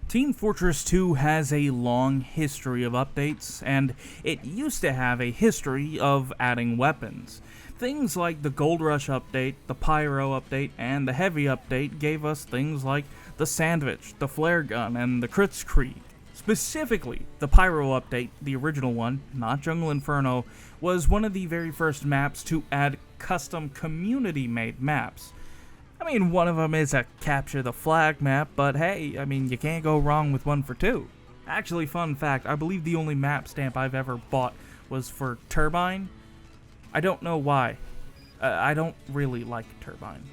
Team Fortress 2 has a long history of updates, and it used to have a history of adding weapons. Things like the Gold Rush update, the Pyro update, and the Heavy update gave us things like the Sandwich, the Flare Gun, and the Kritzkrieg. Specifically, the Pyro update, the original one, not Jungle Inferno, was one of the very first maps to add custom community-made maps. One of them is a capture the flag map, but hey, you can't go wrong with one for two. Actually, fun fact, I believe the only map stamp I've ever bought was for Turbine. I don't know why. I don't really like Turbine.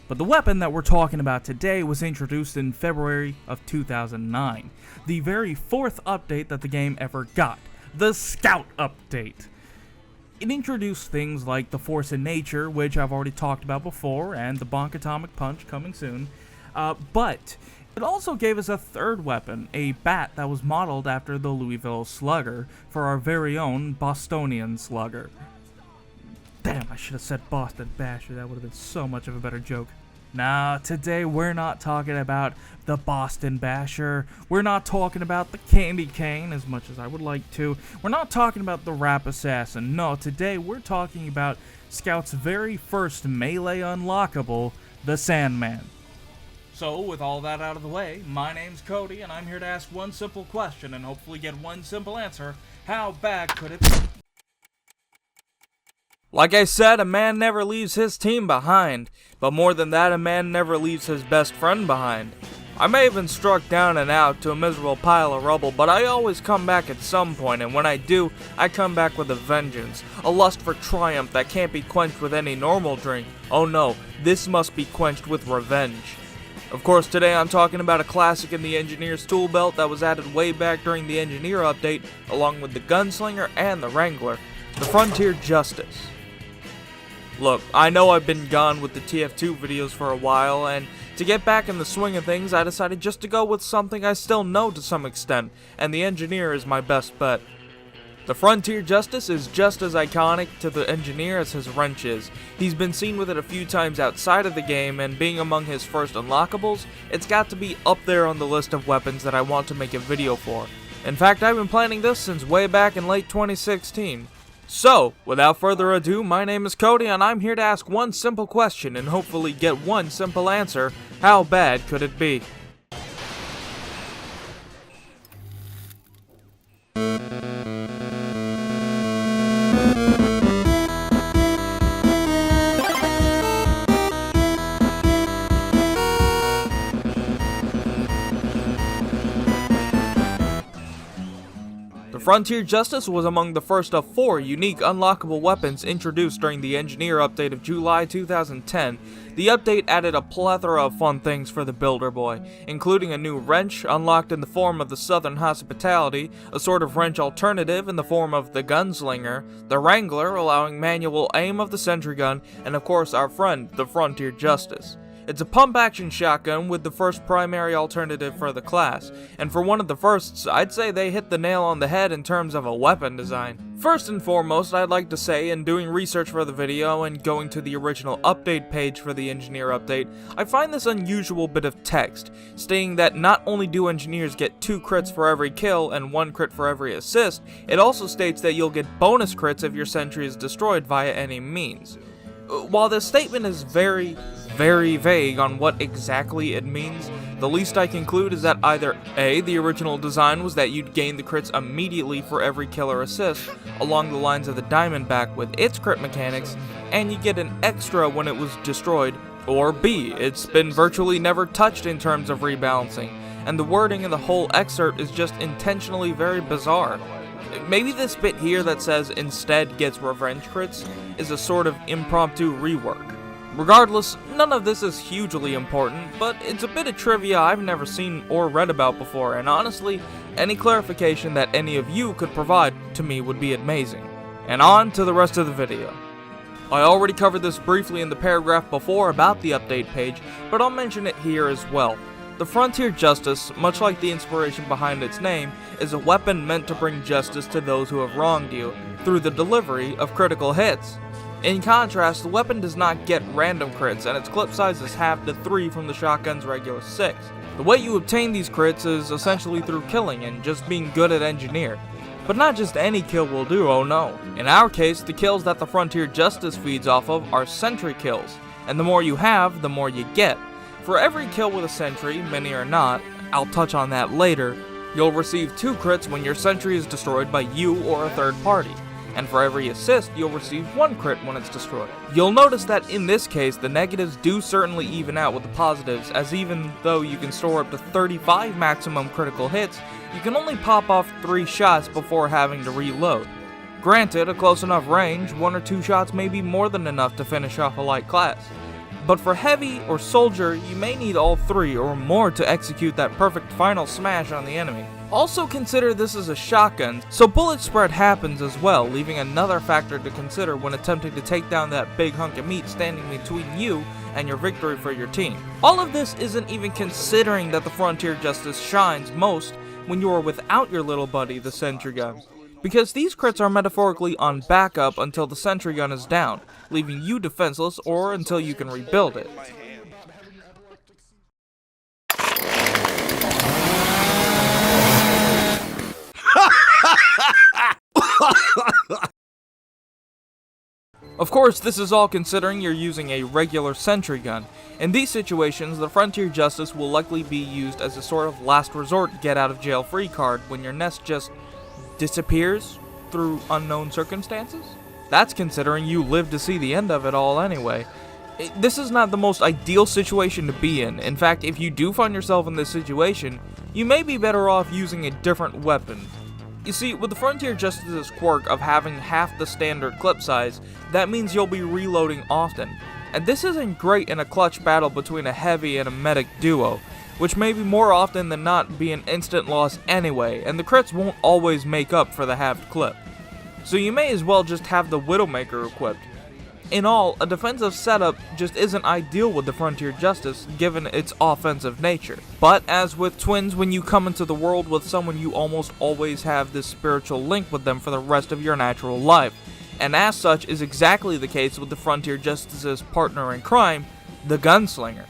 But the weapon that we're talking about today was introduced in February of 2009. The very fourth update that the game ever got. The Scout update. It introduced things like the Force in Nature, which I've already talked about before, and the Bonk Atomic Punch coming soon. But it also gave us a third weapon, a bat that was modeled after the Louisville Slugger for our very own Bostonian Slugger. Damn, I should have said Boston Basher, that would have been so much of a better joke. Now, today we're not talking about the Boston Basher, we're not talking about the Candy Cane as much as I would like to, we're not talking about the Rap Assassin, no, today we're talking about Scout's very first melee unlockable, the Sandman. So, with all that out of the way, my name's Cody, and I'm here to ask one simple question and hopefully get one simple answer. How bad could it be? Like I said, a man never leaves his team behind, but more than that, a man never leaves his best friend behind. I may have been struck down and out to a miserable pile of rubble, but I always come back at some point, and when I do, I come back with a vengeance, a lust for triumph that can't be quenched with any normal drink. Oh no, this must be quenched with revenge. Of course, today I'm talking about a classic in the Engineer's tool belt that was added way back during the Engineer update, along with the Gunslinger and the Wrangler, the Frontier Justice. Look, I know I've been gone with the TF2 videos for a while, and to get back in the swing of things, I decided just to go with something I still know to some extent, and the Engineer is my best bet. The Frontier Justice is just as iconic to the Engineer as his wrench is. He's been seen with it a few times outside of the game, and being among his first unlockables, it's got to be up there on the list of weapons that I want to make a video for. In fact, I've been planning this since way back in late 2016. So, without further ado, my name is Cody, and I'm here to ask one simple question and hopefully get one simple answer. How bad could it be? The Frontier Justice was among the first of 4 unique unlockable weapons introduced during the Engineer update of July 2010. The update added a plethora of fun things for the Builder Boy, including a new wrench unlocked in the form of the Southern Hospitality, a sort of wrench alternative in the form of the Gunslinger, the Wrangler allowing manual aim of the Sentry Gun, and of course our friend, the Frontier Justice. It's a pump-action shotgun with the first primary alternative for the class, and for one of the firsts, I'd say they hit the nail on the head in terms of a weapon design. First and foremost, I'd like to say, in doing research for the video and going to the original update page for the Engineer update, I find this unusual bit of text, stating that not only do Engineers get 2 crits for every kill and 1 crit for every assist, it also states that you'll get bonus crits if your sentry is destroyed via any means. While this statement is very vague on what exactly it means, the least I conclude is that either A, the original design was that you'd gain the crits immediately for every kill or assist, along the lines of the Diamondback with its crit mechanics, and you get an extra when it was destroyed, or B, it's been virtually never touched in terms of rebalancing, and the wording in the whole excerpt is just intentionally very bizarre. Maybe this bit here that says instead gets revenge crits is a sort of impromptu rework. Regardless, none of this is hugely important, but it's a bit of trivia I've never seen or read about before, and honestly, any clarification that any of you could provide to me would be amazing. And on to the rest of the video. I already covered this briefly in the paragraph before about the update page, but I'll mention it here as well. The Frontier Justice, much like the inspiration behind its name, is a weapon meant to bring justice to those who have wronged you, through the delivery of critical hits. In contrast, the weapon does not get random crits, and its clip size is halved to 3 from the shotgun's regular 6. The way you obtain these crits is essentially through killing and just being good at engineer. But not just any kill will do, oh no. In our case, the kills that the Frontier Justice feeds off of are sentry kills, and the more you have, the more you get. For every kill with a sentry, many or not, I'll touch on that later, you'll receive 2 crits when your sentry is destroyed by you or a third party. And for every assist, you'll receive 1 crit when it's destroyed. You'll notice that in this case, the negatives do certainly even out with the positives, as even though you can store up to 35 maximum critical hits, you can only pop off 3 shots before having to reload. Granted, at close enough range, 1 or 2 shots may be more than enough to finish off a light class. But for heavy or soldier, you may need all 3 or more to execute that perfect final smash on the enemy. Also consider this as a shotgun, so bullet spread happens as well, leaving another factor to consider when attempting to take down that big hunk of meat standing between you and your victory for your team. All of this isn't even considering that the Frontier Justice shines most when you are without your little buddy, the sentry gun, because these crits are metaphorically on backup until the sentry gun is down, leaving you defenseless or until you can rebuild it. Of course, this is all considering you're using a regular sentry gun. In these situations, the Frontier Justice will likely be used as a sort of last resort get out of jail free card when your nest just disappears through unknown circumstances. That's considering you live to see the end of it all anyway. This is not the most ideal situation to be in. In fact, if you do find yourself in this situation, you may be better off using a different weapon. You see, with the Frontier Justice's quirk of having half the standard clip size, that means you'll be reloading often. And this isn't great in a clutch battle between a heavy and a medic duo, which may be more often than not be an instant loss anyway, and the crits won't always make up for the halved clip. So you may as well just have the Widowmaker equipped. In all, a defensive setup just isn't ideal with the Frontier Justice, given its offensive nature. But as with twins, when you come into the world with someone, you almost always have this spiritual link with them for the rest of your natural life. And as such is exactly the case with the Frontier Justice's partner in crime, the Gunslinger.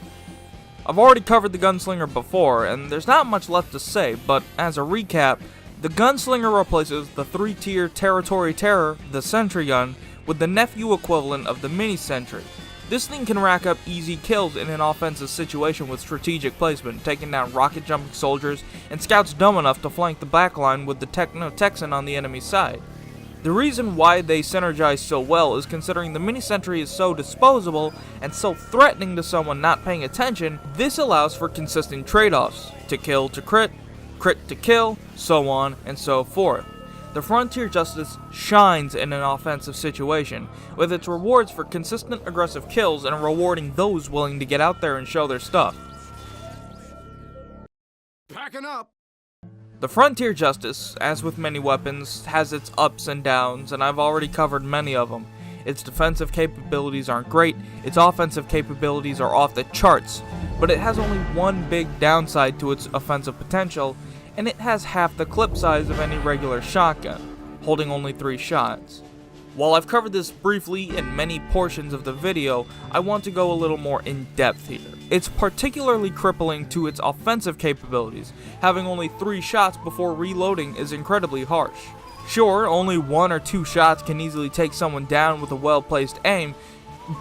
I've already covered the Gunslinger before, and there's not much left to say, but as a recap, the Gunslinger replaces the 3-tier Territory Terror, the Sentry Gun, with the nephew equivalent of the mini-sentry. This thing can rack up easy kills in an offensive situation with strategic placement, taking down rocket-jumping soldiers and scouts dumb enough to flank the backline with the Techno-Texan on the enemy side. The reason why they synergize so well is considering the mini-sentry is so disposable and so threatening to someone not paying attention, this allows for consistent trade-offs, to kill to crit, crit to kill, so on and so forth. The Frontier Justice shines in an offensive situation, with its rewards for consistent aggressive kills and rewarding those willing to get out there and show their stuff. Packing up! The Frontier Justice, as with many weapons, has its ups and downs, and I've already covered many of them. Its defensive capabilities aren't great, its offensive capabilities are off the charts, but it has only one big downside to its offensive potential, and it has half the clip size of any regular shotgun, holding only 3 shots. While I've covered this briefly in many portions of the video, I want to go a little more in depth here. It's particularly crippling to its offensive capabilities. Having only 3 shots before reloading is incredibly harsh. Sure, only 1 or 2 shots can easily take someone down with a well-placed aim,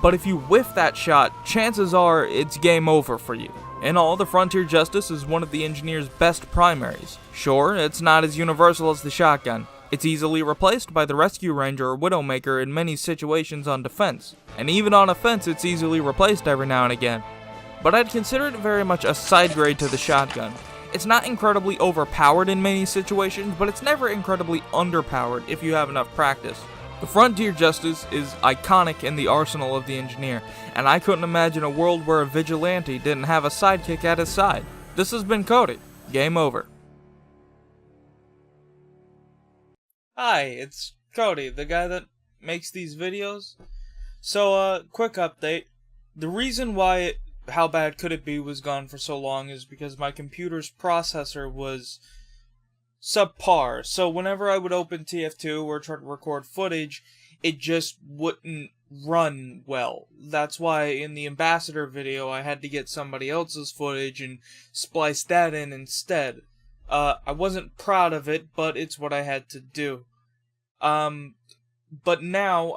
but if you whiff that shot, chances are it's game over for you. In all, the Frontier Justice is one of the engineer's best primaries. Sure, it's not as universal as the shotgun. It's easily replaced by the Rescue Ranger or Widowmaker in many situations on defense. And even on offense, it's easily replaced every now and again. But I'd consider it very much a side grade to the shotgun. It's not incredibly overpowered in many situations, but it's never incredibly underpowered if you have enough practice. The Frontier Justice is iconic in the arsenal of the engineer, and I couldn't imagine a world where a vigilante didn't have a sidekick at his side. This has been Cody. Game over. Hi, it's Cody, the guy that makes these videos. So, quick update. The reason why How Bad Could It Be was gone for so long is because my computer's processor was subpar. So whenever I would open TF2 or try to record footage, it just wouldn't run well. That's why in the Ambassador video I had to get somebody else's footage and splice that in instead. I wasn't proud of it, but it's what I had to do. But now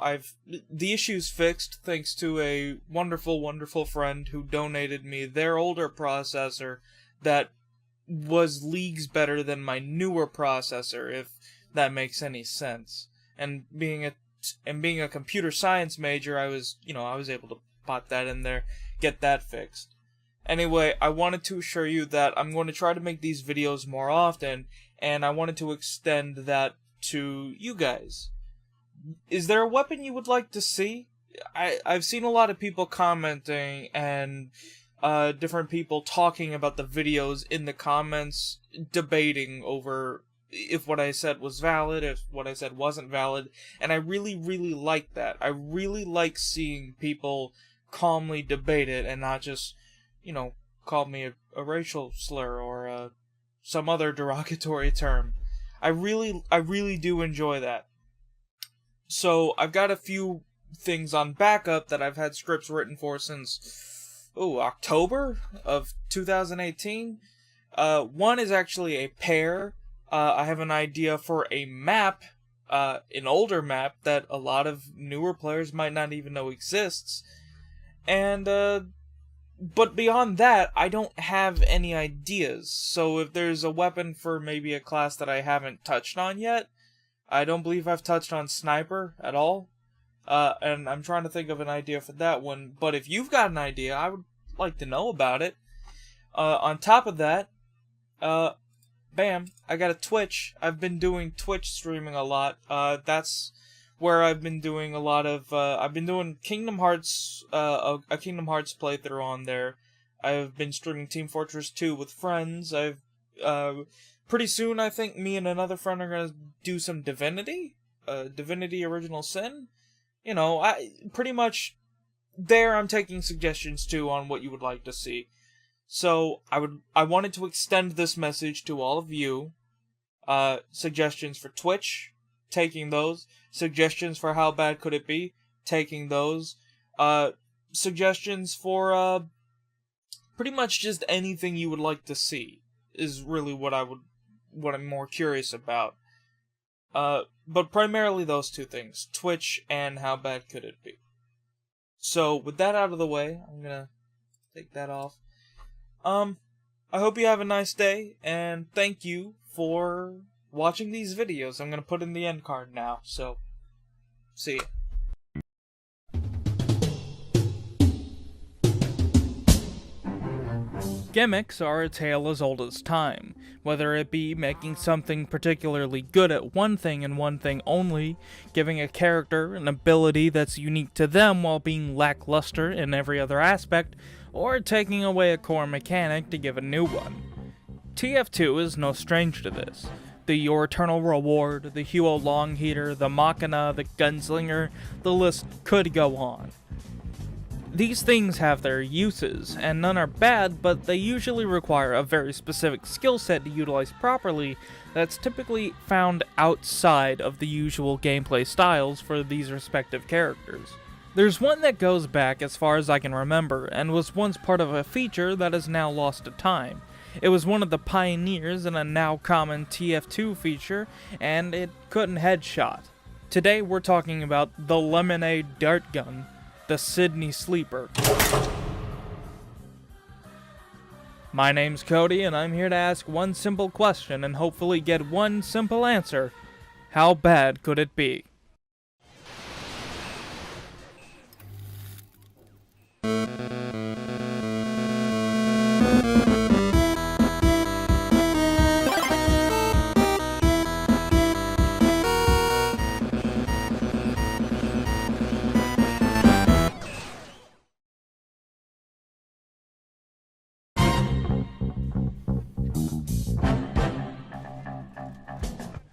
the issue's fixed thanks to a wonderful, wonderful friend who donated me their older processor that was leagues better than my newer processor, if that makes any sense. And being a computer science major, I was able to put that in there, get that fixed. Anyway, I wanted to assure you that I'm going to try to make these videos more often, and I wanted to extend that to you guys. Is there a weapon you would like to see? I've seen a lot of people commenting and different people talking about the videos in the comments, debating over if what I said was valid, if what I said wasn't valid, and I really, really like that. I really like seeing people calmly debate it and not just, call me a racial slur or some other derogatory term. I really do enjoy that. So, I've got a few things on backup that I've had scripts written for since, October of 2018. One is actually a pair. I have an idea for a map, an older map that a lot of newer players might not even know exists. And, but beyond that, I don't have any ideas. So if there's a weapon for maybe a class that I haven't touched on yet, I don't believe I've touched on Sniper at all. And I'm trying to think of an idea for that one. But if you've got an idea, I would like to know about it. On top of that, bam, I got a Twitch. I've been doing Twitch streaming a lot. That's where I've been doing a lot of, I've been doing Kingdom Hearts, a Kingdom Hearts playthrough on there. I've been streaming Team Fortress 2 with friends. Pretty soon I think me and another friend are gonna do some Divinity, Divinity Original Sin. I pretty much, there I'm taking suggestions too on what you would like to see. So, I wanted to extend this message to all of you. Suggestions for Twitch, taking those. Suggestions for How Bad Could It Be, taking those. Suggestions for, pretty much just anything you would like to see, is really what I'm more curious about. But primarily those two things, Twitch and How Bad Could It Be. So, with that out of the way, I'm gonna take that off. I hope you have a nice day, and thank you for watching these videos. I'm gonna put in the end card now, so, see ya. Gimmicks are a tale as old as time, whether it be making something particularly good at one thing and one thing only, giving a character an ability that's unique to them while being lackluster in every other aspect, or taking away a core mechanic to give a new one. TF2 is no stranger to this. The Your Eternal Reward, the Huo Longheater, the Machina, the Gunslinger, the list could go on. These things have their uses, and none are bad, but they usually require a very specific skill set to utilize properly that's typically found outside of the usual gameplay styles for these respective characters. There's one that goes back as far as I can remember, and was once part of a feature that is now lost to time. It was one of the pioneers in a now common TF2 feature, and it couldn't headshot. Today we're talking about the Lemonade Dart Gun, the Sydney Sleeper. My name's Cody, and I'm here to ask one simple question and hopefully get one simple answer. How bad could it be?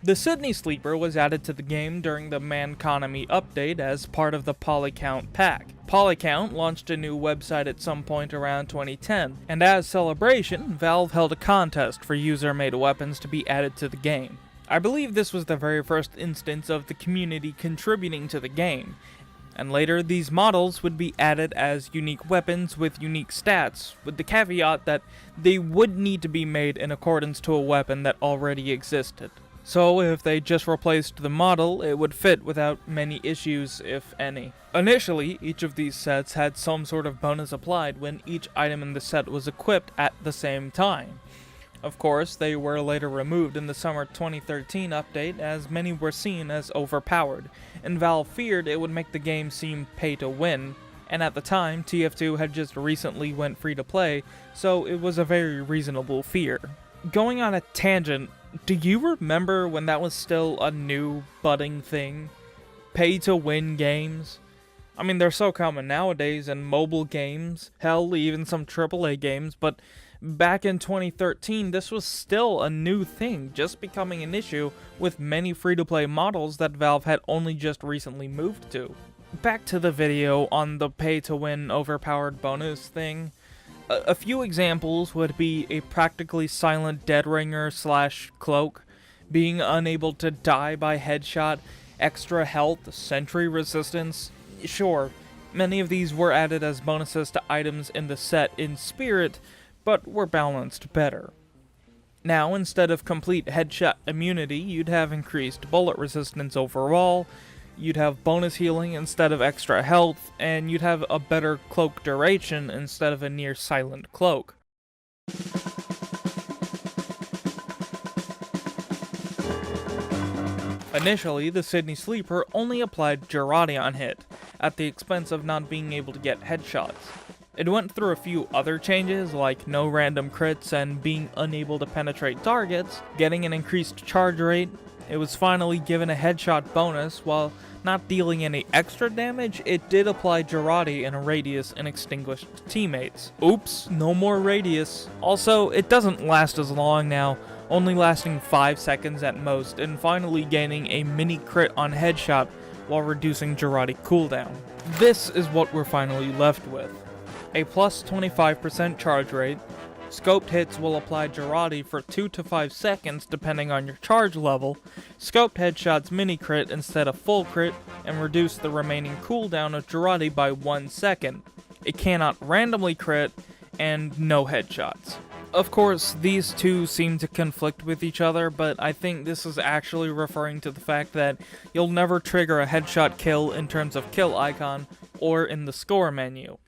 The Sydney Sleeper was added to the game during the Manconomy update as part of the Polycount pack. Polycount launched a new website at some point around 2010, and as celebration, Valve held a contest for user-made weapons to be added to the game. I believe this was the very first instance of the community contributing to the game, and later these models would be added as unique weapons with unique stats, with the caveat that they would need to be made in accordance to a weapon that already existed. So if they just replaced the model, it would fit without many issues, if any. Initially, each of these sets had some sort of bonus applied when each item in the set was equipped at the same time. Of course, they were later removed in the summer 2013 update, as many were seen as overpowered, and Valve feared it would make the game seem pay to win, and at the time, TF2 had just recently went free to play, so it was a very reasonable fear. Going on a tangent, do you remember when that was still a new, budding thing? Pay to win games? I mean, they're so common nowadays in mobile games, hell, even some AAA games, but back in 2013, this was still a new thing, just becoming an issue with many free-to-play models that Valve had only just recently moved to. Back to the video on the pay-to-win overpowered bonus thing. A few examples would be a practically silent dead ringer / cloak, being unable to die by headshot, extra health, sentry resistance. Sure, many of these were added as bonuses to items in the set in spirit, but were balanced better. Now, instead of complete headshot immunity, you'd have increased bullet resistance overall, you'd have bonus healing instead of extra health, and you'd have a better cloak duration instead of a near silent cloak. Initially, the Sydney Sleeper only applied Girardi on hit, at the expense of not being able to get headshots. It went through a few other changes, like no random crits and being unable to penetrate targets, getting an increased charge rate. It was finally given a headshot bonus. While not dealing any extra damage, it did apply Girardi in a radius and extinguished teammates. Oops, no more radius. Also, it doesn't last as long now, only lasting 5 seconds at most, and finally gaining a mini crit on headshot while reducing Girardi cooldown. This is what we're finally left with. A plus 25% charge rate. Scoped hits will apply Girardi for 2 to 5 seconds depending on your charge level. Scoped headshots mini crit instead of full crit, and reduce the remaining cooldown of Girardi by 1 second. It cannot randomly crit, and no headshots. Of course, these two seem to conflict with each other, but I think this is actually referring to the fact that you'll never trigger a headshot kill in terms of kill icon or in the score menu.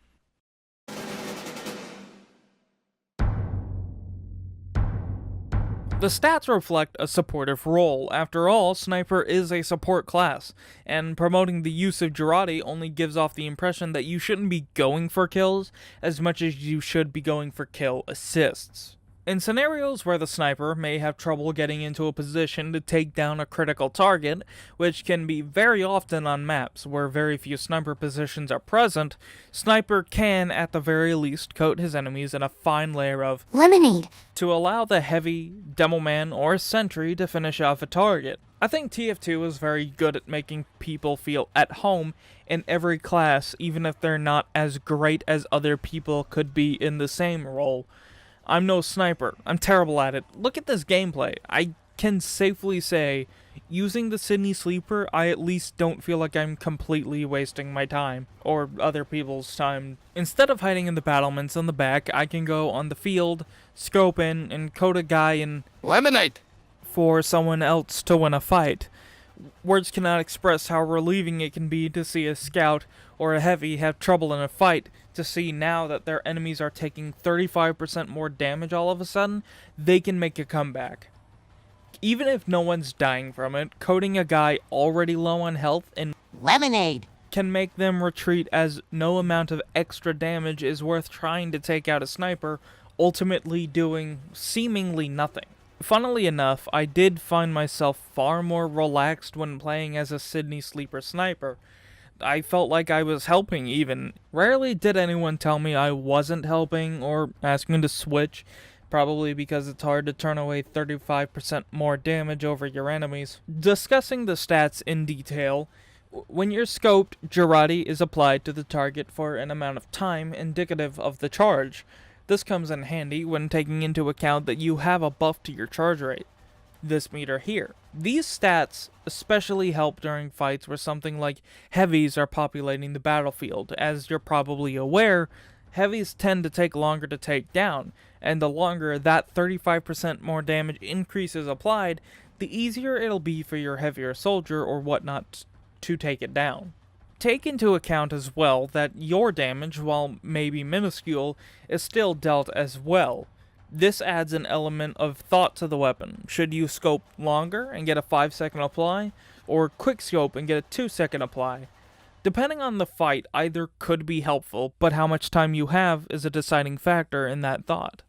The stats reflect a supportive role. After all, Sniper is a support class, and promoting the use of Girardi only gives off the impression that you shouldn't be going for kills as much as you should be going for kill assists. In scenarios where the Sniper may have trouble getting into a position to take down a critical target, which can be very often on maps where very few Sniper positions are present, Sniper can, at the very least, coat his enemies in a fine layer of lemonade to allow the heavy, Demoman, or Sentry to finish off a target. I think TF2 is very good at making people feel at home in every class, even if they're not as great as other people could be in the same role. I'm no sniper. I'm terrible at it. Look at this gameplay. I can safely say, using the Sydney Sleeper, I at least don't feel like I'm completely wasting my time, or other people's time. Instead of hiding in the battlements on the back, I can go on the field, scope in, and code a guy in lemonade for someone else to win a fight. Words cannot express how relieving it can be to see a scout or a heavy have trouble in a fight, to see now that their enemies are taking 35% more damage all of a sudden, they can make a comeback. Even if no one's dying from it, coating a guy already low on health in lemonade can make them retreat, as no amount of extra damage is worth trying to take out a sniper, ultimately doing seemingly nothing. Funnily enough, I did find myself far more relaxed when playing as a Sydney Sleeper sniper. I felt like I was helping even. Rarely did anyone tell me I wasn't helping or ask me to switch, probably because it's hard to turn away 35% more damage over your enemies. Discussing the stats in detail, when you're scoped, Girardi is applied to the target for an amount of time indicative of the charge. This comes in handy when taking into account that you have a buff to your charge rate. this meter here. These stats especially help during fights where something like heavies are populating the battlefield. As you're probably aware, heavies tend to take longer to take down, and the longer that 35% more damage increase is applied, the easier it'll be for your heavier soldier or whatnot to take it down. Take into account as well that your damage, while maybe minuscule, is still dealt as well. This adds an element of thought to the weapon. Should you scope longer and get a 5-second apply, or quick scope and get a 2-second apply? Depending on the fight, either could be helpful, but how much time you have is a deciding factor in that thought.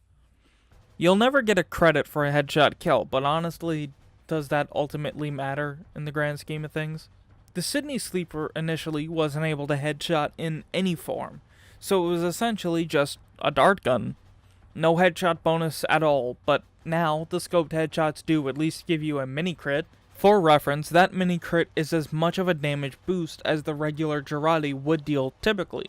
You'll never get a credit for a headshot kill, but honestly, does that ultimately matter in the grand scheme of things? The Sydney Sleeper initially wasn't able to headshot in any form, so it was essentially just a dart gun. No headshot bonus at all, but now the scoped headshots do at least give you a mini crit. For reference, that mini crit is as much of a damage boost as the regular Girardi would deal typically.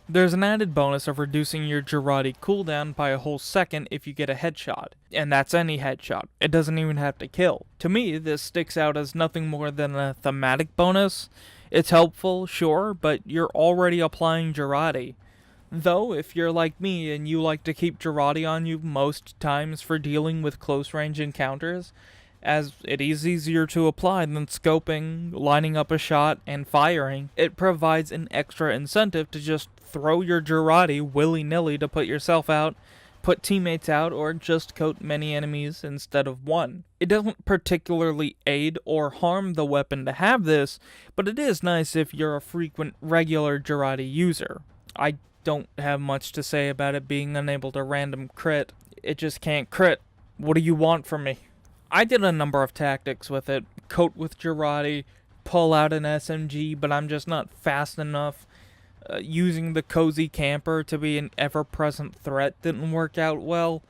There's an added bonus of reducing your Girardi cooldown by a whole second if you get a headshot, and that's any headshot. It doesn't even have to kill. To me, this sticks out as nothing more than a thematic bonus. It's helpful, sure, but you're already applying Girardi. Though, if you're like me and you like to keep Girardi on you most times for dealing with close-range encounters, as it is easier to apply than scoping, lining up a shot, and firing, it provides an extra incentive to just throw your Girardi willy-nilly to put yourself out, put teammates out, or just coat many enemies instead of one. It doesn't particularly aid or harm the weapon to have this, but it is nice if you're a frequent, regular Girardi user. I don't have much to say about it being unable to random crit. It just can't crit. What do you want from me? I did a number of tactics with it. Coat with Girardi, pull out an SMG, but I'm just not fast enough. Using the cozy camper to be an ever-present threat didn't work out well.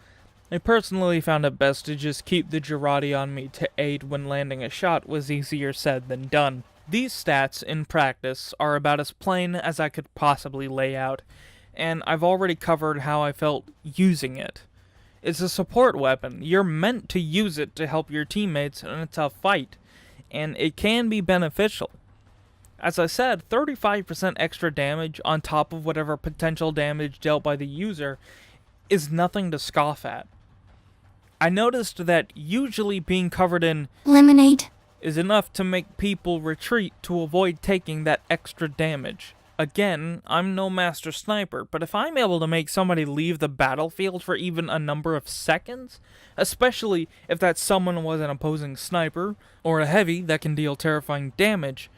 I personally found it best to just keep the Girardi on me to aid when landing a shot was easier said than done. These stats, in practice, are about as plain as I could possibly lay out, and I've already covered how I felt using it. It's a support weapon. You're meant to use it to help your teammates in a tough fight, and it can be beneficial. As I said, 35% extra damage on top of whatever potential damage dealt by the user is nothing to scoff at. I noticed that usually being covered in lemonade is enough to make people retreat to avoid taking that extra damage. Again, I'm no master sniper, but if I'm able to make somebody leave the battlefield for even a number of seconds, especially if that someone was an opposing sniper, or a heavy that can deal terrifying damage,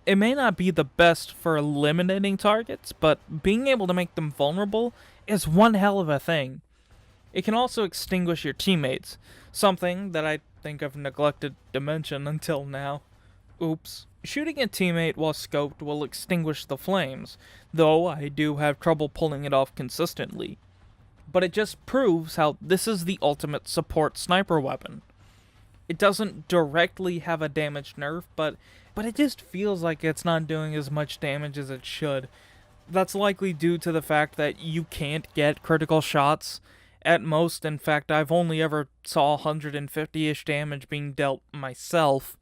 it may not be the best for eliminating targets, but being able to make them vulnerable is one hell of a thing. It can also extinguish your teammates, something that I think I've neglected to mention until now. Oops. Shooting a teammate while scoped will extinguish the flames, though I do have trouble pulling it off consistently. But it just proves how this is the ultimate support sniper weapon. It doesn't directly have a damage nerf, but it just feels like it's not doing as much damage as it should. That's likely due to the fact that you can't get critical shots. At most, in fact, I've only ever saw 150-ish damage being dealt myself.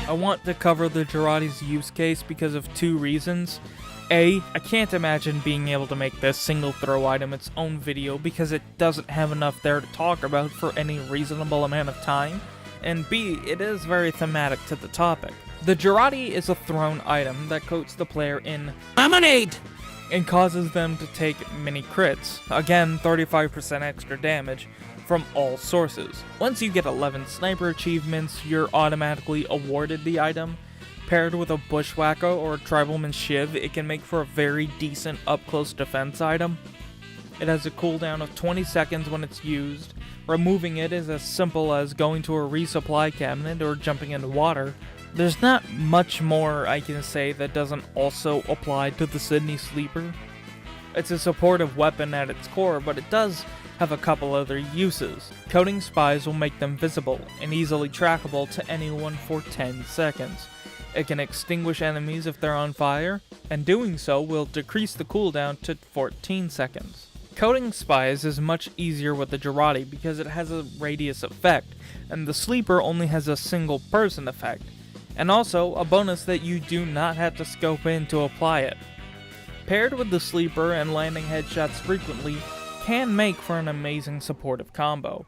I want to cover the Girardi's use case because of two reasons. A, I can't imagine being able to make this single throw item its own video because it doesn't have enough there to talk about for any reasonable amount of time. And B, it is very thematic to the topic. The Girardi is a thrown item that coats the player in lemonade and causes them to take mini crits, again 35% extra damage, from all sources. Once you get 11 sniper achievements, you're automatically awarded the item. Paired with a bushwhacker or a tribalman shiv, it can make for a very decent up-close defense item. It has a cooldown of 20 seconds when it's used. Removing it is as simple as going to a resupply cabinet or jumping into water. There's not much more I can say that doesn't also apply to the Sydney Sleeper. It's a supportive weapon at its core, but it does have a couple other uses. Coating spies will make them visible and easily trackable to anyone for 10 seconds. it can extinguish enemies if they're on fire, and doing so will decrease the cooldown to 14 seconds. Coating spies is much easier with the Jarate because it has a radius effect, and the Sleeper only has a single person effect, and also a bonus that you do not have to scope in to apply it. Paired with the Sleeper and landing headshots frequently can make for an amazing supportive combo.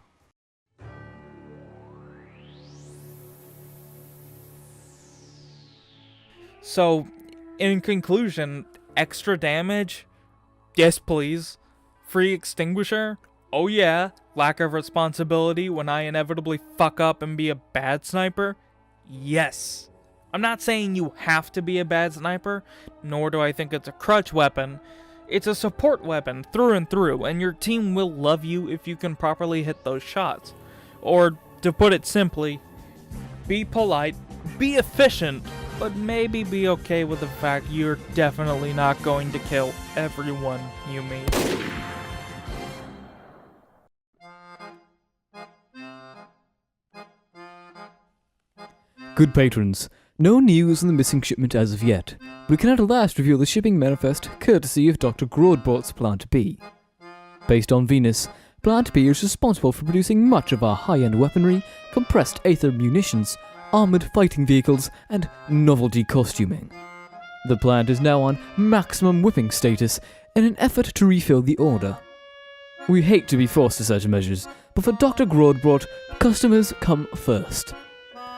So, in conclusion, extra damage? Yes please. Free extinguisher? Oh yeah. Lack of responsibility when I inevitably fuck up and be a bad sniper? Yes. I'm not saying you have to be a bad sniper, nor do I think it's a crutch weapon. It's a support weapon through and through, and your team will love you if you can properly hit those shots. Or, to put it simply, be polite, be efficient, but maybe be okay with the fact you're definitely not going to kill everyone you meet. Good patrons, no news on the missing shipment as of yet, but we can at last reveal the shipping manifest courtesy of Dr. Grodbort's Plant B. Based on Venus, Plant B is responsible for producing much of our high-end weaponry, compressed aether munitions, armored fighting vehicles, and novelty costuming. The plant is now on maximum whipping status in an effort to refill the order. We hate to be forced to such measures, but for Dr. Grodbort, customers come first.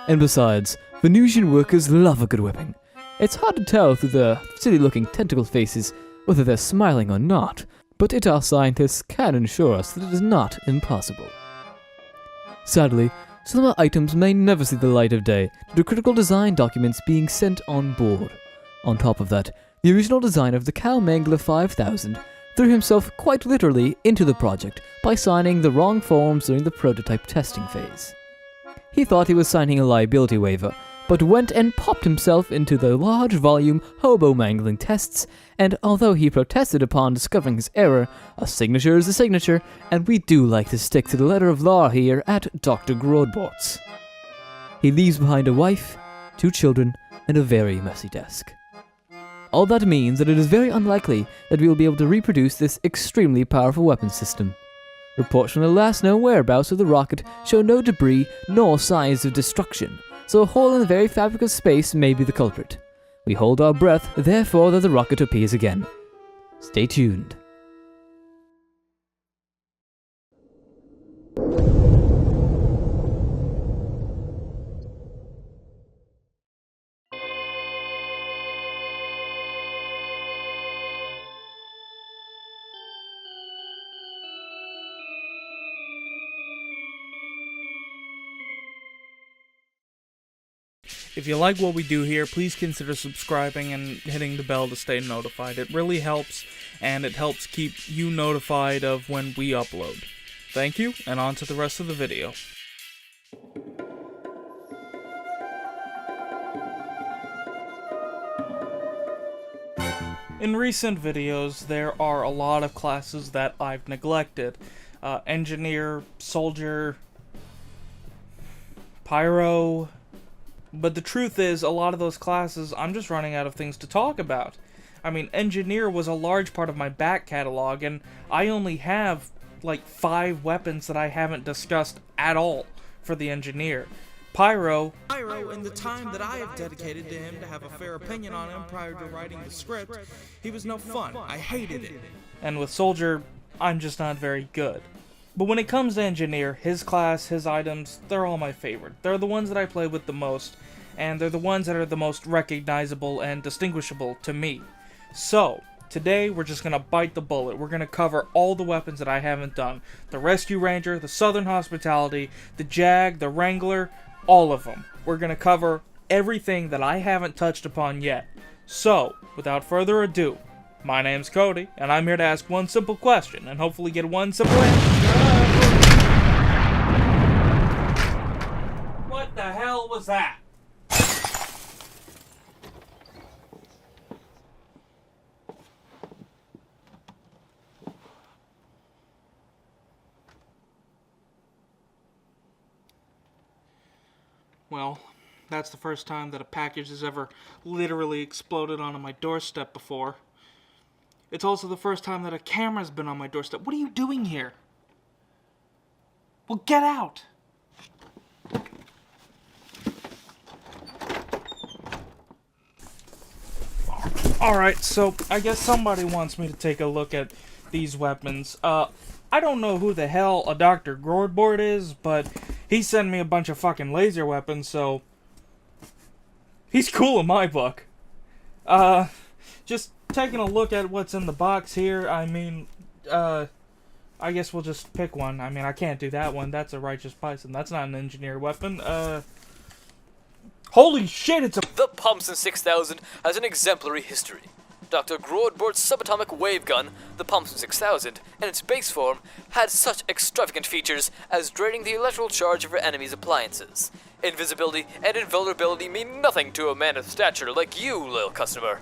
And besides, Venusian workers love a good whipping. It's hard to tell through their silly-looking tentacle faces whether they're smiling or not, but our scientists can assure us that it is not impossible. Sadly, some of our items may never see the light of day due to critical design documents being sent on board. On top of that, the original designer of the Cow Mangler 5000 threw himself quite literally into the project by signing the wrong forms during the prototype testing phase. He thought he was signing a liability waiver, but went and popped himself into the large volume hobo mangling tests, and although he protested upon discovering his error, a signature is a signature, and we do like to stick to the letter of law here at Dr. Grodbort's. He leaves behind a wife, 2 children, and a very messy desk. All that means that it is very unlikely that we will be able to reproduce this extremely powerful weapon system. Reports from the last known whereabouts of the rocket show no debris nor signs of destruction, so a hole in the very fabric of space may be the culprit. We hold our breath, therefore, that the rocket appears again. Stay tuned. If you like what we do here, please consider subscribing and hitting the bell to stay notified. It really helps, and it helps keep you notified of when we upload. Thank you, and on to the rest of the video. In recent videos, there are a lot of classes that I've neglected. Engineer, Soldier, Pyro. But the truth is, a lot of those classes, I'm just running out of things to talk about. I mean, Engineer was a large part of my back catalog, and I only have, like, 5 weapons that I haven't discussed at all for the Engineer. Pyro, in the time that I have dedicated to him to have a fair opinion on him prior to writing the script, he was no fun. I hated it. And with Soldier, I'm just not very good. But when it comes to Engineer, his class, his items, they're all my favorite. They're the ones that I play with the most, and they're the ones that are the most recognizable and distinguishable to me. So, today we're just gonna bite the bullet. We're gonna cover all the weapons that I haven't done. The Rescue Ranger, the Southern Hospitality, the Jag, the Wrangler, all of them. We're gonna cover everything that I haven't touched upon yet. So, without further ado, my name's Cody, and I'm here to ask one simple question, and hopefully get one simple answer. What the hell was that? Well, That's the first time that a package has ever literally exploded onto my doorstep before. It's also the first time that a camera's been on my doorstep. What are you doing here? Well, get out! Alright, so I guess somebody wants me to take a look at these weapons. I don't know who the hell a Dr. Grodboard is, but he sent me a bunch of fucking laser weapons, so he's cool in my book. Just taking a look at what's in the box here, I mean, I guess we'll just pick one. I mean, I can't do that one. That's a Righteous Bison. That's not an engineered weapon. Holy shit, it's a... The Thompson 6000 has an exemplary history. Dr. Grodboard's subatomic wave gun, the Thompson 6000, in its base form, had such extravagant features as draining the electrical charge of your enemy's appliances. Invisibility and invulnerability mean nothing to a man of stature like you, loyal customer.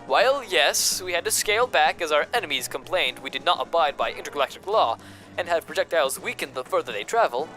While, yes, we had to scale back as our enemies complained we did not abide by intergalactic law and had projectiles weakened the further they travel,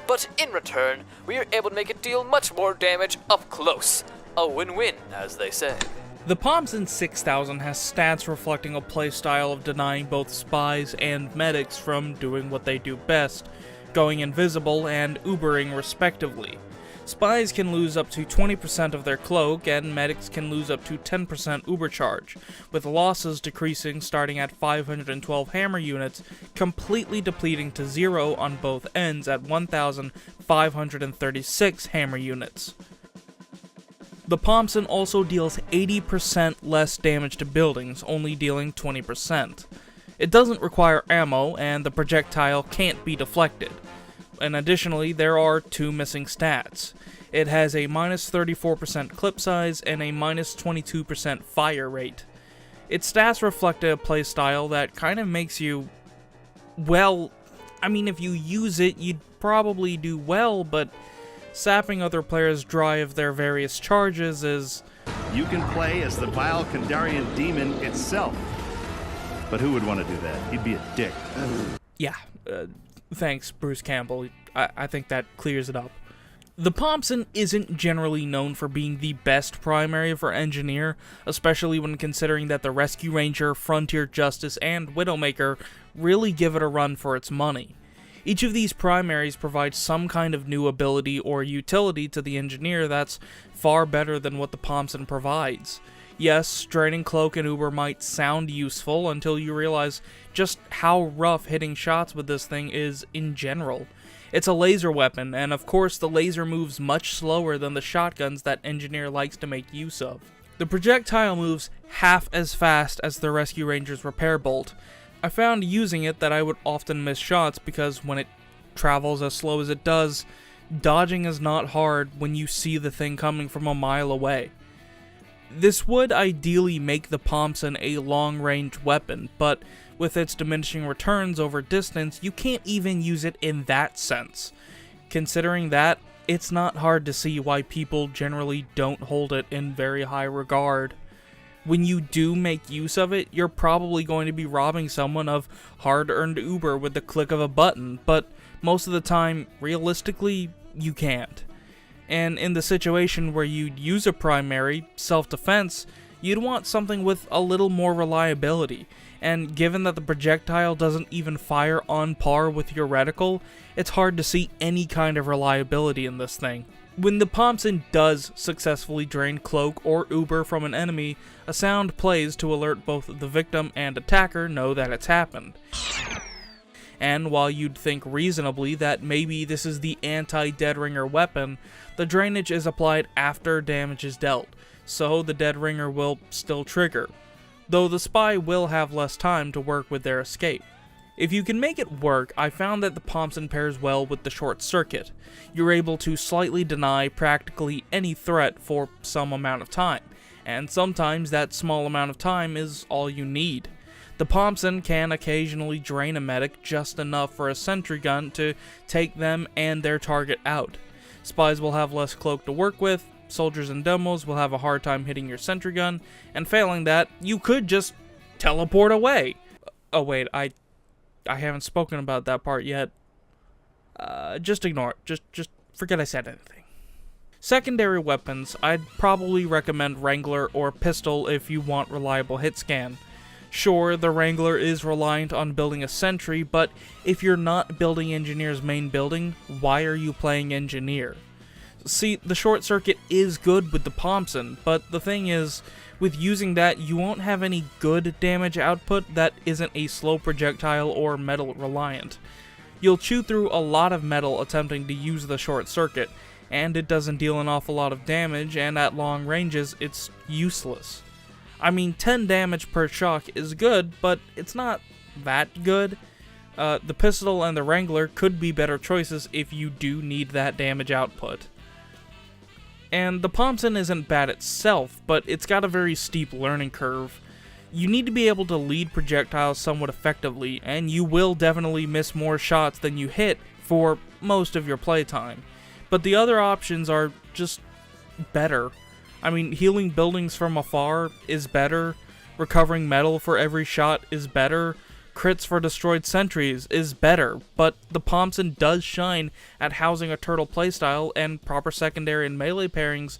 but in return, we are able to make it deal much more damage up close. A win-win, as they say. The Thompson 6000 has stats reflecting a playstyle of denying both spies and medics from doing what they do best, going invisible and Ubering respectively. Spies can lose up to 20% of their cloak, and medics can lose up to 10% Uber charge, with losses decreasing starting at 512 hammer units, completely depleting to 0 on both ends at 1,536 hammer units. The Thompson also deals 80% less damage to buildings, only dealing 20%. It doesn't require ammo, and the projectile can't be deflected. And additionally, there are 2 missing stats. It has a minus 34% clip size and a minus 22% fire rate. Its stats reflect a playstyle that kind of makes you, well, I mean, if you use it, you'd probably do well, but sapping other players dry of their various charges is... You can play as the vile Kandarian demon itself. But who would want to do that? He'd be a dick. Yeah, thanks, Bruce Campbell. I think that clears it up. The Thompson isn't generally known for being the best primary for engineer, especially when considering that the Rescue Ranger, Frontier Justice, and Widowmaker really give it a run for its money. Each of these primaries provides some kind of new ability or utility to the engineer that's far better than what the Thompson provides. Yes, draining cloak and Uber might sound useful until you realize just how rough hitting shots with this thing is in general. It's a laser weapon, and of course the laser moves much slower than the shotguns that Engineer likes to make use of. The projectile moves half as fast as the Rescue Ranger's repair bolt. I found using it that I would often miss shots because when it travels as slow as it does, dodging is not hard when you see the thing coming from a mile away. This would ideally make the Thompson a long-range weapon, but with its diminishing returns over distance, you can't even use it in that sense. Considering that, it's not hard to see why people generally don't hold it in very high regard. When you do make use of it, you're probably going to be robbing someone of hard-earned Uber with the click of a button, but most of the time, realistically, you can't. And in the situation where you'd use a primary, self-defense, you'd want something with a little more reliability, and given that the projectile doesn't even fire on par with your reticle, it's hard to see any kind of reliability in this thing. When the Thompson does successfully drain cloak or Uber from an enemy, a sound plays to alert both the victim and attacker know that it's happened. And while you'd think reasonably that maybe this is the anti-Dead Ringer weapon, the drainage is applied after damage is dealt, so the Dead Ringer will still trigger, though the spy will have less time to work with their escape. If you can make it work, I found that the Thompson pairs well with the short circuit. You're able to slightly deny practically any threat for some amount of time, and sometimes that small amount of time is all you need. The Thompson can occasionally drain a medic just enough for a sentry gun to take them and their target out. Spies will have less cloak to work with, soldiers and demos will have a hard time hitting your sentry gun, and failing that, you could just teleport away. Oh wait, I haven't spoken about that part yet. Just ignore it. Just forget I said anything. Secondary weapons, I'd probably recommend Wrangler or Pistol if you want reliable hit scan. Sure, the Wrangler is reliant on building a sentry, but if you're not building Engineer's main building, why are you playing Engineer? See, the short circuit is good with the Thompson, but the thing is, with using that, you won't have any good damage output that isn't a slow projectile or metal reliant. You'll chew through a lot of metal attempting to use the short circuit, and it doesn't deal an awful lot of damage, and at long ranges, it's useless. I mean, 10 damage per shock is good, but it's not that good. The Pistol and the Wrangler could be better choices if you do need that damage output. And the Thompson isn't bad itself, but it's got a very steep learning curve. You need to be able to lead projectiles somewhat effectively, and you will definitely miss more shots than you hit for most of your playtime. But the other options are just better. I mean, healing buildings from afar is better, recovering metal for every shot is better, crits for destroyed sentries is better, but the Thompson does shine at housing a turtle playstyle, and proper secondary and melee pairings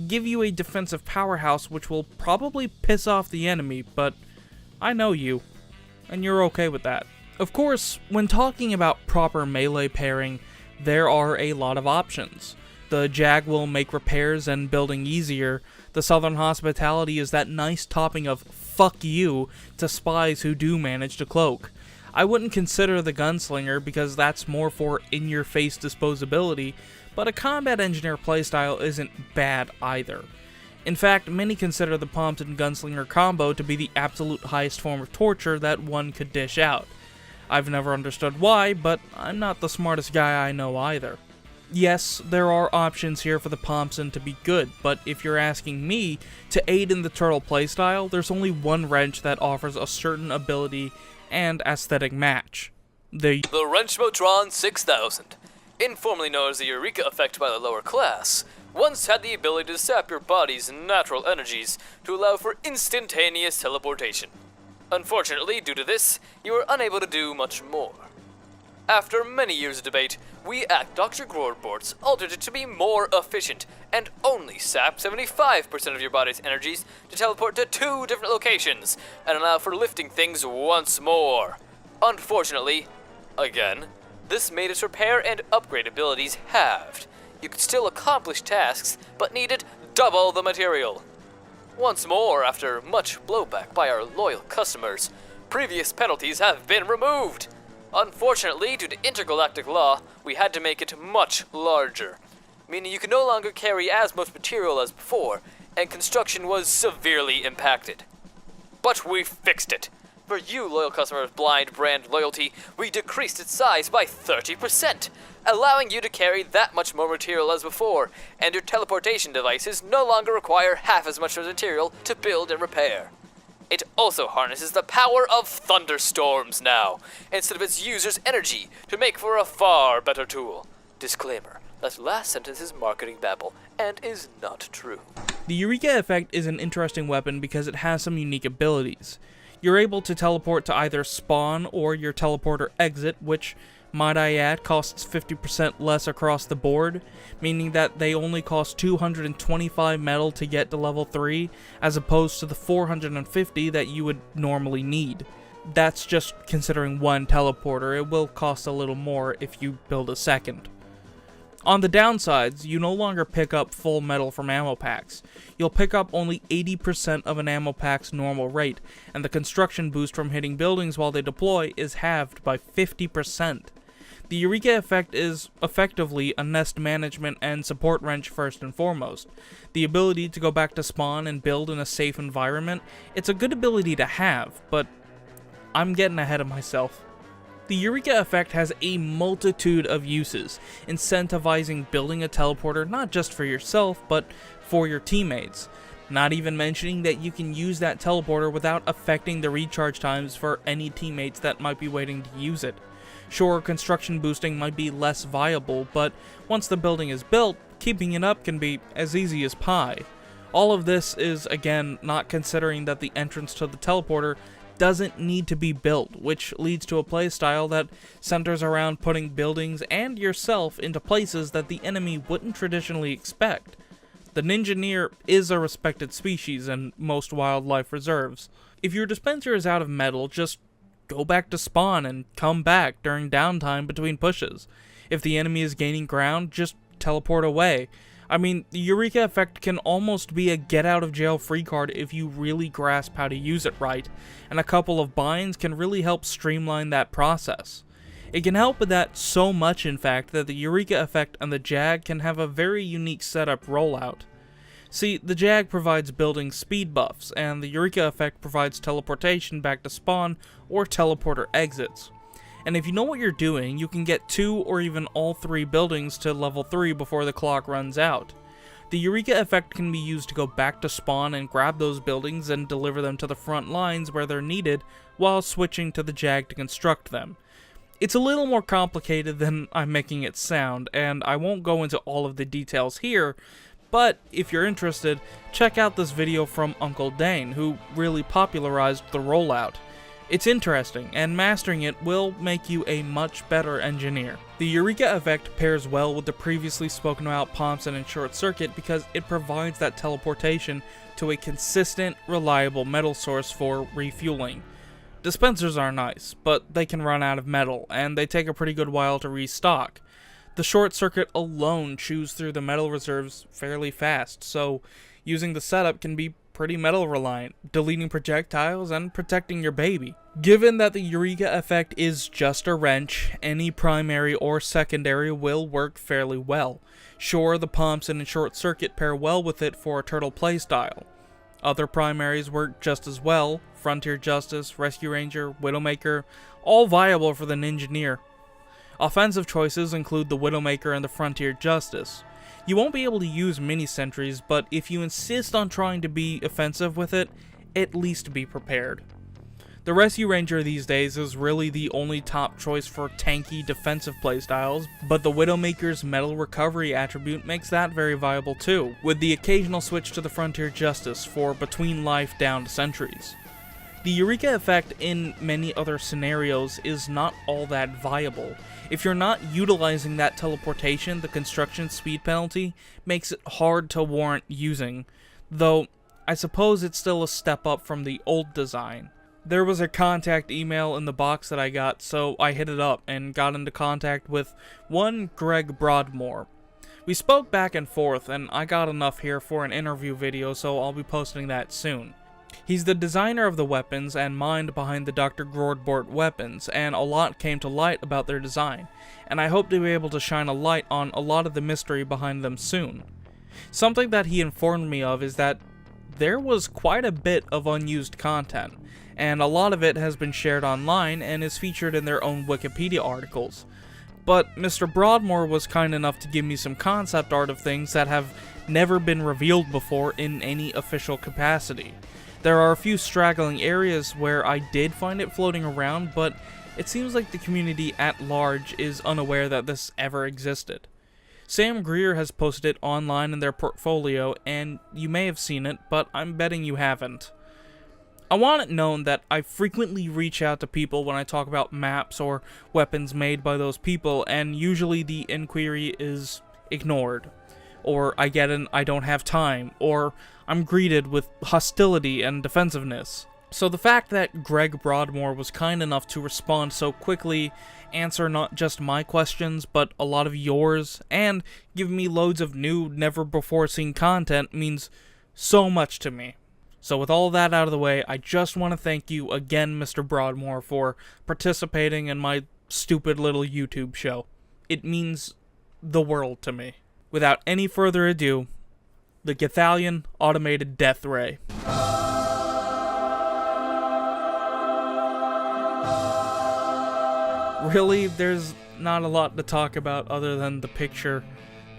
give you a defensive powerhouse which will probably piss off the enemy, but I know you, and you're okay with that. Of course, when talking about proper melee pairing, there are a lot of options. The Jag will make repairs and building easier. The Southern Hospitality is that nice topping of fuck you to spies who do manage to cloak. I wouldn't consider the Gunslinger because that's more for in-your-face disposability, but a combat engineer playstyle isn't bad either. In fact, many consider the Thompson Gunslinger combo to be the absolute highest form of torture that one could dish out. I've never understood why, but I'm not the smartest guy I know either. Yes, there are options here for the Thompson to be good, but if you're asking me to aid in the turtle playstyle, there's only one wrench that offers a certain ability and aesthetic match. The Wrenchmotron 6000, informally known as the Eureka effect by the lower class, once had the ability to sap your body's natural energies to allow for instantaneous teleportation. Unfortunately, due to this, you were unable to do much more. After many years of debate, we at Dr. Groorbortz altered it to be more efficient and only sap 75% of your body's energies to teleport to 2 different locations and allow for lifting things once more. Unfortunately, again, this made its repair and upgrade abilities halved. You could still accomplish tasks, but needed double the material. Once more, after much blowback by our loyal customers, previous penalties have been removed. Unfortunately, due to intergalactic law, we had to make it much larger, meaning you could no longer carry as much material as before, and construction was severely impacted. But we fixed it. For you, loyal customers' blind brand loyalty, we decreased its size by 30%, allowing you to carry that much more material as before, and your teleportation devices no longer require half as much material to build and repair. It also harnesses the power of thunderstorms now, instead of its users' energy, to make for a far better tool. Disclaimer, that last sentence is marketing babble, and is not true. The Eureka effect is an interesting weapon because it has some unique abilities. You're able to teleport to either spawn or your teleporter exit, which, might I add, costs 50% less across the board, meaning that they only cost 225 metal to get to level 3, as opposed to the 450 that you would normally need. That's just considering one teleporter. It will cost a little more if you build a second. On the downsides, you no longer pick up full metal from ammo packs. You'll pick up only 80% of an ammo pack's normal rate, and the construction boost from hitting buildings while they deploy is halved by 50%. The Eureka effect is effectively a nest management and support wrench first and foremost. The ability to go back to spawn and build in a safe environment, it's a good ability to have, but I'm getting ahead of myself. The Eureka effect has a multitude of uses, incentivizing building a teleporter not just for yourself, but for your teammates. Not even mentioning that you can use that teleporter without affecting the recharge times for any teammates that might be waiting to use it. Sure, construction boosting might be less viable, but once the building is built, keeping it up can be as easy as pie. All of this is, again, not considering that the entrance to the teleporter doesn't need to be built, which leads to a playstyle that centers around putting buildings and yourself into places that the enemy wouldn't traditionally expect. The Ninjaneer is a respected species in most wildlife reserves. If your dispenser is out of metal, just go back to spawn and come back during downtime between pushes. If the enemy is gaining ground, just teleport away. I mean, the Eureka effect can almost be a get-out-of-jail-free card if you really grasp how to use it right, and a couple of binds can really help streamline that process. It can help with that so much, in fact, that the Eureka effect and the Jag can have a very unique setup rollout. See, the Jag provides building speed buffs, and the Eureka effect provides teleportation back to spawn or teleporter exits. And if you know what you're doing, you can get 2 or even all 3 buildings to level 3 before the clock runs out. The Eureka effect can be used to go back to spawn and grab those buildings and deliver them to the front lines where they're needed, while switching to the Jag to construct them. It's a little more complicated than I'm making it sound, and I won't go into all of the details here, but if you're interested, check out this video from Uncle Dane, who really popularized the rollout. It's interesting, and mastering it will make you a much better engineer. The Eureka effect pairs well with the previously spoken about Thompson and Short Circuit because it provides that teleportation to a consistent, reliable metal source for refueling. Dispensers are nice, but they can run out of metal, and they take a pretty good while to restock. The Short Circuit alone chews through the metal reserves fairly fast, so using the setup can be pretty metal reliant, deleting projectiles and protecting your baby. Given that the Eureka effect is just a wrench, any primary or secondary will work fairly well. Sure, the Thompson and Short Circuit pair well with it for a turtle playstyle. Other primaries work just as well: Frontier Justice, Rescue Ranger, Widowmaker, all viable for the Ninjaneer. Offensive choices include the Widowmaker and the Frontier Justice. You won't be able to use mini-sentries, but if you insist on trying to be offensive with it, at least be prepared. The Rescue Ranger these days is really the only top choice for tanky defensive playstyles, but the Widowmaker's metal recovery attribute makes that very viable too, with the occasional switch to the Frontier Justice for between life down to sentries. The Eureka effect in many other scenarios is not all that viable. If you're not utilizing that teleportation, the construction speed penalty makes it hard to warrant using, though I suppose it's still a step up from the old design. There was a contact email in the box that I got, so I hit it up and got into contact with one Greg Broadmoor. We spoke back and forth, and I got enough here for an interview video, so I'll be posting that soon. He's the designer of the weapons and mind behind the Dr. Grodbort weapons, and a lot came to light about their design, and I hope to be able to shine a light on a lot of the mystery behind them soon. Something that he informed me of is that there was quite a bit of unused content, and a lot of it has been shared online and is featured in their own Wikipedia articles. But Mr. Broadmoor was kind enough to give me some concept art of things that have never been revealed before in any official capacity. There are a few straggling areas where I did find it floating around, but it seems like the community at large is unaware that this ever existed. Sam Greer has posted it online in their portfolio, and you may have seen it, but I'm betting you haven't. I want it known that I frequently reach out to people when I talk about maps or weapons made by those people, and usually the inquiry is ignored. Or I get an "I don't have time," or I'm greeted with hostility and defensiveness. So the fact that Greg Broadmoor was kind enough to respond so quickly, answer not just my questions, but a lot of yours, and give me loads of new, never-before-seen content means so much to me. So with all that out of the way, I just want to thank you again, Mr. Broadmoor, for participating in my stupid little YouTube show. It means the world to me. Without any further ado, the Gathalion Automated Death Ray. Really, there's not a lot to talk about other than the picture.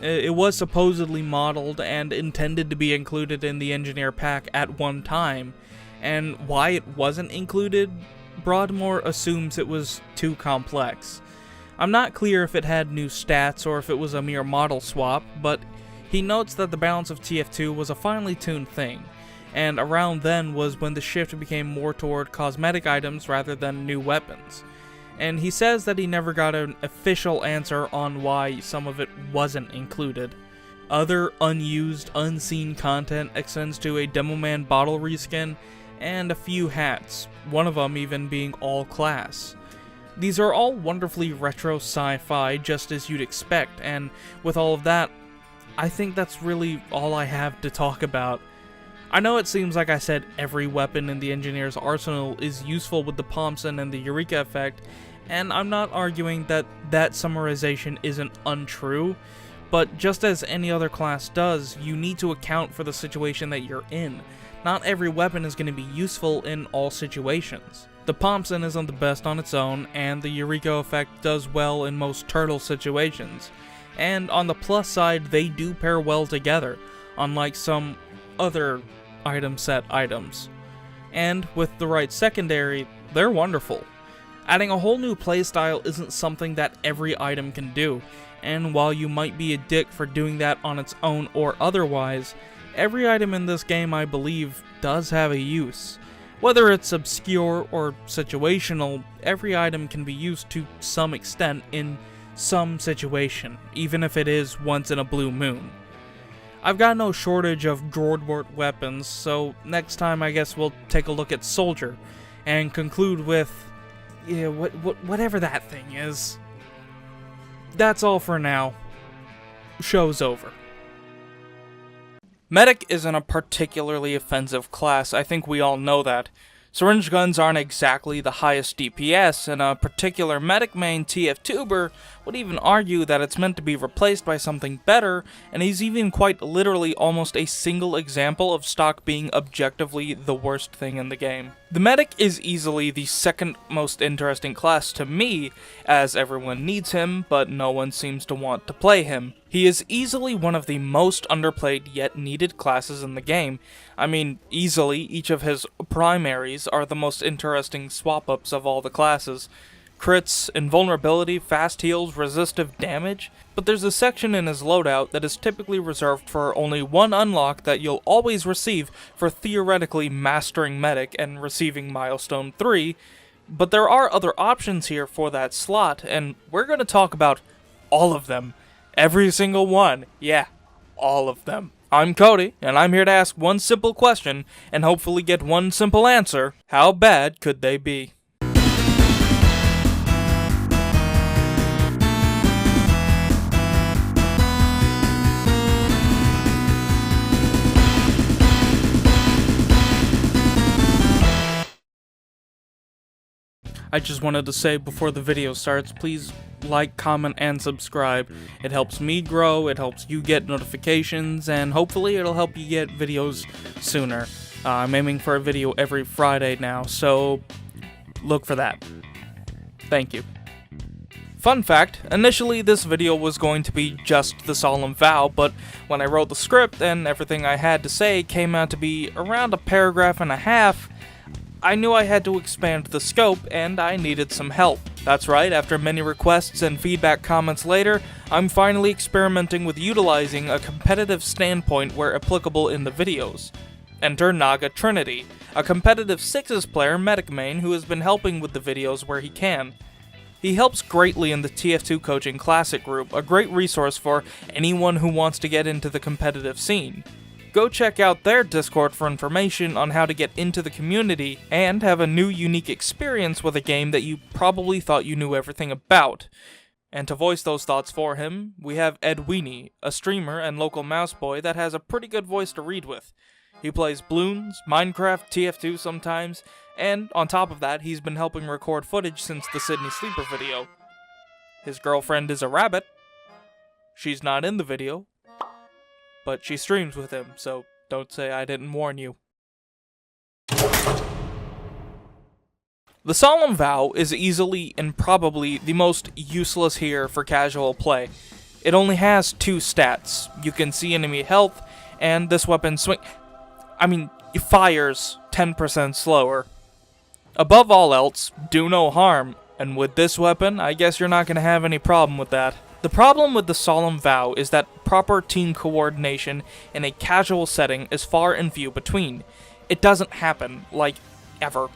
It was supposedly modeled and intended to be included in the Engineer Pack at one time, and why it wasn't included, Broadmoor assumes it was too complex. I'm not clear if it had new stats or if it was a mere model swap, but he notes that the balance of TF2 was a finely tuned thing, and around then was when the shift became more toward cosmetic items rather than new weapons. And he says that he never got an official answer on why some of it wasn't included. Other unused, unseen content extends to a Demoman bottle reskin and a few hats, one of them even being all class. These are all wonderfully retro sci-fi, just as you'd expect, and with all of that, I think that's really all I have to talk about. I know it seems like I said every weapon in the Engineer's arsenal is useful with the Thompson and the Eureka effect, and I'm not arguing that that summarization isn't untrue, but just as any other class does, you need to account for the situation that you're in. Not every weapon is going to be useful in all situations. The Thompson isn't the best on its own, and the Eureka effect does well in most turtle situations. And on the plus side, they do pair well together, unlike some other item set items. And with the right secondary, they're wonderful. Adding a whole new playstyle isn't something that every item can do, and while you might be a dick for doing that on its own or otherwise, every item in this game, I believe, does have a use. Whether it's obscure or situational, every item can be used to some extent in some situation, even if it is once in a blue moon. I've got no shortage of Grodwort weapons, so next time I guess we'll take a look at Soldier, and conclude with, yeah, whatever that thing is. That's all for now. Show's over. Medic isn't a particularly offensive class, I think we all know that. Syringe guns aren't exactly the highest DPS, and a particular medic main TF2 would even argue that it's meant to be replaced by something better, and he's even quite literally almost a single example of stock being objectively the worst thing in the game. The medic is easily the second most interesting class to me, as everyone needs him, but no one seems to want to play him. He is easily one of the most underplayed yet needed classes in the game. I mean, easily, each of his primaries are the most interesting swap-ups of all the classes. Crits, invulnerability, fast heals, resistive damage, but there's a section in his loadout that is typically reserved for only one unlock that you'll always receive for theoretically mastering Medic and receiving Milestone 3, but there are other options here for that slot, and we're going to talk about all of them. Every single one. Yeah, all of them. I'm Cody, and I'm here to ask one simple question, and hopefully get one simple answer. How bad could they be? I just wanted to say before the video starts, please like, comment, and subscribe. It helps me grow, it helps you get notifications, and hopefully it'll help you get videos sooner. I'm aiming for a video every Friday now, so look for that. Thank you. Fun fact, initially this video was going to be just the Solemn Vow, but when I wrote the script and everything I had to say came out to be around a paragraph and a half, I knew I had to expand the scope, and I needed some help. That's right, after many requests and feedback comments later, I'm finally experimenting with utilizing a competitive standpoint where applicable in the videos. Enter Naga Trinity, a competitive 6s player medic main who has been helping with the videos where he can. He helps greatly in the TF2 Coaching Classic group, a great resource for anyone who wants to get into the competitive scene. Go check out their Discord for information on how to get into the community and have a new unique experience with a game that you probably thought you knew everything about. And to voice those thoughts for him, we have Ed Weenie, a streamer and local mouse boy that has a pretty good voice to read with. He plays Bloons, Minecraft, TF2 sometimes, and on top of that, he's been helping record footage since the Sydney Sleeper video. His girlfriend is a rabbit. She's not in the video, but she streams with him, so don't say I didn't warn you. The Solemn Vow is easily and probably the most useless here for casual play. It only has 2 stats. You can see enemy health, and this weapon fires 10% slower. Above all else, do no harm, and with this weapon, I guess you're not going to have any problem with that. The problem with the Solemn Vow is that proper team coordination in a casual setting is far and few between. It doesn't happen, like, ever.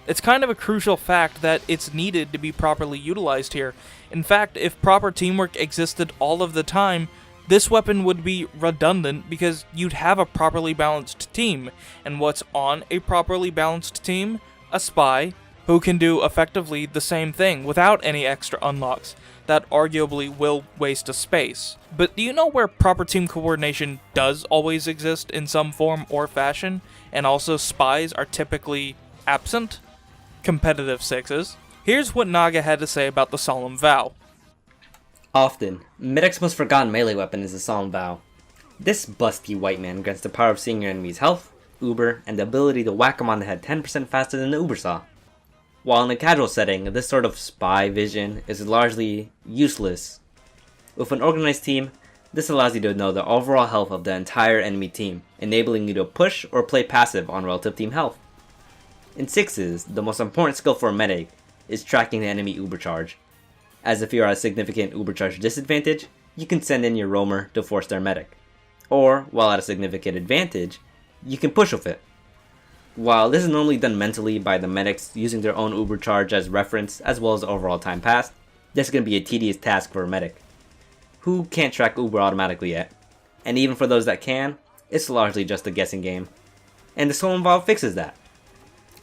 It's kind of a crucial fact that it's needed to be properly utilized here. In fact, if proper teamwork existed all of the time, this weapon would be redundant because you'd have a properly balanced team. And what's on a properly balanced team? A spy, who can do effectively the same thing without any extra unlocks that arguably will waste a space. But do you know where proper team coordination does always exist in some form or fashion, and also spies are typically absent? Competitive sixes. Here's what Naga had to say about the Solemn Vow. Often, Medic's most forgotten melee weapon is the Solemn Vow. This busty white man grants the power of seeing your enemy's health, uber, and the ability to whack them on the head 10% faster than the uber saw. While in a casual setting, this sort of spy vision is largely useless. With an organized team, this allows you to know the overall health of the entire enemy team, enabling you to push or play passive on relative team health. In sixes, the most important skill for a medic is tracking the enemy ubercharge, as if you are at a significant ubercharge disadvantage, you can send in your roamer to force their medic. Or, while at a significant advantage, you can push with it. While this is normally done mentally by the medics using their own ubercharge as reference as well as the overall time passed, this is going to be a tedious task for a medic, who can't track uber automatically yet. And even for those that can, it's largely just a guessing game. And the Solemn Vow fixes that.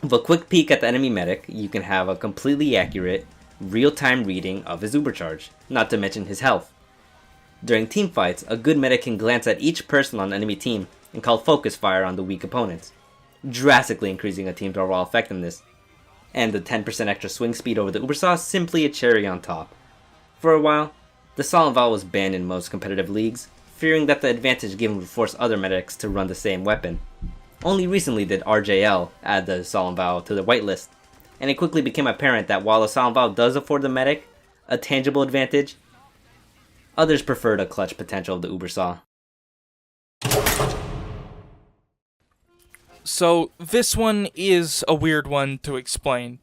With a quick peek at the enemy medic, you can have a completely accurate, real-time reading of his ubercharge, not to mention his health. During team fights, a good medic can glance at each person on the enemy team and call focus fire on the weak opponents, drastically increasing a team's overall effectiveness. And the 10% extra swing speed over the ubersaw is simply a cherry on top. For a while, the Solemn Vow was banned in most competitive leagues, fearing that the advantage given would force other medics to run the same weapon. Only recently did RJL add the Solemn Vow to the whitelist, and it quickly became apparent that while the Solemn Vow does afford the medic a tangible advantage, others prefer the clutch potential of the Ubersaw. So this one is a weird one to explain.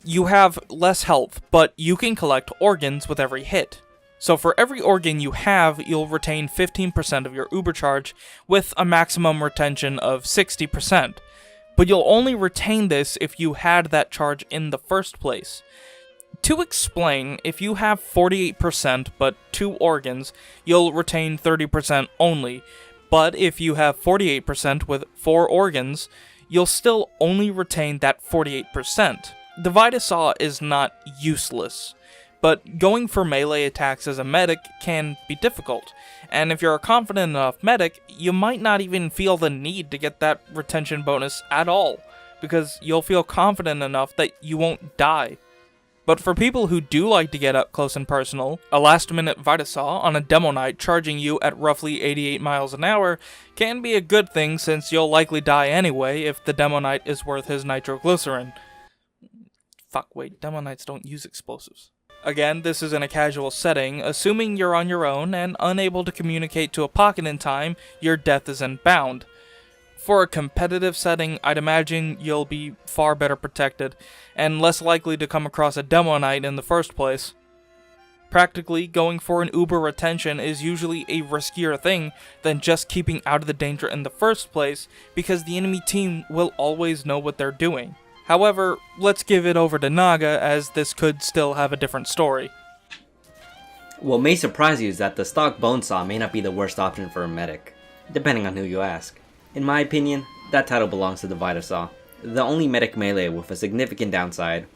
You have less health, but you can collect organs with every hit. So for every organ you have, you'll retain 15% of your ubercharge with a maximum retention of 60%. But you'll only retain this if you had that charge in the first place. To explain, if you have 48% but 2 organs, you'll retain 30% only. But if you have 48% with 4 organs, you'll still only retain that 48%. The Vitasaw is not useless, but going for melee attacks as a medic can be difficult, and if you're a confident enough medic, you might not even feel the need to get that retention bonus at all, because you'll feel confident enough that you won't die. But for people who do like to get up close and personal, a last-minute Vitasaw on a demo night charging you at roughly 88 miles an hour can be a good thing, since you'll likely die anyway if the demo night is worth his nitroglycerin. Fuck, wait, demo nights don't use explosives. Again, this is in a casual setting. Assuming you're on your own and unable to communicate to a pocket in time, your death isn't bound. For a competitive setting, I'd imagine you'll be far better protected, and less likely to come across a demo night in the first place. Practically, going for an uber retention is usually a riskier thing than just keeping out of the danger in the first place, because the enemy team will always know what they're doing. However, let's give it over to Naga, as this could still have a different story. What may surprise you is that the stock bone saw may not be the worst option for a medic, depending on who you ask. In my opinion, that title belongs to the Vitasaw, the only medic melee with a significant downside.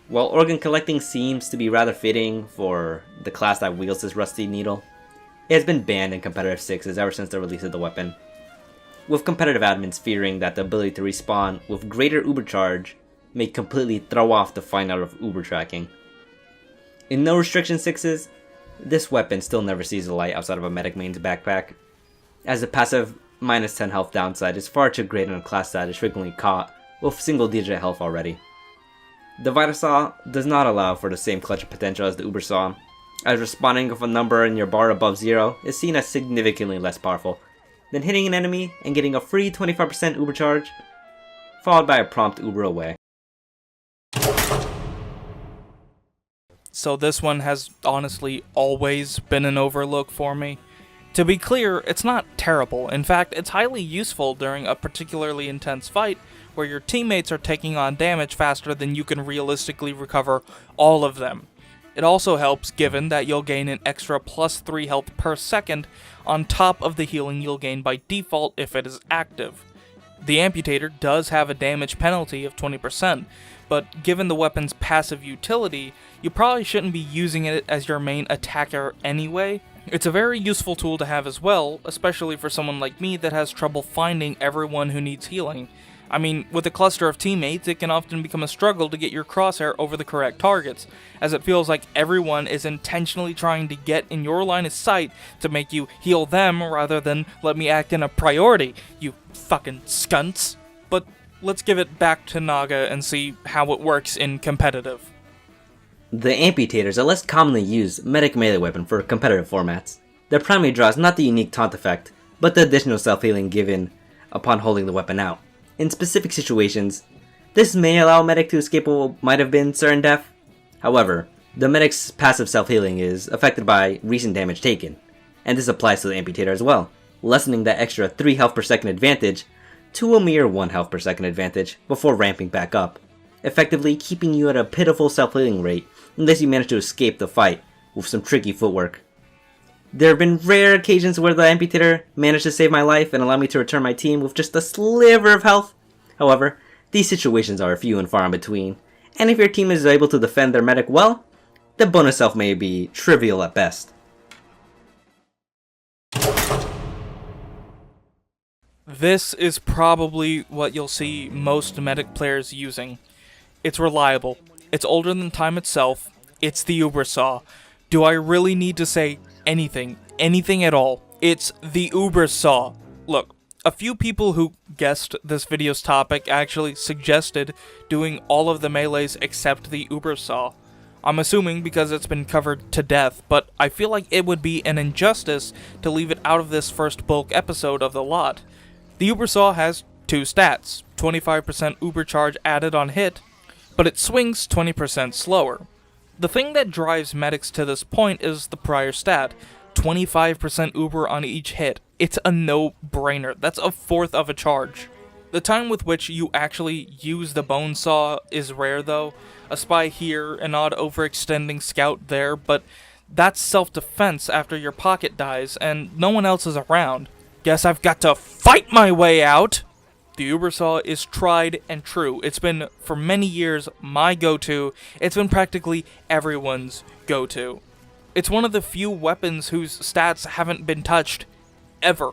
While organ collecting seems to be rather fitting for the class that wields this rusty needle, it has been banned in competitive sixes ever since the release of the weapon, with competitive admins fearing that the ability to respawn with greater uber charge may completely throw off the fine art of uber tracking. In no restriction sixes, this weapon still never sees the light outside of a medic main's backpack, as the passive minus 10 health downside is far too great in a class that is frequently caught with single digit health already. The Vitasaw does not allow for the same clutch potential as the Ubersaw, as responding with a number in your bar above 0 is seen as significantly less powerful than hitting an enemy and getting a free 25% Uber charge, followed by a prompt Uber away. so this one has honestly always been an overlook for me. To be clear, it's not terrible. In fact, it's highly useful during a particularly intense fight where your teammates are taking on damage faster than you can realistically recover all of them. It also helps given that you'll gain an extra +3 health per second on top of the healing you'll gain by default if it is active. The Amputator does have a damage penalty of 20%, but given the weapon's passive utility, you probably shouldn't be using it as your main attacker anyway. It's a very useful tool to have as well, especially for someone like me that has trouble finding everyone who needs healing. I mean, with a cluster of teammates, it can often become a struggle to get your crosshair over the correct targets, as it feels like everyone is intentionally trying to get in your line of sight to make you heal them rather than let me act in a priority, you fucking skunts. But let's give it back to Naga and see how it works in competitive. The Amputator is a less commonly used medic melee weapon for competitive formats. Their primary draw is not the unique taunt effect, but the additional self-healing given upon holding the weapon out. In specific situations, this may allow a medic to escape what might have been certain death. However, the medic's passive self-healing is affected by recent damage taken, and this applies to the Amputator as well, lessening that extra 3 health per second advantage to a mere 1 health per second advantage before ramping back up, effectively keeping you at a pitiful self-healing rate unless you manage to escape the fight with some tricky footwork. There have been rare occasions where the Amputator managed to save my life and allow me to return my team with just a sliver of health. However, these situations are few and far in between, and if your team is able to defend their medic well, the bonus self may be trivial at best. This is probably what you'll see most medic players using. It's reliable. It's older than time itself. It's the Uber Saw. Do I really need to say anything at all? It's the Uber Saw. Look, a few people who guessed this video's topic actually suggested doing all of the melees except the Uber Saw. I'm assuming because it's been covered to death, but I feel like it would be an injustice to leave it out of this first bulk episode of the lot. The Uber Saw has 2 stats, 25% Uber charge added on hit, but it swings 20% slower. The thing that drives medics to this point is the prior stat, 25% Uber on each hit. It's a no-brainer. That's a fourth of a charge. The time with which you actually use the Bone Saw is rare though. A spy here, an odd overextending scout there, but that's self-defense after your pocket dies and no one else is around. Guess I've got to fight my way out! The Uber Saw is tried and true. It's been, for many years, my go-to. It's been practically everyone's go-to. It's one of the few weapons whose stats haven't been touched, ever.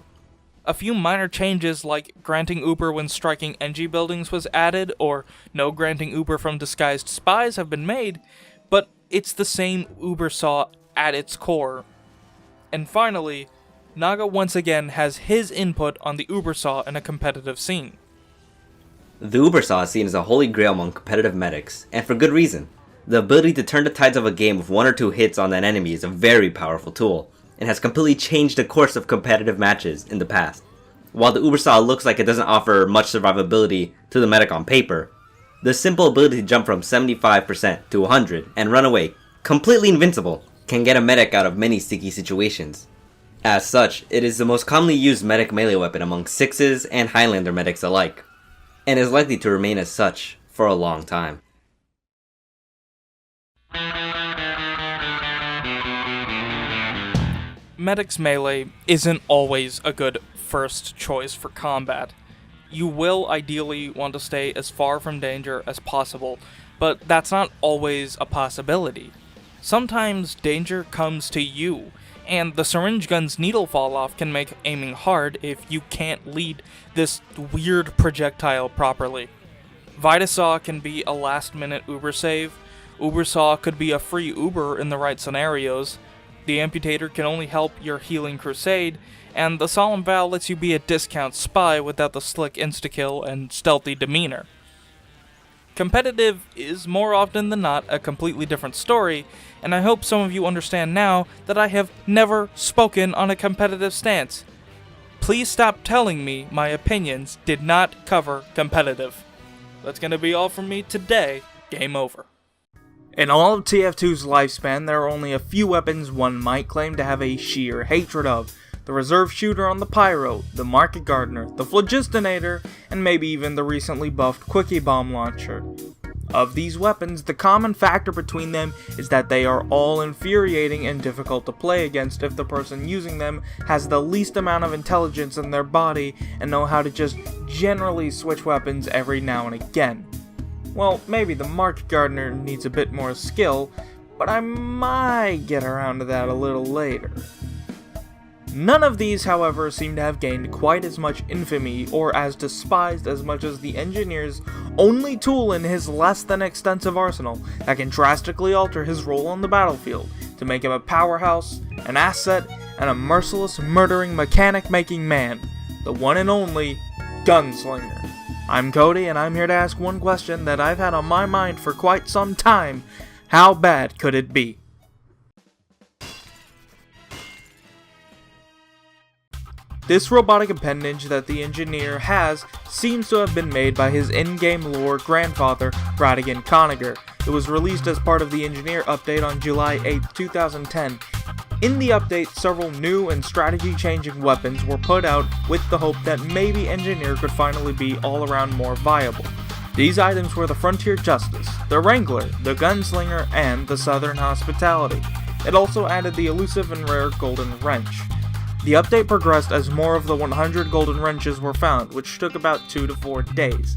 A few minor changes like granting Uber when striking NG buildings was added, or no granting Uber from disguised spies have been made, but it's the same Uber Saw at its core. And finally, Naga once again has his input on the Uber Saw in a competitive scene. The Uber Saw is seen as a holy grail among competitive medics, and for good reason. The ability to turn the tides of a game with 1 or 2 hits on an enemy is a very powerful tool, and has completely changed the course of competitive matches in the past. While the Uber Saw looks like it doesn't offer much survivability to the medic on paper, the simple ability to jump from 75% to 100 and run away, completely invincible, can get a medic out of many sticky situations. As such, it is the most commonly used medic melee weapon among 6s and Highlander medics alike, and is likely to remain as such for a long time. Medic's melee isn't always a good first choice for combat. You will ideally want to stay as far from danger as possible, but that's not always a possibility. Sometimes danger comes to you, and the syringe gun's needle fall off can make aiming hard if you can't lead this weird projectile properly. Vitasaw can be a last-minute Uber save. Uber Saw could be a free Uber in the right scenarios. The Amputator can only help your healing crusade, and the Solemn Vow lets you be a discount spy without the slick insta-kill and stealthy demeanor. Competitive is more often than not a completely different story, and I hope some of you understand now that I have never spoken on a competitive stance. Please stop telling me my opinions did not cover competitive. That's gonna be all from me today. Game over. In all of TF2's lifespan, there are only a few weapons one might claim to have a sheer hatred of. The reserve shooter on the Pyro, the Market Gardener, the Phlogistinator, and maybe even the recently buffed Quickie Bomb Launcher. Of these weapons, the common factor between them is that they are all infuriating and difficult to play against if the person using them has the least amount of intelligence in their body and know how to just generally switch weapons every now and again. Well, maybe the Market Gardener needs a bit more skill, but I might get around to that a little later. None of these, however, seem to have gained quite as much infamy or as despised as much as the Engineer's only tool in his less than extensive arsenal that can drastically alter his role on the battlefield to make him a powerhouse, an asset, and a merciless, murdering, mechanic-making man, the one and only Gunslinger. I'm Cody, and I'm here to ask one question that I've had on my mind for quite some time: how bad could it be? This robotic appendage that the Engineer has seems to have been made by his in-game lore grandfather, Radigan Koniger. It was released as part of the Engineer update on July 8, 2010. In the update, several new and strategy-changing weapons were put out with the hope that maybe Engineer could finally be all-around more viable. These items were the Frontier Justice, the Wrangler, the Gunslinger, and the Southern Hospitality. It also added the elusive and rare Golden Wrench. The update progressed as more of the 100 golden wrenches were found, which took about 2 to 4 days.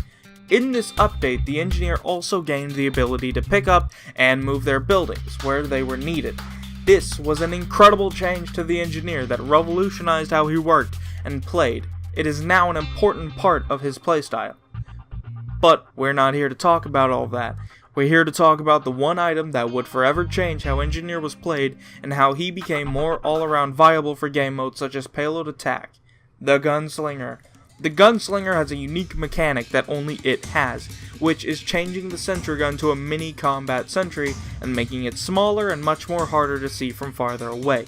In this update, the Engineer also gained the ability to pick up and move their buildings where they were needed. This was an incredible change to the Engineer that revolutionized how he worked and played. It is now an important part of his playstyle. But we're not here to talk about all that. We're here to talk about the one item that would forever change how Engineer was played and how he became more all-around viable for game modes such as Payload Attack: the Gunslinger. The Gunslinger has a unique mechanic that only it has, which is changing the sentry gun to a mini combat sentry and making it smaller and much more harder to see from farther away.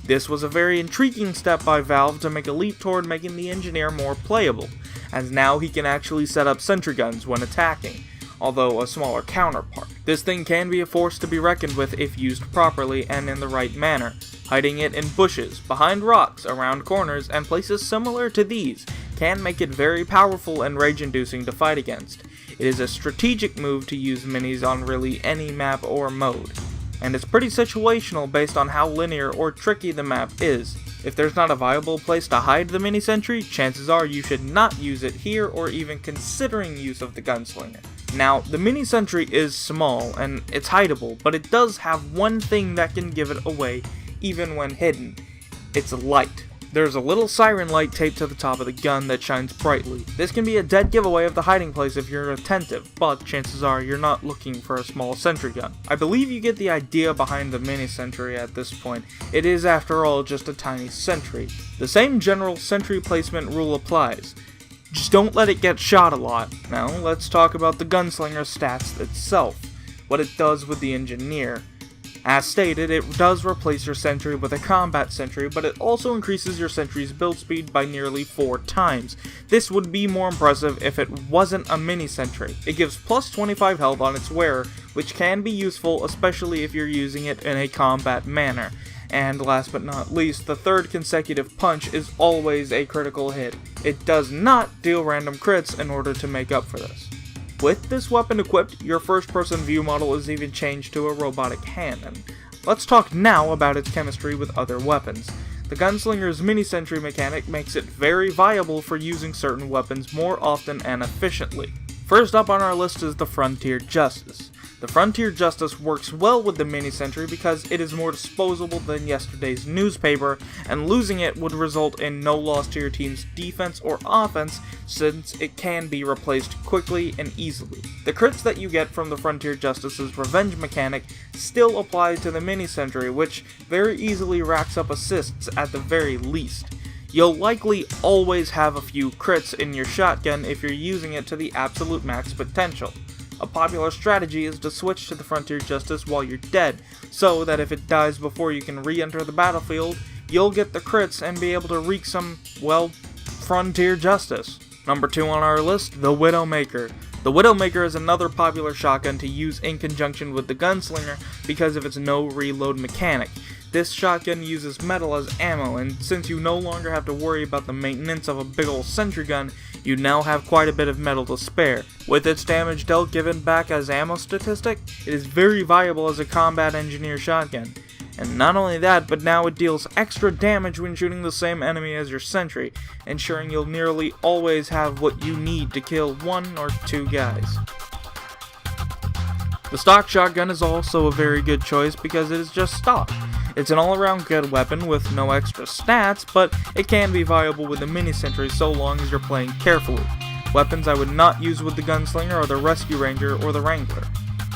This was a very intriguing step by Valve to make a leap toward making the Engineer more playable, as now he can actually set up sentry guns when attacking, although a smaller counterpart. This thing can be a force to be reckoned with if used properly and in the right manner. Hiding it in bushes, behind rocks, around corners, and places similar to these can make it very powerful and rage-inducing to fight against. It is a strategic move to use minis on really any map or mode, and it's pretty situational based on how linear or tricky the map is. If there's not a viable place to hide the mini sentry, chances are you should not use it here or even considering use of the Gunslinger. Now, the mini sentry is small and it's hideable, but it does have one thing that can give it away even when hidden. It's light. There's a little siren light taped to the top of the gun that shines brightly. This can be a dead giveaway of the hiding place if you're attentive, but chances are you're not looking for a small sentry gun. I believe you get the idea behind the mini sentry at this point. It is, after all, just a tiny sentry. The same general sentry placement rule applies. Just don't let it get shot a lot. Now, let's talk about the Gunslinger stats itself, what it does with the Engineer. As stated, it does replace your sentry with a combat sentry, but it also increases your sentry's build speed by nearly 4 times. This would be more impressive if it wasn't a mini sentry. It gives plus 25 health on its wearer, which can be useful especially if you're using it in a combat manner. And last but not least, the third consecutive punch is always a critical hit. It does not deal random crits in order to make up for this. With this weapon equipped, your first-person view model is even changed to a robotic hand, and let's talk now about its chemistry with other weapons. The Gunslinger's mini-sentry mechanic makes it very viable for using certain weapons more often and efficiently. First up on our list is the Frontier Justice. The Frontier Justice works well with the mini-sentry because it is more disposable than yesterday's newspaper, and losing it would result in no loss to your team's defense or offense since it can be replaced quickly and easily. The crits that you get from the Frontier Justice's revenge mechanic still apply to the mini-sentry, which very easily racks up assists at the very least. You'll likely always have a few crits in your shotgun if you're using it to the absolute max potential. A popular strategy is to switch to the Frontier Justice while you're dead, so that if it dies before you can re-enter the battlefield, you'll get the crits and be able to wreak some, well, Frontier Justice. Number 2 on our list, the Widowmaker. The Widowmaker is another popular shotgun to use in conjunction with the Gunslinger because of its no reload mechanic. This shotgun uses metal as ammo, and since you no longer have to worry about the maintenance of a big ol' sentry gun, you now have quite a bit of metal to spare. With its damage dealt given back as ammo statistic, it is very viable as a combat engineer shotgun. And not only that, but now it deals extra damage when shooting the same enemy as your sentry, ensuring you'll nearly always have what you need to kill 1 or 2 guys. The stock shotgun is also a very good choice because it is just stock. It's an all-around good weapon with no extra stats, but it can be viable with the mini-sentry so long as you're playing carefully. Weapons I would not use with the Gunslinger are the Rescue Ranger or the Wrangler.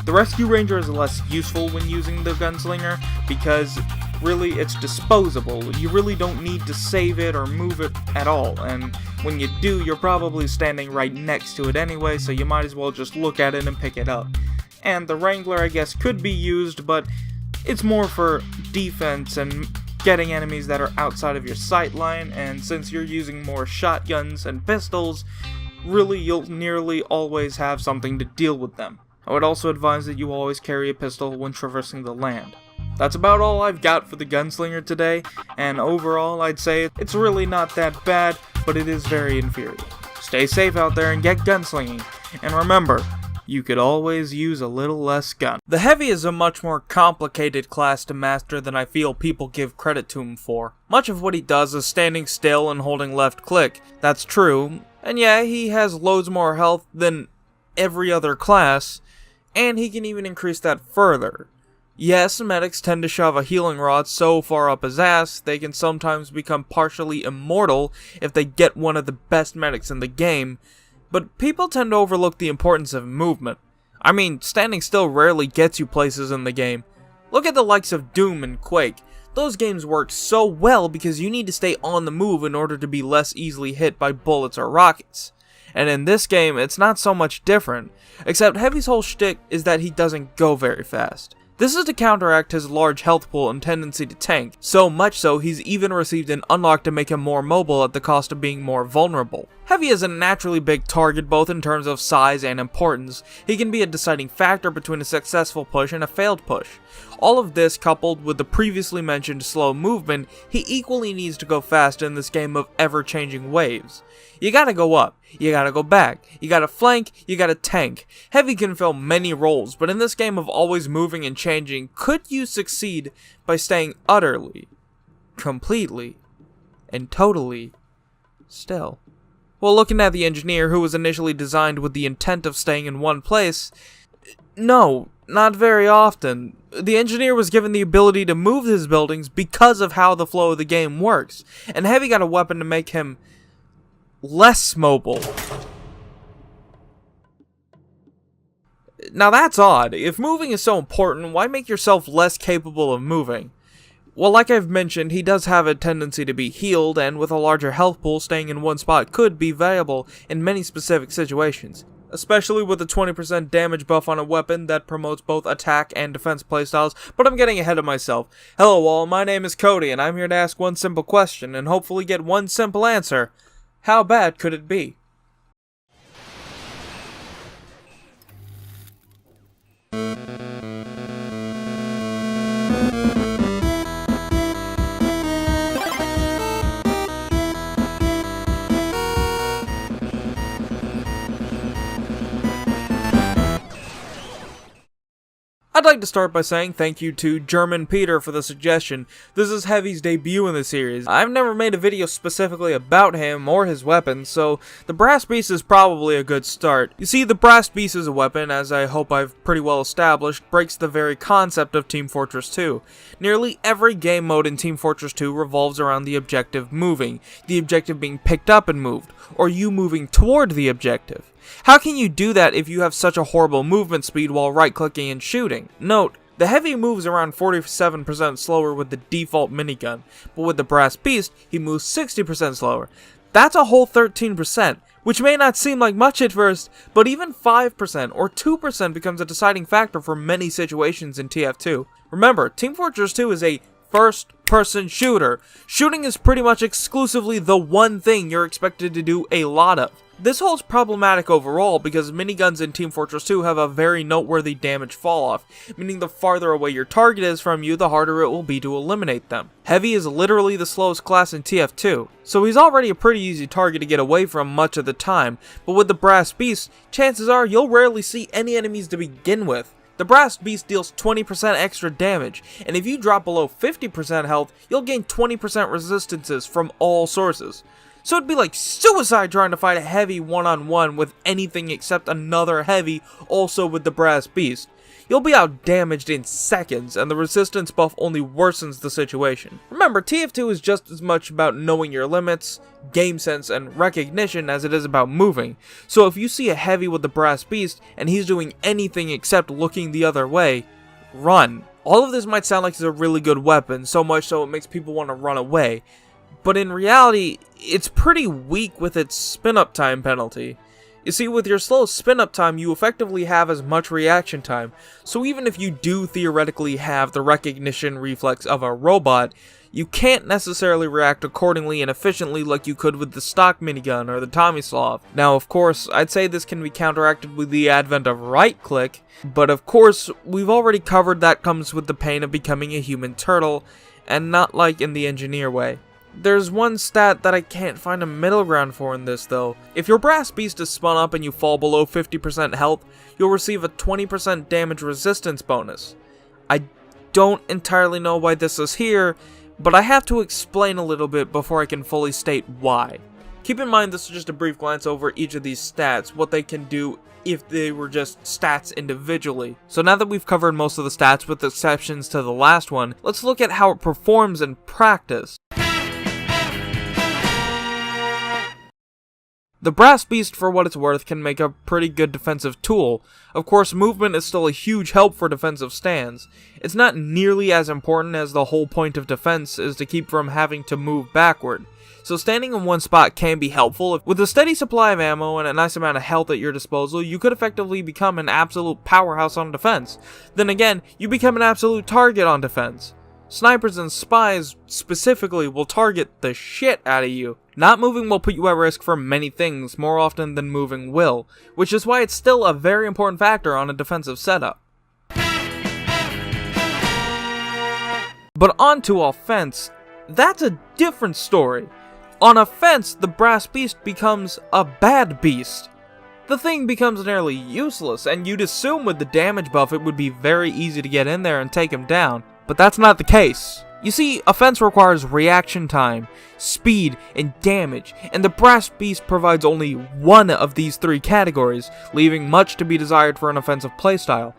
The Rescue Ranger is less useful when using the Gunslinger because really it's disposable. You really don't need to save it or move it at all, and when you do, you're probably standing right next to it anyway, so you might as well just look at it and pick it up. And the Wrangler, I guess, could be used, but it's more for defense and getting enemies that are outside of your sight line, and since you're using more shotguns and pistols, really you'll nearly always have something to deal with them. I would also advise that you always carry a pistol when traversing the land. That's about all I've got for the Gunslinger today, and overall I'd say it's really not that bad, but it is very inferior. Stay safe out there and get gunslinging, and remember, you could always use a little less gun. The Heavy is a much more complicated class to master than I feel people give credit to him for. Much of what he does is standing still and holding left click. That's true, and yeah, he has loads more health than every other class, and he can even increase that further. Yes, medics tend to shove a healing rod so far up his ass, they can sometimes become partially immortal if they get one of the best medics in the game, but people tend to overlook the importance of movement. I mean, standing still rarely gets you places in the game. Look at the likes of Doom and Quake. Those games work so well because you need to stay on the move in order to be less easily hit by bullets or rockets. And in this game, it's not so much different, except Heavy's whole shtick is that he doesn't go very fast. This is to counteract his large health pool and tendency to tank, so much so he's even received an unlock to make him more mobile at the cost of being more vulnerable. Heavy is a naturally big target both in terms of size and importance. He can be a deciding factor between a successful push and a failed push. All of this coupled with the previously mentioned slow movement, he equally needs to go fast in this game of ever-changing waves. You gotta go up, you gotta go back, you gotta flank, you gotta tank. Heavy can fill many roles, but in this game of always moving and changing, could you succeed by staying utterly, completely, and totally still? Well, looking at the engineer, who was initially designed with the intent of staying in one place, no, not very often. The engineer was given the ability to move his buildings because of how the flow of the game works, and Heavy got a weapon to make him less mobile. Now that's odd. If moving is so important, why make yourself less capable of moving? Well, like I've mentioned, he does have a tendency to be healed, and with a larger health pool, staying in one spot could be valuable in many specific situations. Especially with a 20% damage buff on a weapon that promotes both attack and defense playstyles, but I'm getting ahead of myself. Hello all, my name is Cody, and I'm here to ask one simple question, and hopefully get one simple answer. How bad could it be? I'd like to start by saying thank you to German Peter for the suggestion. This is Heavy's debut in the series. I've never made a video specifically about him or his weapons, so the Brass Beast is probably a good start. You see, the Brass Beast is a weapon, as I hope I've pretty well established, breaks the very concept of Team Fortress 2. Nearly every game mode in Team Fortress 2 revolves around the objective moving, the objective being picked up and moved, or you moving toward the objective. How can you do that if you have such a horrible movement speed while right-clicking and shooting? Note, the Heavy moves around 47% slower with the default minigun, but with the Brass Beast, he moves 60% slower. That's a whole 13%, which may not seem like much at first, but even 5% or 2% becomes a deciding factor for many situations in TF2. Remember, Team Fortress 2 is a first-person shooter. Shooting is pretty much exclusively the one thing you're expected to do a lot of. This holds problematic overall because miniguns in Team Fortress 2 have a very noteworthy damage falloff, meaning the farther away your target is from you, the harder it will be to eliminate them. Heavy is literally the slowest class in TF2, so he's already a pretty easy target to get away from much of the time, but with the Brass Beast, chances are you'll rarely see any enemies to begin with. The Brass Beast deals 20% extra damage, and if you drop below 50% health, you'll gain 20% resistances from all sources. So it'd be like suicide trying to fight a heavy one-on-one with anything except another heavy also with the Brass Beast. You'll be out damaged in seconds, and the resistance buff only worsens the situation. Remember, TF2 is just as much about knowing your limits, game sense, and recognition as it is about moving. So if you see a heavy with the Brass Beast, and he's doing anything except looking the other way, run. All of this might sound like it's a really good weapon, so much so it makes people want to run away. But in reality, it's pretty weak with its spin-up time penalty. You see, with your slow spin-up time, you effectively have as much reaction time, so even if you do theoretically have the recognition reflex of a robot, you can't necessarily react accordingly and efficiently like you could with the stock minigun or the Tomislav. Now, of course, I'd say this can be counteracted with the advent of right-click, but of course, we've already covered that comes with the pain of becoming a human turtle, and not like in the engineer way. There's one stat that I can't find a middle ground for in this though. If your Brass Beast is spun up and you fall below 50% health, you'll receive a 20% damage resistance bonus. I don't entirely know why this is here, but I have to explain a little bit before I can fully state why. Keep in mind this is just a brief glance over each of these stats, what they can do if they were just stats individually. So now that we've covered most of the stats with exceptions to the last one, let's look at how it performs in practice. The Brass Beast, for what it's worth, can make a pretty good defensive tool. Of course, movement is still a huge help for defensive stands. It's not nearly as important as the whole point of defense is to keep from having to move backward. So standing in one spot can be helpful. With a steady supply of ammo and a nice amount of health at your disposal, you could effectively become an absolute powerhouse on defense. Then again, you become an absolute target on defense. Snipers and spies, specifically, will target the shit out of you. Not moving will put you at risk for many things, more often than moving will, which is why it's still a very important factor on a defensive setup. But on to offense, that's a different story. On offense, the Brass Beast becomes a bad beast. The thing becomes nearly useless, and you'd assume with the damage buff it would be very easy to get in there and take him down. But that's not the case. You see, offense requires reaction time, speed, and damage, and the Brass Beast provides only one of these three categories, leaving much to be desired for an offensive playstyle.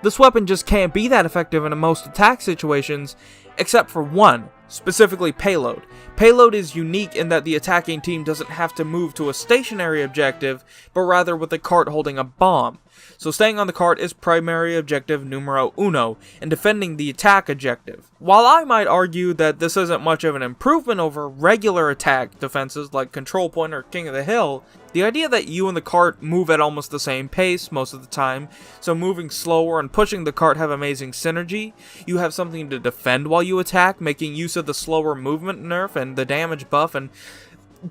This weapon just can't be that effective in most attack situations, except for one, specifically payload. Payload is unique in that the attacking team doesn't have to move to a stationary objective, but rather with a cart holding a bomb. So staying on the cart is primary objective numero uno, and defending the attack objective. While I might argue that this isn't much of an improvement over regular attack defenses like Control Point or King of the Hill, the idea that you and the cart move at almost the same pace most of the time, so moving slower and pushing the cart have amazing synergy, you have something to defend while you attack, making use of the slower movement nerf and the damage buff, and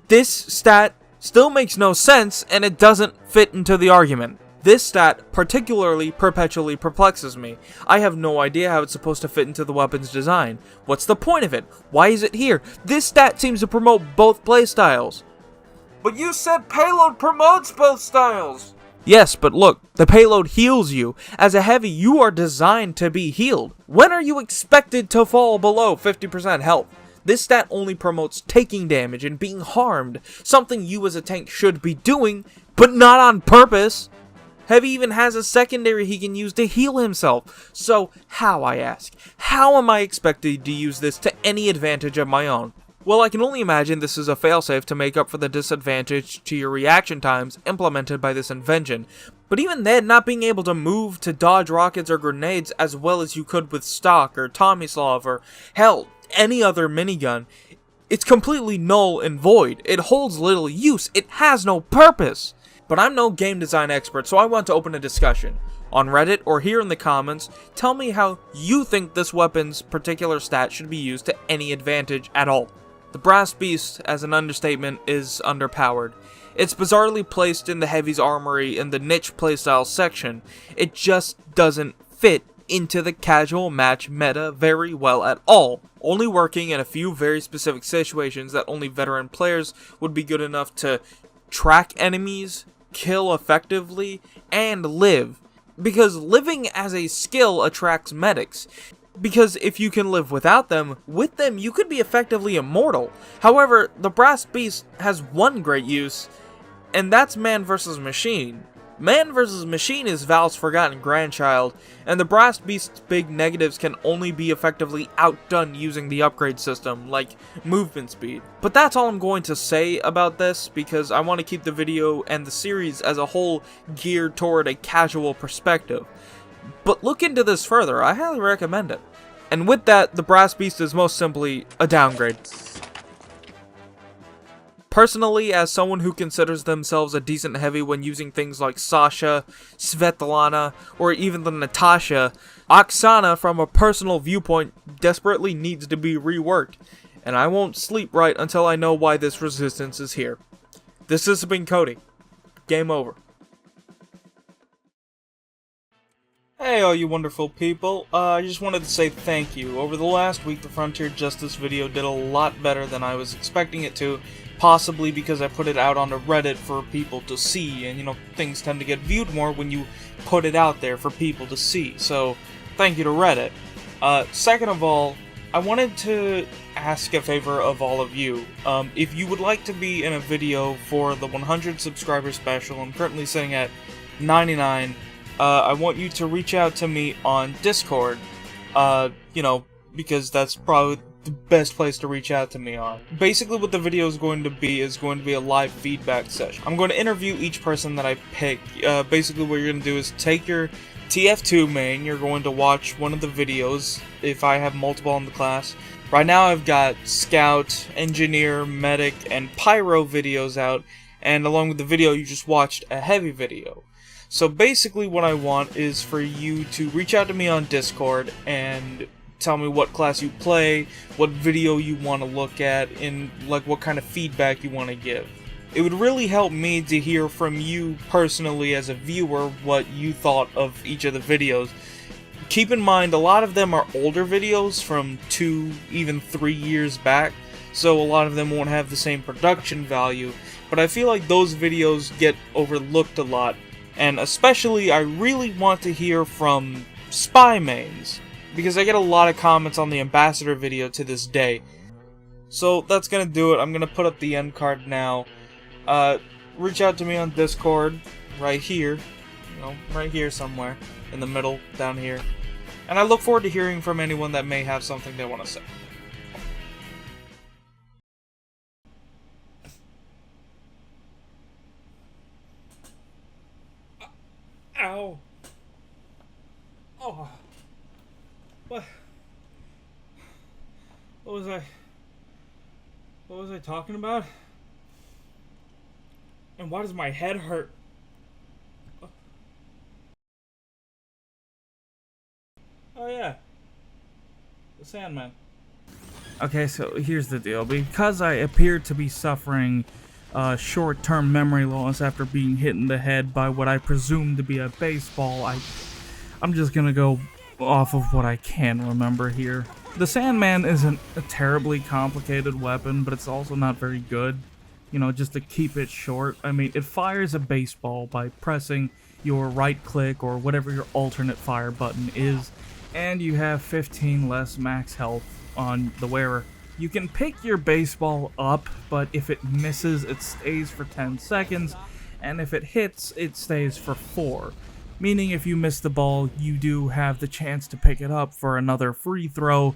this stat still makes no sense and it doesn't fit into the argument. This stat particularly perpetually perplexes me. I have no idea how it's supposed to fit into the weapon's design. What's the point of it? Why is it here? This stat seems to promote both playstyles. But you said payload promotes both styles! Yes, but look, the payload heals you. As a heavy, you are designed to be healed. When are you expected to fall below 50% health? This stat only promotes taking damage and being harmed, something you as a tank should be doing, but not on purpose. Heavy even has a secondary he can use to heal himself. So how, I ask, how am I expected to use this to any advantage of my own? Well, I can only imagine this is a failsafe to make up for the disadvantage to your reaction times implemented by this invention. But even then, not being able to move to dodge rockets or grenades as well as you could with stock or Tomislav or hell, any other minigun, it's completely null and void. It holds little use. It has no purpose. But I'm no game design expert, so I want to open a discussion. On Reddit or here in the comments, tell me how you think this weapon's particular stat should be used to any advantage at all. The Brass Beast, as an understatement, is underpowered. It's bizarrely placed in the Heavy's armory in the niche playstyle section. It just doesn't fit into the casual match meta very well at all, only working in a few very specific situations that only veteran players would be good enough to track enemies, kill effectively, and live. Because living as a skill attracts medics. Because if you can live without them, with them you could be effectively immortal. However, the Brass Beast has one great use, and that's Man vs. Machine. Man vs. Machine is Valve's forgotten grandchild, and the Brass Beast's big negatives can only be effectively outdone using the upgrade system, like movement speed. But that's all I'm going to say about this, because I want to keep the video and the series as a whole geared toward a casual perspective. But look into this further, I highly recommend it. And with that, the Brass Beast is most simply a downgrade. Personally, as someone who considers themselves a decent heavy when using things like Sasha, Svetlana, or even the Natasha, Oksana from a personal viewpoint desperately needs to be reworked, and I won't sleep right until I know why this resistance is here. This has been Cody. Game over. Hey all you wonderful people, I just wanted to say thank you. Over the last week, the Frontier Justice video did a lot better than I was expecting it to, possibly because I put it out on the Reddit for people to see, and you know, things tend to get viewed more when you put it out there for people to see, so thank you to Reddit. Second of all, I wanted to ask a favor of all of you. If you would like to be in a video for the 100 subscriber special, I'm currently sitting at 99, I want you to reach out to me on Discord, you know, because that's probably the best place to reach out to me on. Basically what the video is going to be a live feedback session. I'm going to interview each person that I pick. Basically what you're going to do is take your TF2 main, you're going to watch one of the videos, if I have multiple in the class. Right now I've got Scout, Engineer, Medic, and Pyro videos out, and along with the video you just watched a heavy video. So basically what I want is for you to reach out to me on Discord and tell me what class you play, what video you want to look at, and like what kind of feedback you want to give. It would really help me to hear from you personally as a viewer what you thought of each of the videos. Keep in mind a lot of them are older videos from 2, even 3 years back, so a lot of them won't have the same production value, but I feel like those videos get overlooked a lot. And especially, I really want to hear from spy mains, because I get a lot of comments on the Ambassador video to this day. So that's gonna do it. I'm gonna put up the end card now. Reach out to me on Discord, right here, you know, right here somewhere, in the middle, down here. And I look forward to hearing from anyone that may have something they want to say. Ow. Oh. What was I talking about? And why does my head hurt? Oh yeah. The Sandman. Okay, so here's the deal. Because I appear to be suffering short-term memory loss after being hit in the head by what I presume to be a baseball, I'm just gonna go off of what I can remember here. The Sandman isn't a terribly complicated weapon, but it's also not very good. You know, just to keep it short, I mean, it fires a baseball by pressing your right click or whatever your alternate fire button is, and you have 15 less max health on the wearer. You can pick your baseball up, but if it misses, it stays for 10 seconds, and if it hits, it stays for 4. Meaning if you miss the ball, you do have the chance to pick it up for another free throw,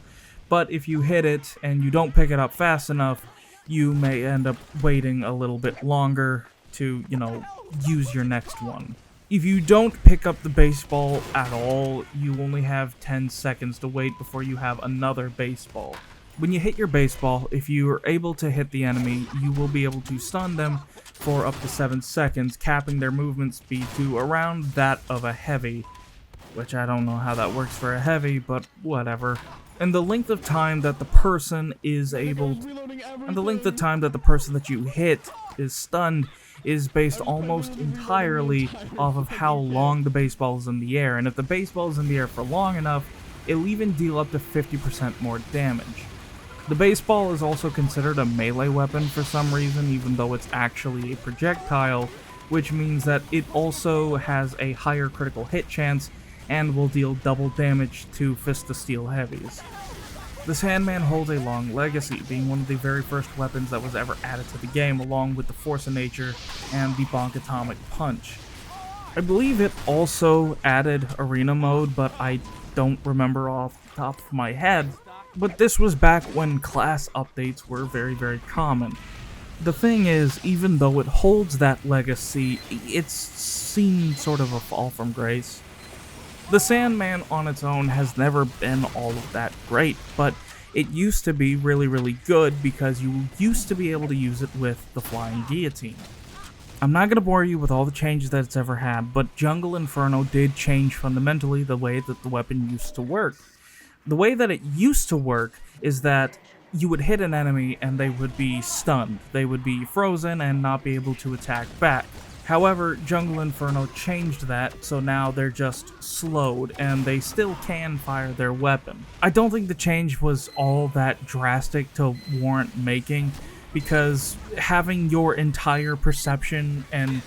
but if you hit it and you don't pick it up fast enough, you may end up waiting a little bit longer to, you know, use your next one. If you don't pick up the baseball at all, you only have 10 seconds to wait before you have another baseball. When you hit your baseball, if you are able to hit the enemy, you will be able to stun them for up to 7 seconds, capping their movement speed to around that of a heavy, which I don't know how that works for a heavy, but whatever. And the length of time that the person is able and the length of time that the person that you hit is stunned is based almost entirely off of how long the baseball is in the air, and if the baseball is in the air for long enough, it'll even deal up to 50% more damage. The baseball is also considered a melee weapon for some reason, even though it's actually a projectile, which means that it also has a higher critical hit chance and will deal double damage to Fist of Steel heavies. The Sandman holds a long legacy, being one of the very first weapons that was ever added to the game, along with the Force of Nature and the Bonk Atomic Punch. I believe it also added Arena Mode, but I don't remember off the top of my head. But this was back when class updates were very, very common. The thing is, even though it holds that legacy, it's seen sort of a fall from grace. The Sandman on its own has never been all of that great, but it used to be really, really good because you used to be able to use it with the Flying Guillotine. I'm not going to bore you with all the changes that it's ever had, but Jungle Inferno did change fundamentally the way that the weapon used to work. The way that it used to work is that you would hit an enemy and they would be stunned. They would be frozen and not be able to attack back. However, Jungle Inferno changed that, so now they're just slowed, and they still can fire their weapon. I don't think the change was all that drastic to warrant making, because having your entire perception and,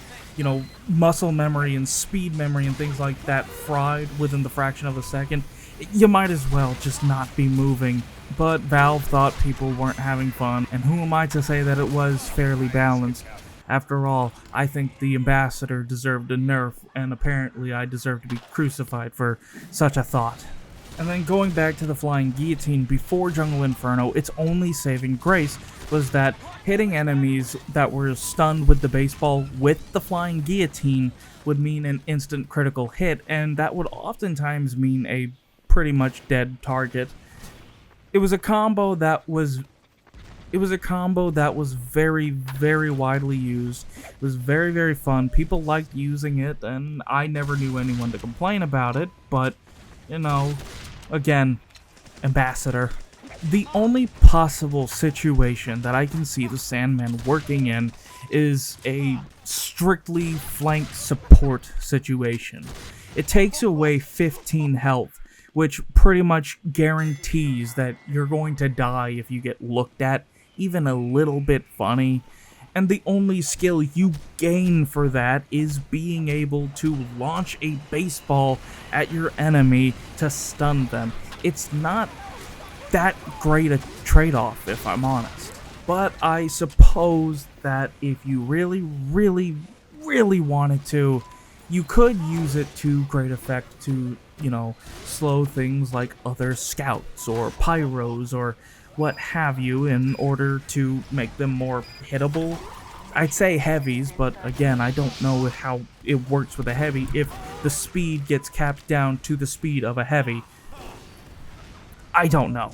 muscle memory and speed memory and things like that fried within the fraction of a second, you might as well just not be moving. But Valve thought people weren't having fun, and who am I to say that it was fairly balanced? After all, I think the Ambassador deserved a nerf, and apparently I deserve to be crucified for such a thought. And then going back to the Flying Guillotine, before Jungle Inferno, its only saving grace was that hitting enemies that were stunned with the baseball with the Flying Guillotine would mean an instant critical hit, and that would oftentimes mean a pretty much dead target. It was a combo that was very, very widely used. It was very, very fun. People liked using it, and I never knew anyone to complain about it, but, again, Ambassador. The only possible situation that I can see the Sandman working in is a strictly flank support situation. It takes away 15 health, which pretty much guarantees that you're going to die if you get looked at even a little bit funny, and the only skill you gain for that is being able to launch a baseball at your enemy to stun them. It's not that great a trade-off, if I'm honest. But I suppose that if you really, really, really wanted to, you could use it to great effect to, slow things like other scouts or pyros or what have you in order to make them more hittable. I'd say heavies, but again, I don't know how it works with a heavy if the speed gets capped down to the speed of a heavy. I don't know.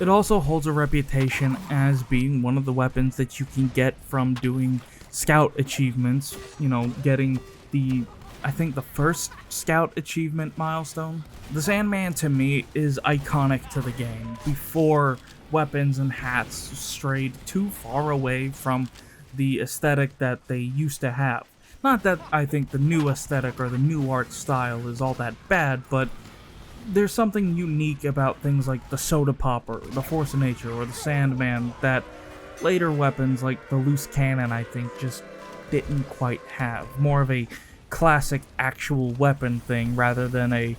It also holds a reputation as being one of the weapons that you can get from doing scout achievements, getting the first scout achievement milestone. The Sandman to me is iconic to the game before weapons and hats strayed too far away from the aesthetic that they used to have. Not that I think the new aesthetic or the new art style is all that bad, but there's something unique about things like the Soda Popper, the Force of Nature, or the Sandman that later weapons like the Loose Cannon I think just didn't quite have. More of a classic actual weapon thing rather than a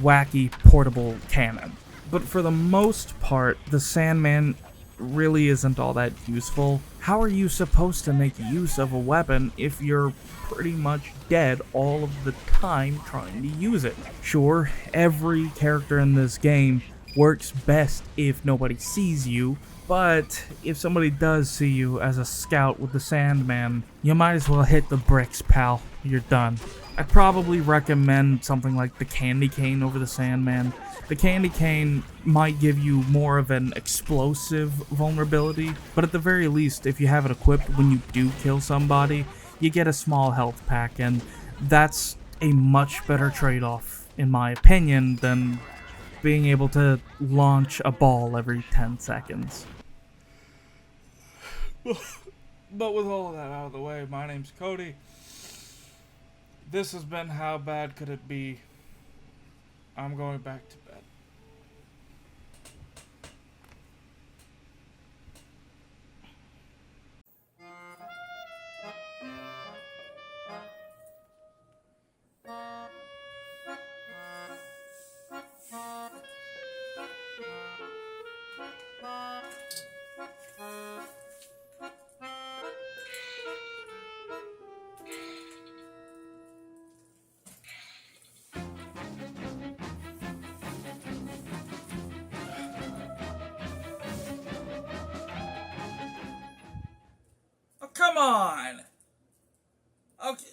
wacky portable cannon. But for the most part, the Sandman really isn't all that useful. How are you supposed to make use of a weapon if you're pretty much dead all of the time trying to use it? Sure, every character in this game works best if nobody sees you, but if somebody does see you as a scout with the Sandman, you might as well hit the bricks, pal. You're done. I'd probably recommend something like the Candy Cane over the Sandman. The Candy Cane might give you more of an explosive vulnerability, but at the very least, if you have it equipped when you do kill somebody, you get a small health pack, and that's a much better trade-off, in my opinion, than being able to launch a ball every 10 seconds. But with all of that out of the way, my name's Cody. This has been How Bad Could It Be? I'm going back to bed. Come on! Okay.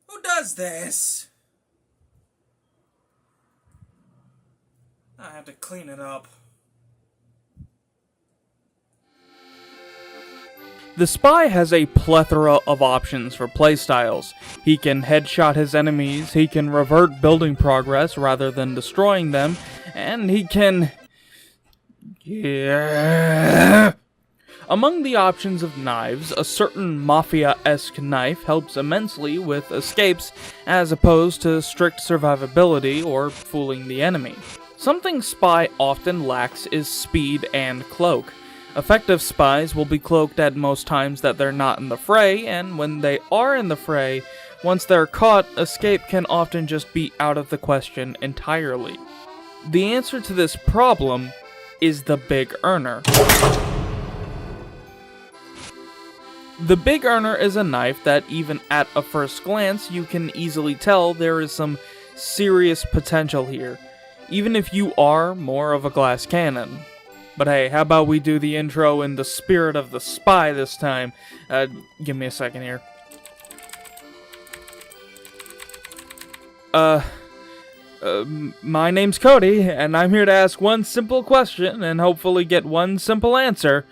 Who does this? I have to clean it up. The spy has a plethora of options for playstyles. He can headshot his enemies, he can revert building progress rather than destroying them, and he can... Yeah... Among the options of knives, a certain mafia-esque knife helps immensely with escapes as opposed to strict survivability or fooling the enemy. Something Spy often lacks is speed and cloak. Effective spies will be cloaked at most times that they're not in the fray, and when they are in the fray, once they're caught, escape can often just be out of the question entirely. The answer to this problem is the Big Earner. The Big Earner is a knife that even at a first glance you can easily tell there is some serious potential here, even if you are more of a glass cannon. But hey, how about we do the intro in the spirit of the spy this time? Give me a second here. My name's Cody, and I'm here to ask one simple question and hopefully get one simple answer.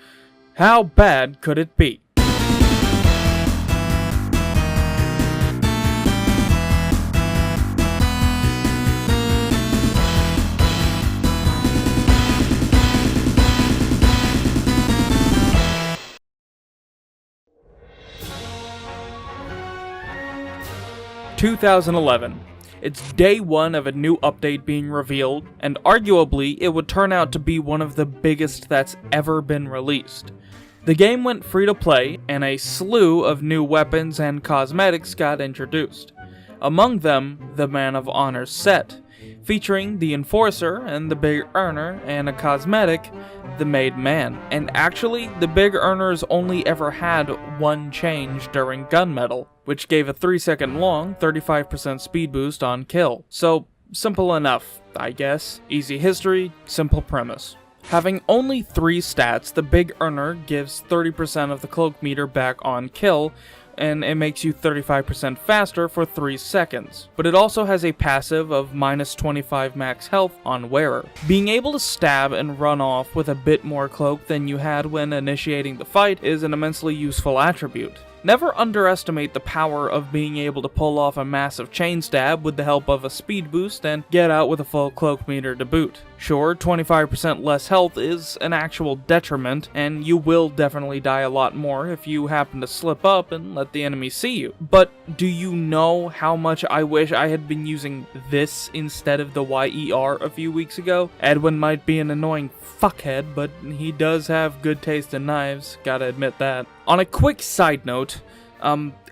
How bad could it be? 2011. It's day one of a new update being revealed, and arguably it would turn out to be one of the biggest that's ever been released. The game went free to play, and a slew of new weapons and cosmetics got introduced. Among them, the Man of Honor set, featuring the Enforcer and the Big Earner, and a cosmetic, the Made Man. And actually, the Big Earners only ever had one change during Gunmetal, which gave a 3-second long 35% speed boost on kill. So, simple enough, I guess. Easy history, simple premise. Having only 3 stats, the Big Earner gives 30% of the cloak meter back on kill, and it makes you 35% faster for 3 seconds. But it also has a passive of minus 25 max health on wearer. Being able to stab and run off with a bit more cloak than you had when initiating the fight is an immensely useful attribute. Never underestimate the power of being able to pull off a massive chain stab with the help of a speed boost and get out with a full cloak meter to boot. Sure, 25% less health is an actual detriment, and you will definitely die a lot more if you happen to slip up and let the enemy see you. But do you know how much I wish I had been using this instead of the YER a few weeks ago? Edwin might be an annoying fuckhead, but he does have good taste in knives, gotta admit that. On a quick side note,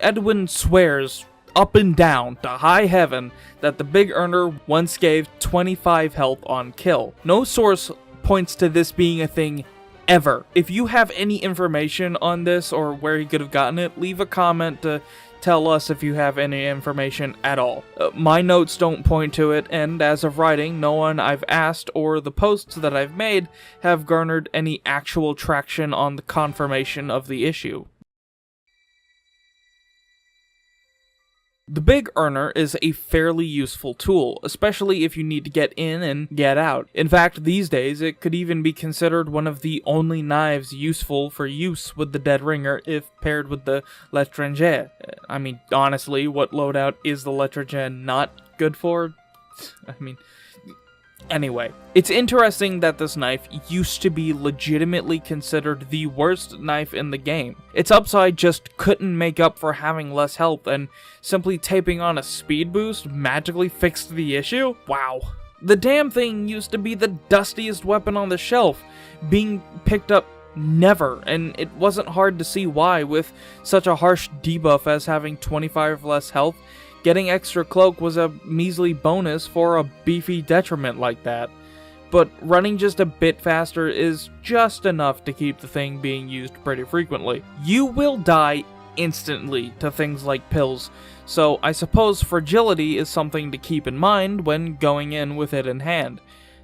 Edwin swears up and down to high heaven that the Big Earner once gave 25 health on kill. No source points to this being a thing ever. If you have any information on this or where he could have gotten it, leave a comment to tell us if you have any information at all. My notes don't point to it, and as of writing, no one I've asked or the posts that I've made have garnered any actual traction on the confirmation of the issue. The Big Earner is a fairly useful tool, especially if you need to get in and get out. In fact, these days, it could even be considered one of the only knives useful for use with the Dead Ringer if paired with the L'Étranger. I mean, honestly, what loadout is the L'Étranger not good for? I mean, Anyway, it's interesting that this knife used to be legitimately considered the worst knife in the game. Its upside just couldn't make up for having less health, and simply taping on a speed boost magically fixed the issue? Wow. The damn thing used to be the dustiest weapon on the shelf, being picked up never, and it wasn't hard to see why. With such a harsh debuff as having 25 less health, getting extra cloak was a measly bonus for a beefy detriment like that. But running just a bit faster is just enough to keep the thing being used pretty frequently. You will die instantly to things like pills, so I suppose fragility is something to keep in mind when going in with it in hand.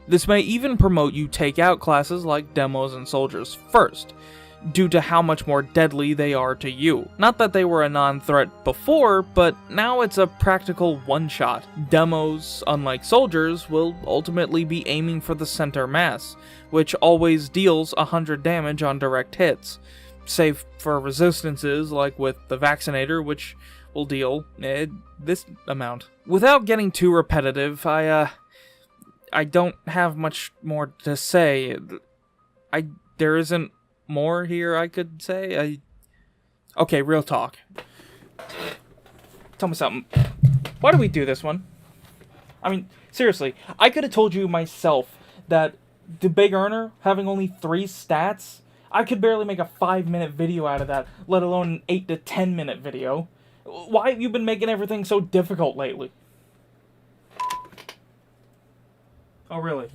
This may even promote you take out classes like demos and soldiers first, due to how much more deadly they are to you. Not that they were a non-threat before, but now it's a practical one-shot. Demos, unlike soldiers, will ultimately be aiming for the center mass, which always deals 100 damage on direct hits, save for resistances like with the Vaccinator, which will deal this amount. Without getting too repetitive, I don't have much more to say. There isn't more here I could say. Okay, real talk. Tell me something. Why do we do this one? I mean, seriously, I could have told you myself that the Big Earner, having only 3 stats, I could barely make a 5-minute video out of that, let alone an 8 to 10 minute video. Why have you been making everything so difficult lately? Oh, really?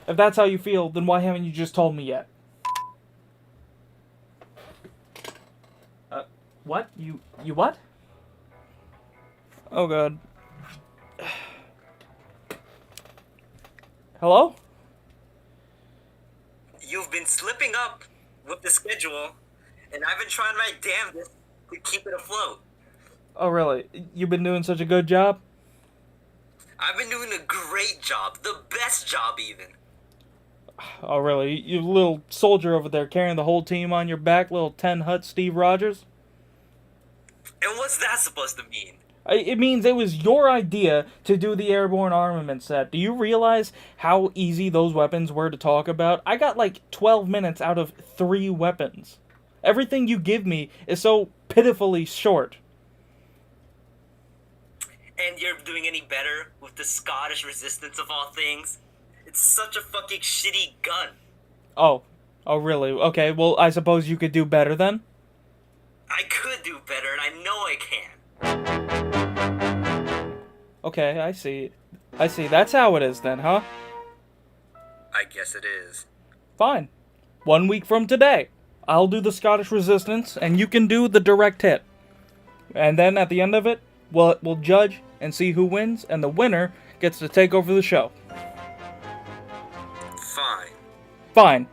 If that's how you feel, then why haven't you just told me yet? What? You what? Oh god. Hello? You've been slipping up with the schedule, and I've been trying my damnedest to keep it afloat. Oh really? You've been doing such a good job? I've been doing a great job, the best job even. Oh really? You little soldier over there carrying the whole team on your back, little 10 Hut Steve Rogers? And what's that supposed to mean? It means it was your idea to do the airborne armament set. Do you realize how easy those weapons were to talk about? I got like 12 minutes out of 3 weapons. Everything you give me is so pitifully short. And you're doing any better with the Scottish resistance of all things? It's such a fucking shitty gun. Oh really? Okay, well I suppose you could do better then? I could do better, and I know I can. Okay, I see. That's how it is then, huh? I guess it is. Fine. 1 week from today, I'll do the Scottish resistance, and you can do the direct hit. And then at the end of it, we'll judge and see who wins, and the winner gets to take over the show. Fine. Fine.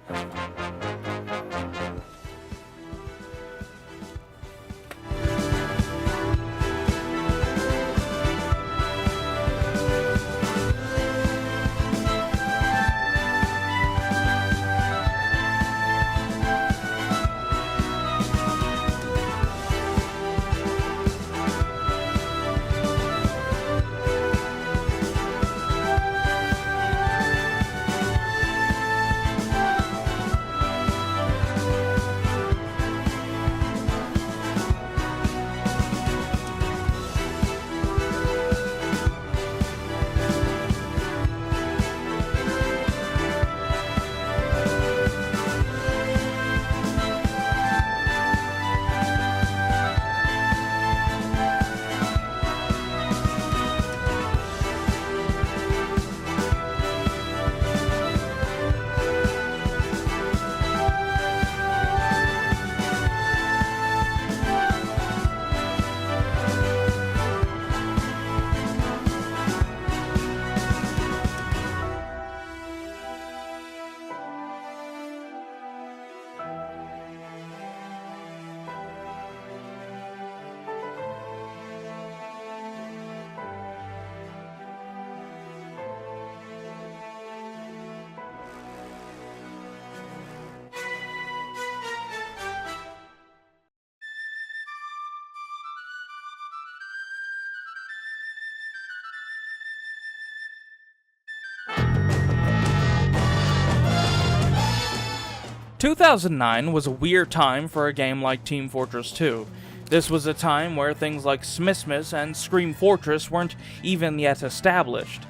2009 was a weird time for a game like Team Fortress 2. This was a time where things like Smithsmith and Scream Fortress weren't even yet established.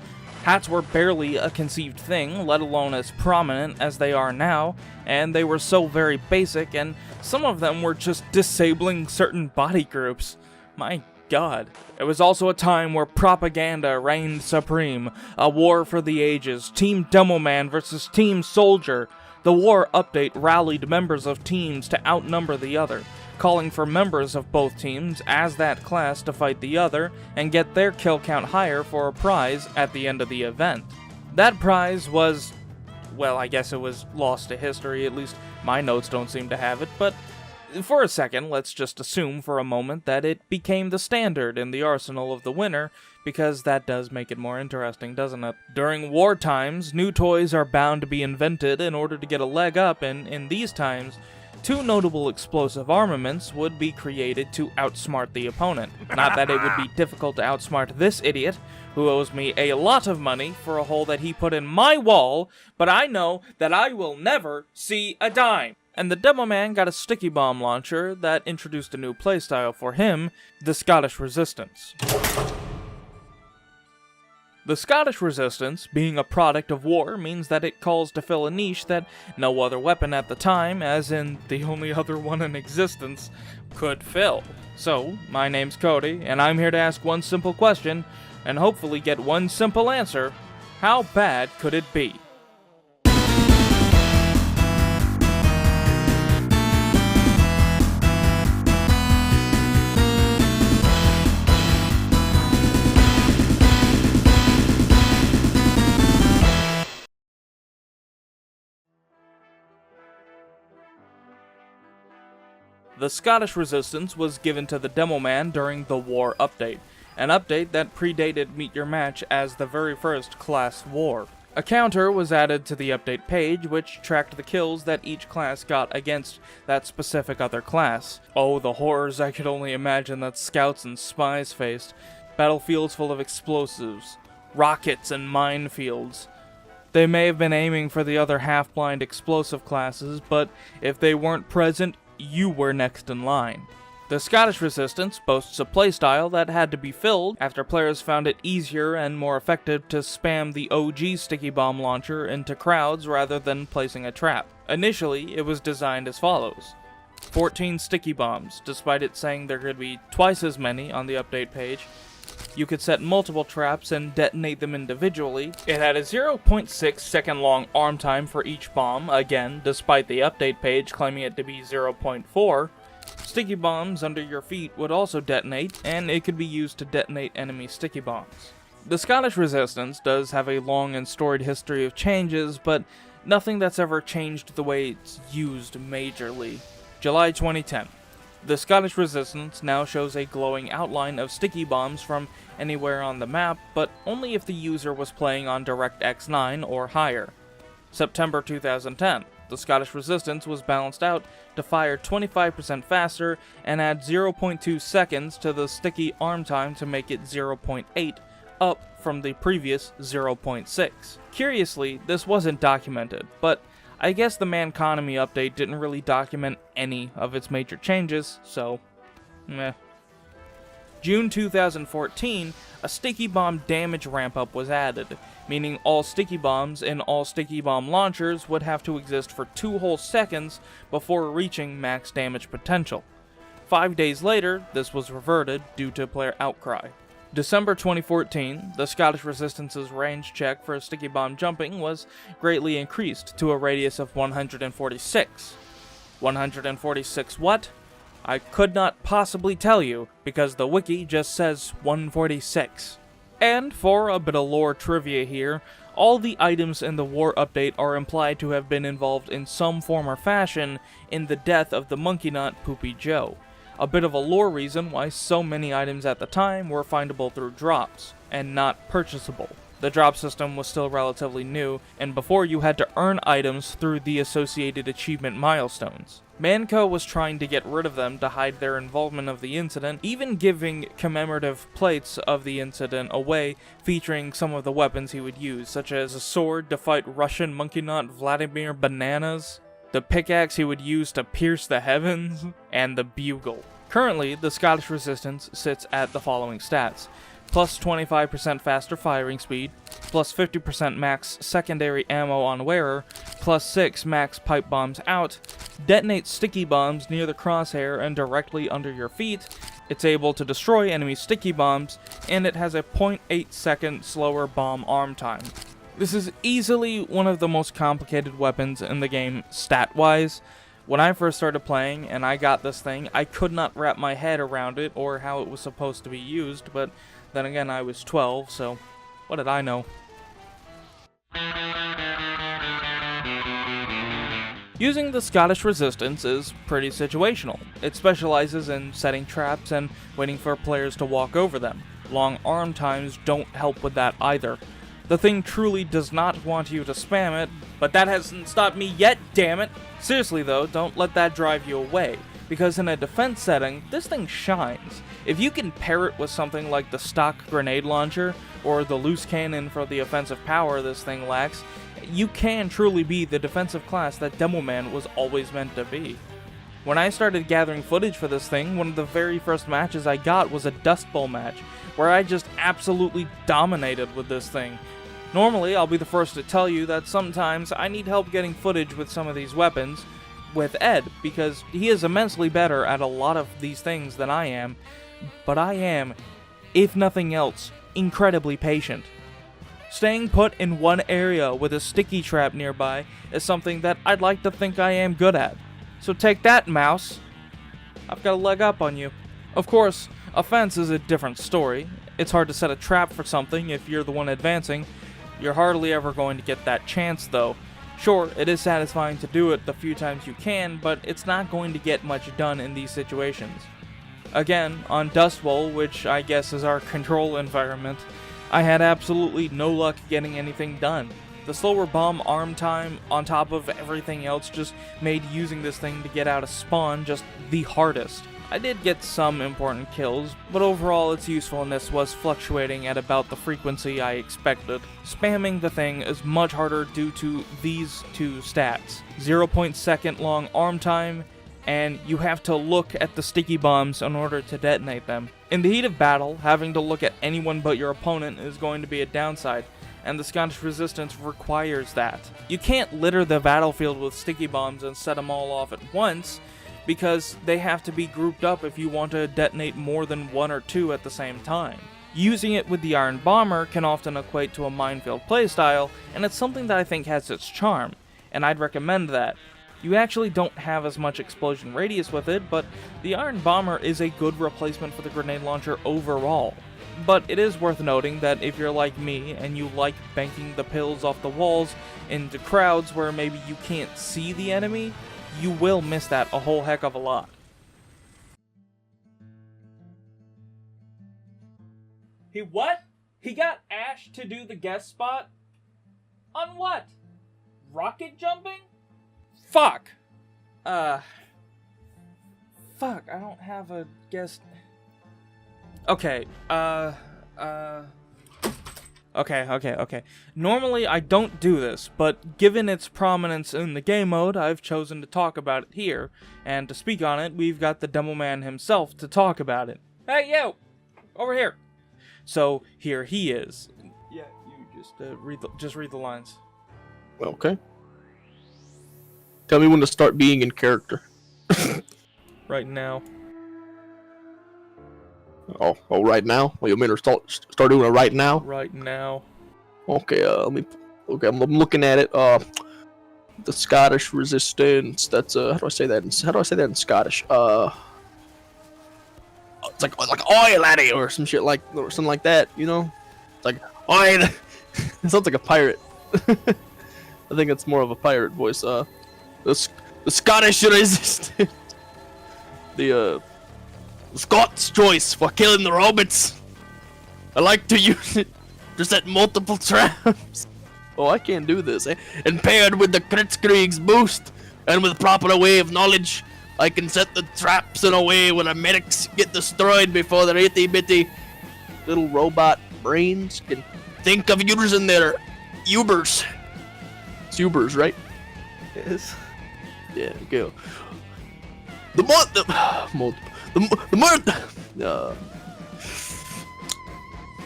Hats were barely a conceived thing, let alone as prominent as they are now, and they were so very basic, and some of them were just disabling certain body groups. My god. It was also a time where propaganda reigned supreme, a war for the ages, Team Demoman versus Team Soldier. The war update rallied members of teams to outnumber the other, calling for members of both teams as that class to fight the other and get their kill count higher for a prize at the end of the event. That prize was, well, I guess it was lost to history, at least my notes don't seem to have it, but for a second, let's just assume for a moment that it became the standard in the arsenal of the winner, because that does make it more interesting, doesn't it? During war times, new toys are bound to be invented in order to get a leg up, and in these times, two notable explosive armaments would be created to outsmart the opponent. Not that it would be difficult to outsmart this idiot, who owes me a lot of money for a hole that he put in my wall, but I know that I will never see a dime. And the Demoman got a sticky bomb launcher that introduced a new playstyle for him, the Scottish Resistance. The Scottish Resistance, being a product of war, means that it calls to fill a niche that no other weapon at the time, as in the only other one in existence, could fill. So, my name's Cody, and I'm here to ask one simple question, and hopefully get one simple answer. How bad could it be? The Scottish Resistance was given to the Demoman during the War update, an update that predated Meet Your Match as the very first class war. A counter was added to the update page, which tracked the kills that each class got against that specific other class. Oh, the horrors I could only imagine that scouts and spies faced. Battlefields full of explosives, rockets and minefields. They may have been aiming for the other half-blind explosive classes, but if they weren't present, you were next in line. The Scottish Resistance boasts a playstyle that had to be filled after players found it easier and more effective to spam the OG sticky bomb launcher into crowds rather than placing a trap. Initially, it was designed as follows: 14 sticky bombs, despite it saying there could be twice as many on the update page. You could set multiple traps and detonate them individually. It had a 0.6 second long arm time for each bomb, again, despite the update page claiming it to be 0.4. Sticky bombs under your feet would also detonate, and it could be used to detonate enemy sticky bombs. The Scottish Resistance does have a long and storied history of changes, but nothing that's ever changed the way it's used majorly. July 2010. The Scottish Resistance now shows a glowing outline of sticky bombs from anywhere on the map, but only if the user was playing on DirectX 9 or higher. September 2010. The Scottish Resistance was balanced out to fire 25% faster and add 0.2 seconds to the sticky arm time to make it 0.8, up from the previous 0.6. Curiously, this wasn't documented, but I guess the Manconomy update didn't really document any of its major changes, so meh. June 2014, a sticky bomb damage ramp-up was added, meaning all sticky bombs in all sticky bomb launchers would have to exist for 2 whole seconds before reaching max damage potential. 5 days later, this was reverted due to player outcry. December 2014, the Scottish Resistance's range check for sticky bomb jumping was greatly increased to a radius of 146. 146 what? I could not possibly tell you, because the wiki just says 146. And for a bit of lore trivia here, all the items in the war update are implied to have been involved in some form or fashion in the death of the monkey nut Poopy Joe. A bit of a lore reason why so many items at the time were findable through drops, and not purchasable. The drop system was still relatively new, and before you had to earn items through the associated achievement milestones. Manco was trying to get rid of them to hide their involvement of the incident, even giving commemorative plates of the incident away featuring some of the weapons he would use, such as a sword to fight Russian monkey nut Vladimir Bananas. the pickaxe he would use to pierce the heavens, and the bugle. Currently, the Scottish Resistance sits at the following stats: plus 25% faster firing speed, plus 50% max secondary ammo on wearer, plus 6 max pipe bombs out, detonates sticky bombs near the crosshair and directly under your feet, it's able to destroy enemy sticky bombs, and it has a 0.8 second slower bomb arm time. This is easily one of the most complicated weapons in the game stat-wise. When I first started playing and I got this thing, I could not wrap my head around it or how it was supposed to be used, but then again I was 12, so what did I know? Using the Scottish Resistance is pretty situational. It specializes in setting traps and waiting for players to walk over them. Long arm times don't help with that either. The thing truly does not want you to spam it, but that hasn't stopped me yet, damn it! Seriously though, don't let that drive you away, because in a defense setting, this thing shines. If you can pair it with something like the stock grenade launcher, or the loose cannon for the offensive power this thing lacks, you can truly be the defensive class that Demoman was always meant to be. When I started gathering footage for this thing, one of the very first matches I got was a Dust Bowl match, where I just absolutely dominated with this thing. Normally, I'll be the first to tell you that sometimes I need help getting footage with some of these weapons with Ed, because he is immensely better at a lot of these things than I am, but I am, if nothing else, incredibly patient. Staying put in one area with a sticky trap nearby is something that I'd like to think I am good at. So take that, mouse. I've got a leg up on you. Of course, offense is a different story. It's hard to set a trap for something if you're the one advancing. You're hardly ever going to get that chance, though. Sure, it is satisfying to do it the few times you can, but it's not going to get much done in these situations. Again, on Dust Bowl, which I guess is our control environment, I had absolutely no luck getting anything done. The slower bomb arm time, on top of everything else, just made using this thing to get out of spawn just the hardest. I did get some important kills, but overall its usefulness was fluctuating at about the frequency I expected. Spamming the thing is much harder due to these two stats: 0.2 long arm time, and you have to look at the sticky bombs in order to detonate them. In the heat of battle, having to look at anyone but your opponent is going to be a downside, and the Scottish Resistance requires that. You can't litter the battlefield with sticky bombs and set them all off at once, because they have to be grouped up if you want to detonate more than one or two at the same time. Using it with the Iron Bomber can often equate to a minefield playstyle, and it's something that I think has its charm, and I'd recommend that. You actually don't have as much explosion radius with it, but the Iron Bomber is a good replacement for the grenade launcher overall. But it is worth noting that if you're like me and you like banking the pills off the walls into crowds where maybe you can't see the enemy, you will miss that a whole heck of a lot. He what? He got Ash to do the guest spot? On what? Rocket jumping? Fuck! Fuck, I don't have a guest... Okay, Okay. Normally I don't do this, but given its prominence in the game mode, I've chosen to talk about it here, and to speak on it, we've got the Demoman himself to talk about it. Hey, you! Over here! So, here he is. Yeah, you just read the lines. Okay. Tell me when to start being in character. Right now. Oh, right now? Well, you mean to start doing it right now? Right now. Okay, Okay, I'm looking at it. The Scottish Resistance. That's how do I say that? How do I say that in Scottish? It's like oi laddie or some shit like or something like that. You know? It's like oi. It sounds like a pirate. I think it's more of a pirate voice. The Scottish Resistance. The Scots' choice for killing the robots. I like to use it to set multiple traps. Oh, I can't do this, eh? And paired with the Kritzkrieg's boost, and with proper way of knowledge, I can set the traps in a way where the medics get destroyed before their itty-bitty little robot brains can think of using their Ubers. It's Ubers, right? Yes. Yeah, go. The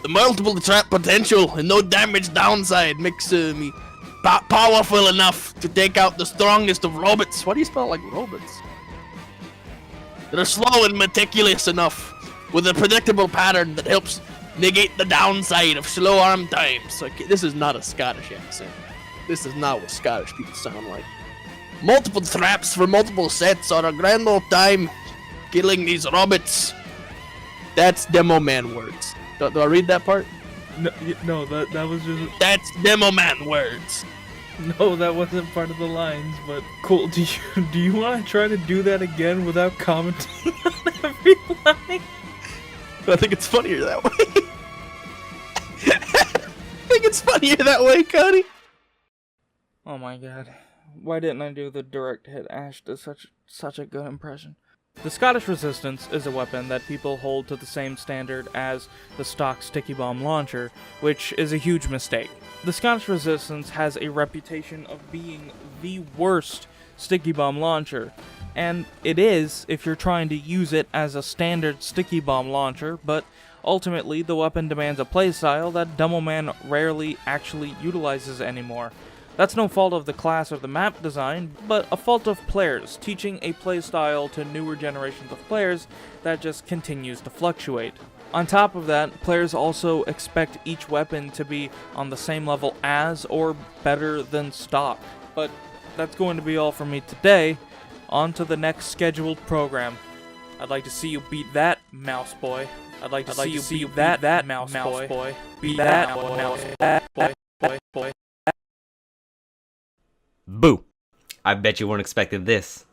multiple trap potential and no damage downside makes me powerful enough to take out the strongest of robots. Why do you spell it like robots? They're slow and meticulous enough, with a predictable pattern that helps negate the downside of slow arm times. Okay, this is not a Scottish accent. This is not what Scottish people sound like. Multiple traps for multiple sets are a grand old time killing these robots. That's Demo Man words. Do I read that part? No, that was just... That's Demo Man words. No, that wasn't part of the lines, but cool. Do you want to try to do that again without commenting on every line? I think it's funnier that way. I think it's funnier that way, Cody. Oh my god. Why didn't I do the direct hit? Ash does such a good impression. The Scottish Resistance is a weapon that people hold to the same standard as the stock sticky bomb launcher, which is a huge mistake. The Scottish Resistance has a reputation of being the worst sticky bomb launcher, and it is if you're trying to use it as a standard sticky bomb launcher, but ultimately the weapon demands a playstyle that Demo Man rarely actually utilizes anymore. That's no fault of the class or the map design, but a fault of players teaching a playstyle to newer generations of players that just continues to fluctuate. On top of that, players also expect each weapon to be on the same level as or better than stock. But that's going to be all from me today. On to the next scheduled program. I'd like to see you beat that, mouse boy. I'd like to see you beat that mouse boy. Beat that mouse boy. Boo! I bet you weren't expecting this.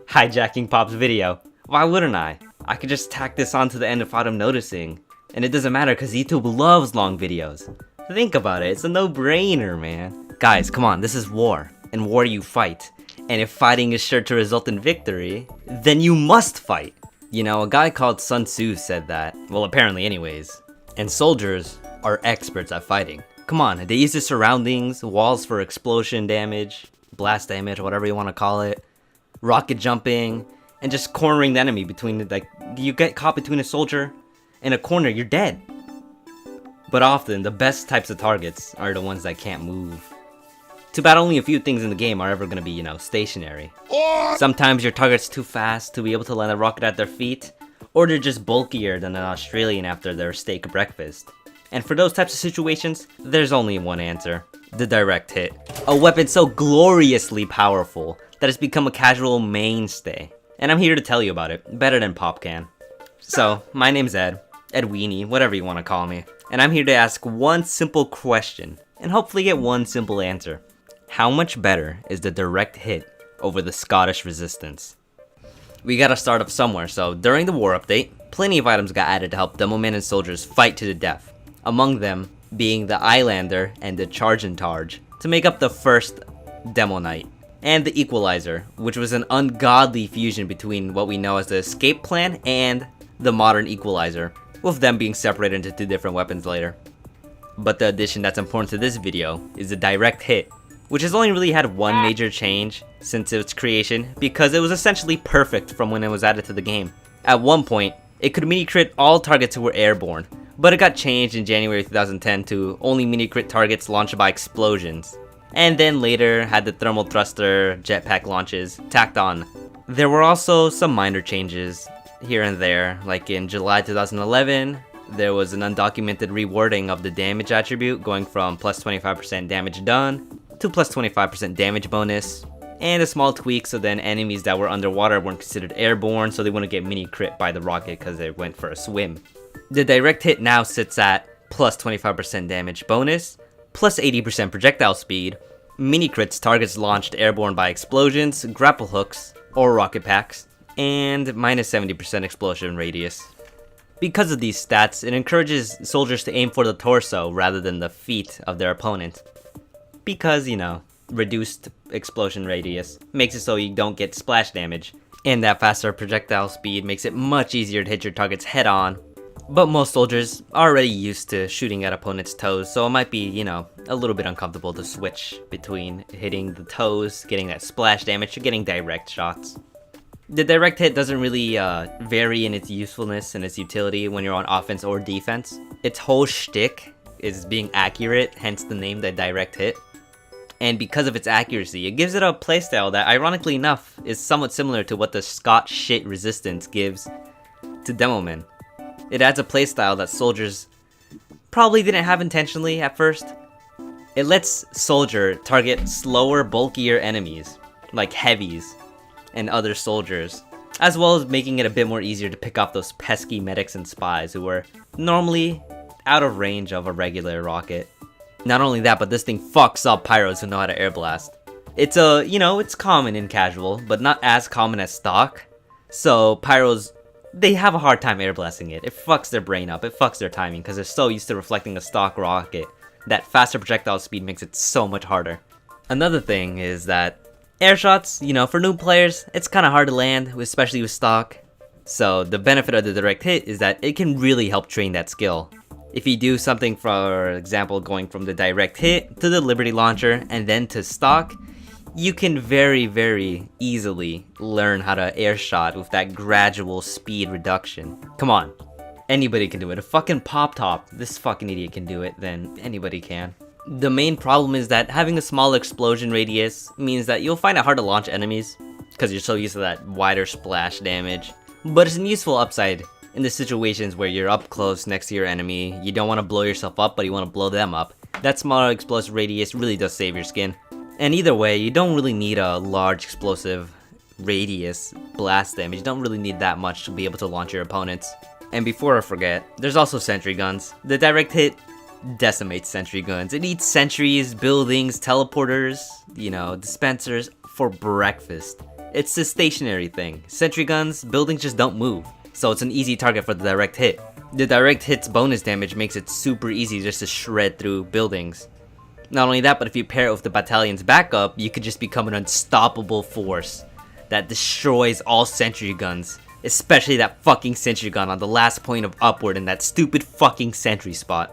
Hijacking Pop's video. Why wouldn't I? I could just tack this on to the end without him noticing. And it doesn't matter because YouTube loves long videos. Think about it, it's a no-brainer, man. Guys, come on, this is war. In war you fight. And if fighting is sure to result in victory, then you must fight. You know, a guy called Sun Tzu said that. Well, apparently anyways. And soldiers are experts at fighting. Come on, they use the surroundings, walls for explosion damage, blast damage, whatever you want to call it, rocket jumping, and just cornering the enemy between, like, you get caught between a soldier and a corner, you're dead. But often, the best types of targets are the ones that can't move. Too bad only a few things in the game are ever going to be, stationary. Sometimes your target's too fast to be able to land a rocket at their feet, or they're just bulkier than an Australian after their steak breakfast. And for those types of situations, there's only one answer. The direct hit. A weapon so gloriously powerful that it's become a casual mainstay. And I'm here to tell you about it, better than Pop can. So, my name's Ed Weenie, whatever you want to call me. And I'm here to ask one simple question, and hopefully get one simple answer. How much better is the direct hit over the Scottish Resistance? We gotta start off somewhere, so during the war update, plenty of items got added to help Demoman and soldiers fight to the death. Among them being the Islander and the Charge and Targe, to make up the first Demo Knight. And the Equalizer, which was an ungodly fusion between what we know as the Escape Plan and the modern Equalizer, with them being separated into two different weapons later. But the addition that's important to this video is the direct hit, which has only really had one major change since its creation, because it was essentially perfect from when it was added to the game. At one point, it could mini-crit all targets who were airborne, but it got changed in January 2010 to only mini-crit targets launched by explosions. And then later had the thermal thruster jetpack launches tacked on. There were also some minor changes here and there, like in July 2011, there was an undocumented rewording of the damage attribute going from plus 25% damage done to plus 25% damage bonus, and a small tweak so then enemies that were underwater weren't considered airborne, so they wouldn't get mini-crit by the rocket because they went for a swim. The direct hit now sits at plus 25% damage bonus, plus 80% projectile speed, mini-crits targets launched airborne by explosions, grapple hooks, or rocket packs, and minus 70% explosion radius. Because of these stats, it encourages soldiers to aim for the torso rather than the feet of their opponent. Because, reduced explosion radius makes it so you don't get splash damage, and that faster projectile speed makes it much easier to hit your targets head on, But most soldiers are already used to shooting at opponents' toes, so it might be, you know, a little bit uncomfortable to switch between hitting the toes, getting that splash damage, or getting direct shots. The direct hit doesn't really vary in its usefulness and its utility when you're on offense or defense. Its whole shtick is being accurate, hence the name, the direct hit. And because of its accuracy, it gives it a playstyle that, ironically enough, is somewhat similar to what the Scott shit resistance gives to Demoman. It adds a playstyle that soldiers probably didn't have intentionally at first. It lets soldier target slower, bulkier enemies, like heavies and other soldiers, as well as making it a bit more easier to pick off those pesky medics and spies who are normally out of range of a regular rocket. Not only that, but this thing fucks up pyros who know how to air blast. It's it's common in casual, but not as common as stock. So pyros, they have a hard time air blasting it. It fucks their brain up, it fucks their timing, because they're so used to reflecting a stock rocket. That faster projectile speed makes it so much harder. Another thing is that air shots, for new players, it's kind of hard to land, especially with stock. So the benefit of the direct hit is that it can really help train that skill. If you do something, for example, going from the direct hit to the Liberty Launcher and then to stock, you can very, very easily learn how to air shot with that gradual speed reduction. Come on, anybody can do it. A fucking Pop Top, this fucking idiot can do it, then anybody can. The main problem is that having a small explosion radius means that you'll find it hard to launch enemies, because you're so used to that wider splash damage. But it's a useful upside in the situations where you're up close next to your enemy, you don't want to blow yourself up, but you want to blow them up. That smaller explosive radius really does save your skin. And either way, you don't really need a large explosive radius blast damage. You don't really need that much to be able to launch your opponents. And before I forget, there's also sentry guns. The direct hit decimates sentry guns. It eats sentries, buildings, teleporters, dispensers for breakfast. It's a stationary thing. Sentry guns, buildings just don't move, so it's an easy target for the direct hit. The direct hit's bonus damage makes it super easy just to shred through buildings. Not only that, but if you pair it with the battalion's backup, you could just become an unstoppable force that destroys all sentry guns, especially that fucking sentry gun on the last point of upward in that stupid fucking sentry spot.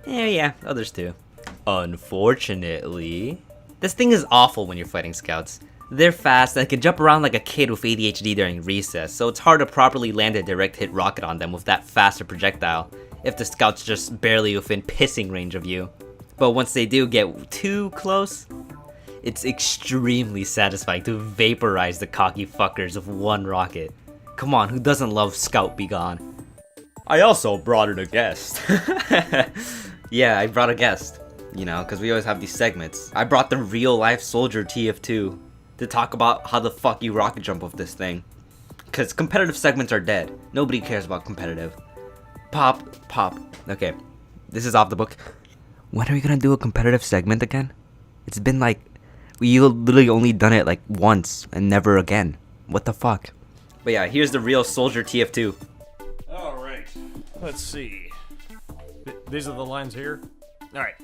Yeah, others too. Unfortunately, this thing is awful when you're fighting scouts. They're fast and can jump around like a kid with ADHD during recess, so it's hard to properly land a direct hit rocket on them with that faster projectile if the scout's just barely within pissing range of you. But once they do get too close, it's extremely satisfying to vaporize the cocky fuckers with one rocket. Come on, who doesn't love Scout Be Gone? I also brought in a guest. Yeah, I brought a guest, because we always have these segments. I brought the real life soldier TF2 to talk about how the fuck you rocket jump with this thing. Because competitive segments are dead. Nobody cares about competitive. Pop. Okay, this is off the book. When are we gonna do a competitive segment again? It's been we literally only done it once and never again. What the fuck? But yeah, here's the real soldier TF2. Alright, let's see. These are the lines here? Alright.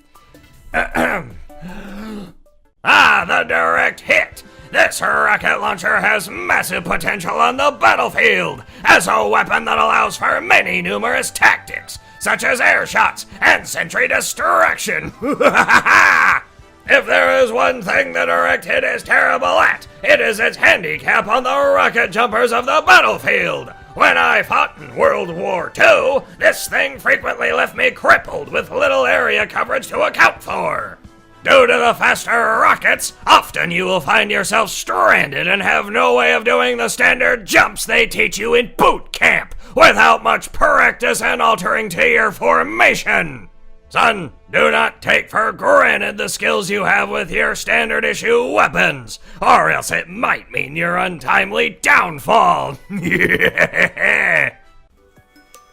The direct hit! This rocket launcher has massive potential on the battlefield as a weapon that allows for many numerous tactics, such as air shots and sentry distraction. If there is one thing the direct hit is terrible at, it is its handicap on the rocket jumpers of the battlefield. When I fought in World War II, this thing frequently left me crippled with little area coverage to account for. Due to the faster rockets, often you will find yourself stranded and have no way of doing the standard jumps they teach you in boot camp without much practice and altering to your formation. Son, do not take for granted the skills you have with your standard issue weapons, or else it might mean your untimely downfall.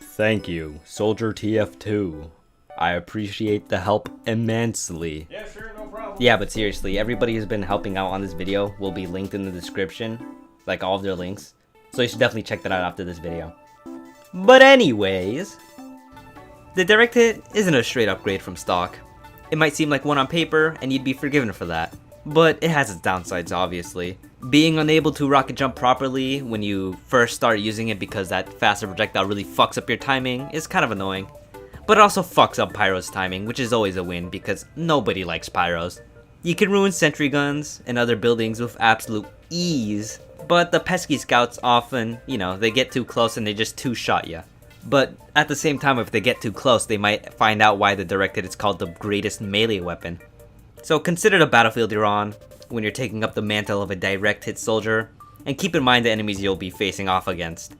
Thank you, Soldier TF2. I appreciate the help immensely. Yeah, sure, no problem. Yeah, but seriously, everybody who's been helping out on this video will be linked in the description, all of their links. So you should definitely check that out after this video. But anyways, the direct hit isn't a straight upgrade from stock. It might seem like one on paper, and you'd be forgiven for that. But it has its downsides, obviously. Being unable to rocket jump properly when you first start using it because that faster projectile really fucks up your timing is kind of annoying. But it also fucks up Pyro's timing, which is always a win because nobody likes Pyros. You can ruin sentry guns and other buildings with absolute ease, but the pesky scouts often, they get too close and they just two-shot ya. But at the same time, if they get too close, they might find out why the directed is called the greatest melee weapon. So consider the battlefield you're on when you're taking up the mantle of a direct hit soldier, and keep in mind the enemies you'll be facing off against.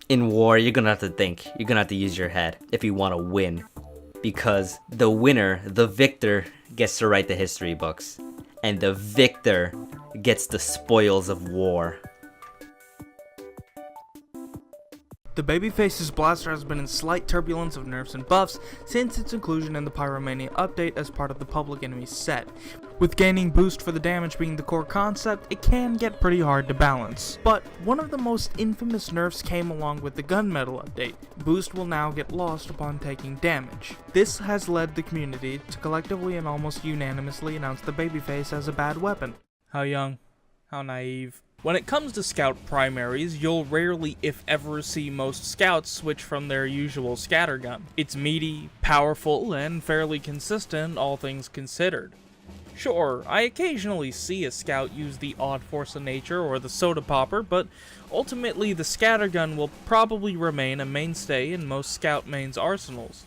In war, you're gonna have to think, you're gonna have to use your head if you want to win. Because the winner, the victor, gets to write the history books. And the victor gets the spoils of war. The Babyface's blaster has been in slight turbulence of nerfs and buffs since its inclusion in the Pyromania update as part of the Public Enemy set. With gaining boost for the damage being the core concept, it can get pretty hard to balance. But one of the most infamous nerfs came along with the Gunmetal update. Boost will now get lost upon taking damage. This has led the community to collectively and almost unanimously announce the Babyface as a bad weapon. How young? How naive? When it comes to scout primaries, you'll rarely, if ever, see most scouts switch from their usual scattergun. It's meaty, powerful, and fairly consistent, all things considered. Sure, I occasionally see a scout use the odd force of nature or the soda popper, but ultimately the scattergun will probably remain a mainstay in most scout mains' arsenals.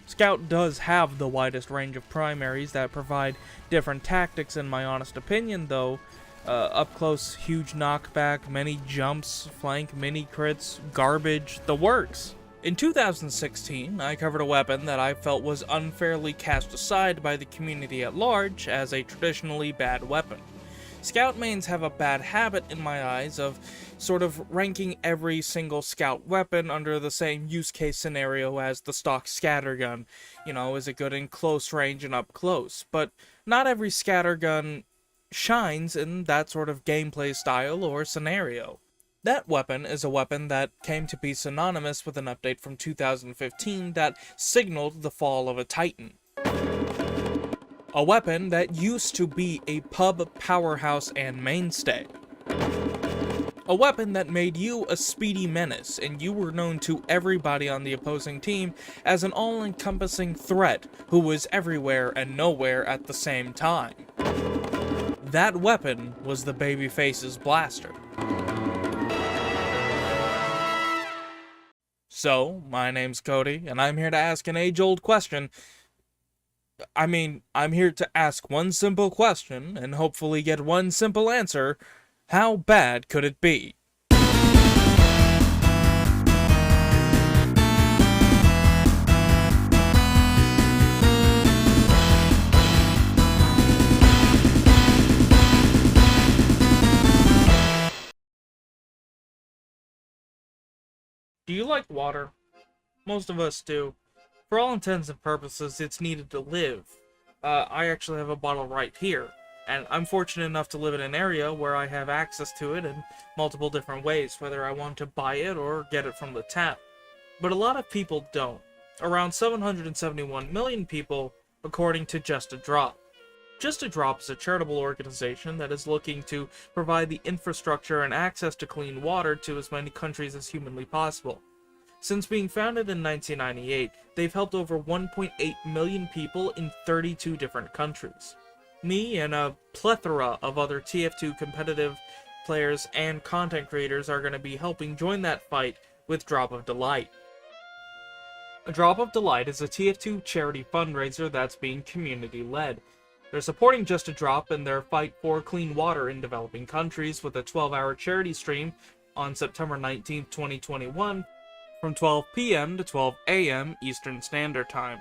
Scout does have the widest range of primaries that provide different tactics in my honest opinion, though. Up close, huge knockback, many jumps, flank, mini crits, garbage, the works. In 2016, I covered a weapon that I felt was unfairly cast aside by the community at large as a traditionally bad weapon. Scout mains have a bad habit in my eyes of sort of ranking every single scout weapon under the same use case scenario as the stock scattergun. Is it good in close range and up close? But not every scattergun shines in that sort of gameplay style or scenario. That weapon is a weapon that came to be synonymous with an update from 2015 that signaled the fall of a titan. A weapon that used to be a pub powerhouse and mainstay. A weapon that made you a speedy menace, and you were known to everybody on the opposing team as an all-encompassing threat who was everywhere and nowhere at the same time. That weapon was the Babyface's blaster. So, my name's Cody, and I'm here to ask an age-old question. I'm here to ask one simple question, and hopefully get one simple answer. How bad could it be? Do you like water? Most of us do. For all intents and purposes, it's needed to live. I actually have a bottle right here, and I'm fortunate enough to live in an area where I have access to it in multiple different ways, whether I want to buy it or get it from the tap. But a lot of people don't. Around 771 million people, according to Just a Drop. Just a Drop is a charitable organization that is looking to provide the infrastructure and access to clean water to as many countries as humanly possible. Since being founded in 1998, they've helped over 1.8 million people in 32 different countries. Me and a plethora of other TF2 competitive players and content creators are going to be helping join that fight with Drop of Delight. A Drop of Delight is a TF2 charity fundraiser that's being community-led. They're supporting Just a Drop in their fight for clean water in developing countries with a 12-hour charity stream on September 19, 2021, from 12 p.m. to 12 a.m. Eastern Standard Time.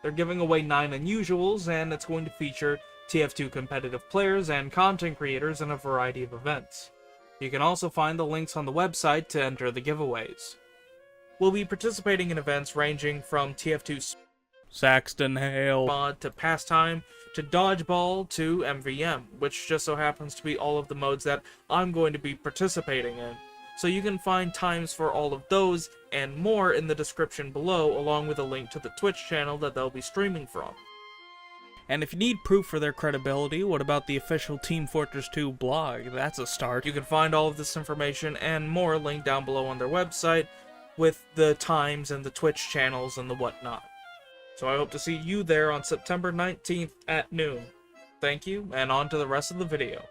They're giving away 9 unusuals, and it's going to feature TF2 competitive players and content creators in a variety of events. You can also find the links on the website to enter the giveaways. We'll be participating in events ranging from TF2 Saxton Hale mod to Pastime to Dodgeball to MVM, which just so happens to be all of the modes that I'm going to be participating in. So you can find times for all of those and more in the description below, along with a link to the Twitch channel that they'll be streaming from. And if you need proof for their credibility, what about the official Team Fortress 2 blog? That's a start. You can find all of this information and more linked down below on their website, with the times and the Twitch channels and the whatnot. So I hope to see you there on September 19th at noon. Thank you, and on to the rest of the video.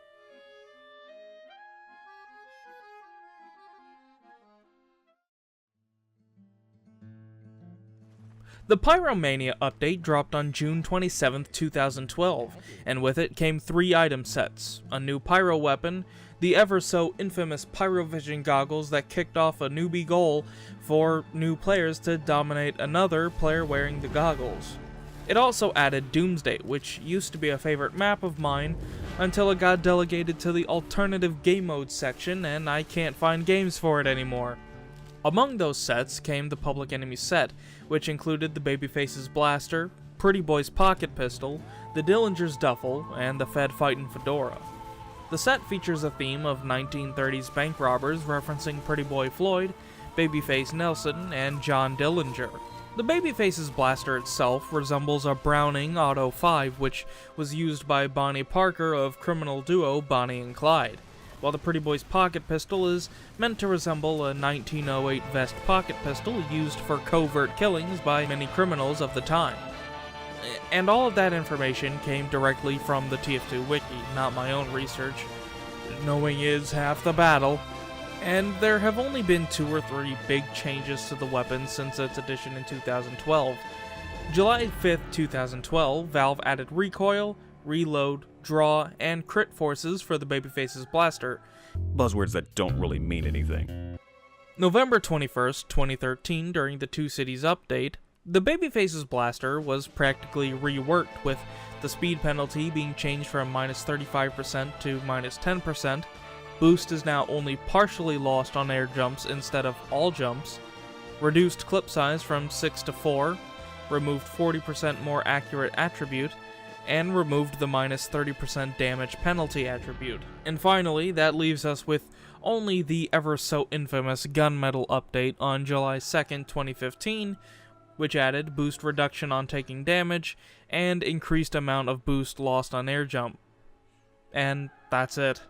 The Pyromania update dropped on June 27, 2012, and with it came 3 item sets: a new pyro weapon, the ever-so-infamous Pyrovision goggles that kicked off a newbie goal for new players to dominate another player wearing the goggles. It also added Doomsday, which used to be a favorite map of mine until it got delegated to the alternative game mode section and I can't find games for it anymore. Among those sets came the Public Enemy set, which included the Babyface's Blaster, Pretty Boy's Pocket Pistol, the Dillinger's Duffel, and the Fed Fightin' Fedora. The set features a theme of 1930s bank robbers referencing Pretty Boy Floyd, Babyface Nelson, and John Dillinger. The Babyface's Blaster itself resembles a Browning Auto 5, which was used by Bonnie Parker of criminal duo Bonnie and Clyde, while the Pretty Boy's Pocket Pistol is meant to resemble a 1908 vest pocket pistol used for covert killings by many criminals of the time. And all of that information came directly from the TF2 wiki, not my own research. Knowing is half the battle. And there have only been 2 or 3 big changes to the weapon since its addition in 2012. July 5th, 2012, Valve added recoil, reload, draw, and crit forces for the Babyface's Blaster. Buzzwords that don't really mean anything. November 21st, 2013, during the Two Cities update, the Babyface's Blaster was practically reworked, with the speed penalty being changed from -35% to -10%. Boost is now only partially lost on air jumps instead of all jumps. Reduced clip size from 6 to 4. Removed 40% more accurate attribute. And removed the -30% damage penalty attribute. And finally, that leaves us with only the ever-so-infamous Gunmetal update on July 2nd, 2015, which added boost reduction on taking damage, and increased amount of boost lost on air jump. And that's it.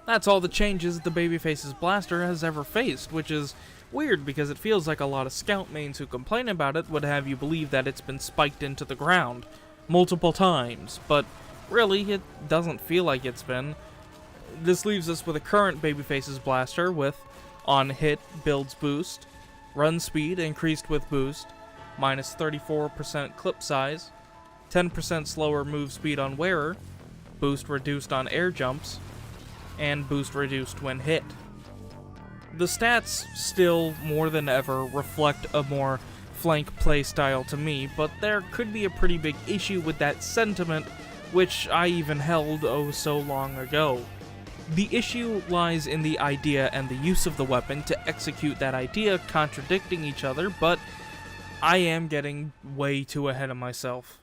That's all the changes the Babyface's Blaster has ever faced, which is weird because it feels like a lot of Scout mains who complain about it would have you believe that it's been spiked into the ground multiple times, but really, it doesn't feel like it's been. This leaves us with a current Babyface's Blaster with on hit builds boost, run speed increased with boost, -34% clip size, 10% slower move speed on wearer, boost reduced on air jumps, and boost reduced when hit. The stats still, more than ever, reflect a more flank playstyle to me, but there could be a pretty big issue with that sentiment, which I even held oh so long ago. The issue lies in the idea and the use of the weapon to execute that idea contradicting each other, but I am getting way too ahead of myself.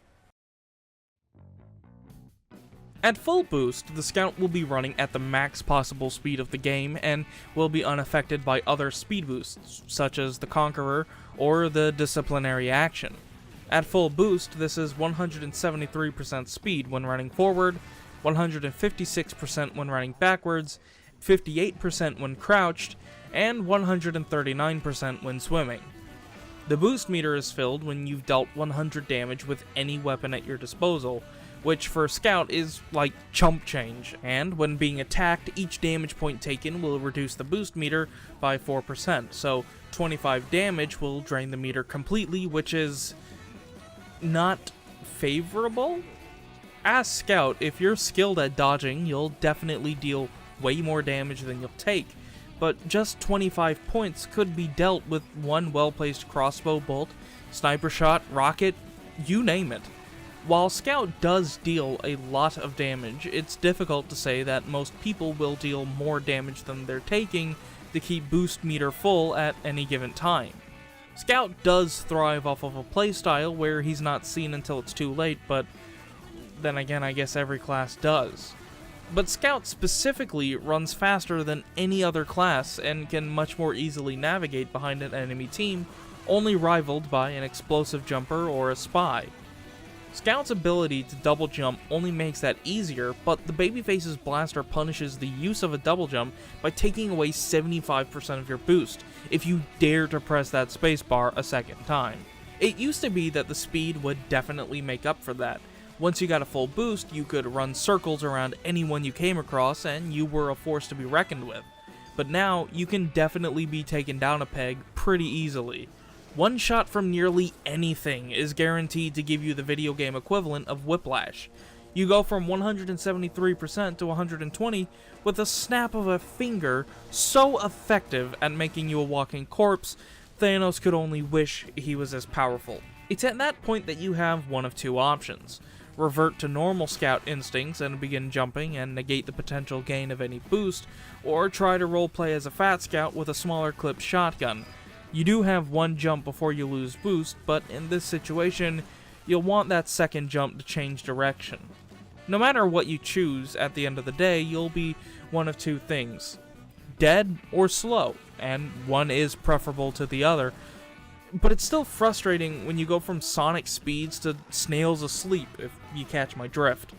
At full boost, the Scout will be running at the max possible speed of the game and will be unaffected by other speed boosts, such as the Conqueror or the Disciplinary Action. At full boost, this is 173% speed when running forward, 156% when running backwards, 58% when crouched, and 139% when swimming. The boost meter is filled when you've dealt 100 damage with any weapon at your disposal, which for Scout is like chump change, and when being attacked, each damage point taken will reduce the boost meter by 4%, so 25 damage will drain the meter completely, which is not favorable? As Scout, if you're skilled at dodging, you'll definitely deal way more damage than you'll take, but just 25 points could be dealt with one well-placed crossbow bolt, sniper shot, rocket, you name it. While Scout does deal a lot of damage, it's difficult to say that most people will deal more damage than they're taking to keep boost meter full at any given time. Scout does thrive off of a playstyle where he's not seen until it's too late, but then again, I guess every class does. But Scout specifically runs faster than any other class and can much more easily navigate behind an enemy team, only rivaled by an explosive jumper or a spy. Scout's ability to double jump only makes that easier, but the Babyface's blaster punishes the use of a double jump by taking away 75% of your boost, if you dare to press that spacebar a second time. It used to be that the speed would definitely make up for that. Once you got a full boost, you could run circles around anyone you came across and you were a force to be reckoned with. But now, you can definitely be taken down a peg pretty easily. One shot from nearly anything is guaranteed to give you the video game equivalent of whiplash. You go from 173% to 120 with a snap of a finger, so effective at making you a walking corpse, Thanos could only wish he was as powerful. It's at that point that you have one of two options. Revert to normal scout instincts and begin jumping and negate the potential gain of any boost, or try to roleplay as a fat scout with a smaller clip shotgun. You do have one jump before you lose boost, but in this situation, you'll want that second jump to change direction. No matter what you choose, at the end of the day, you'll be one of two things: dead or slow, and one is preferable to the other. But it's still frustrating when you go from sonic speeds to snails asleep, if you catch my drift.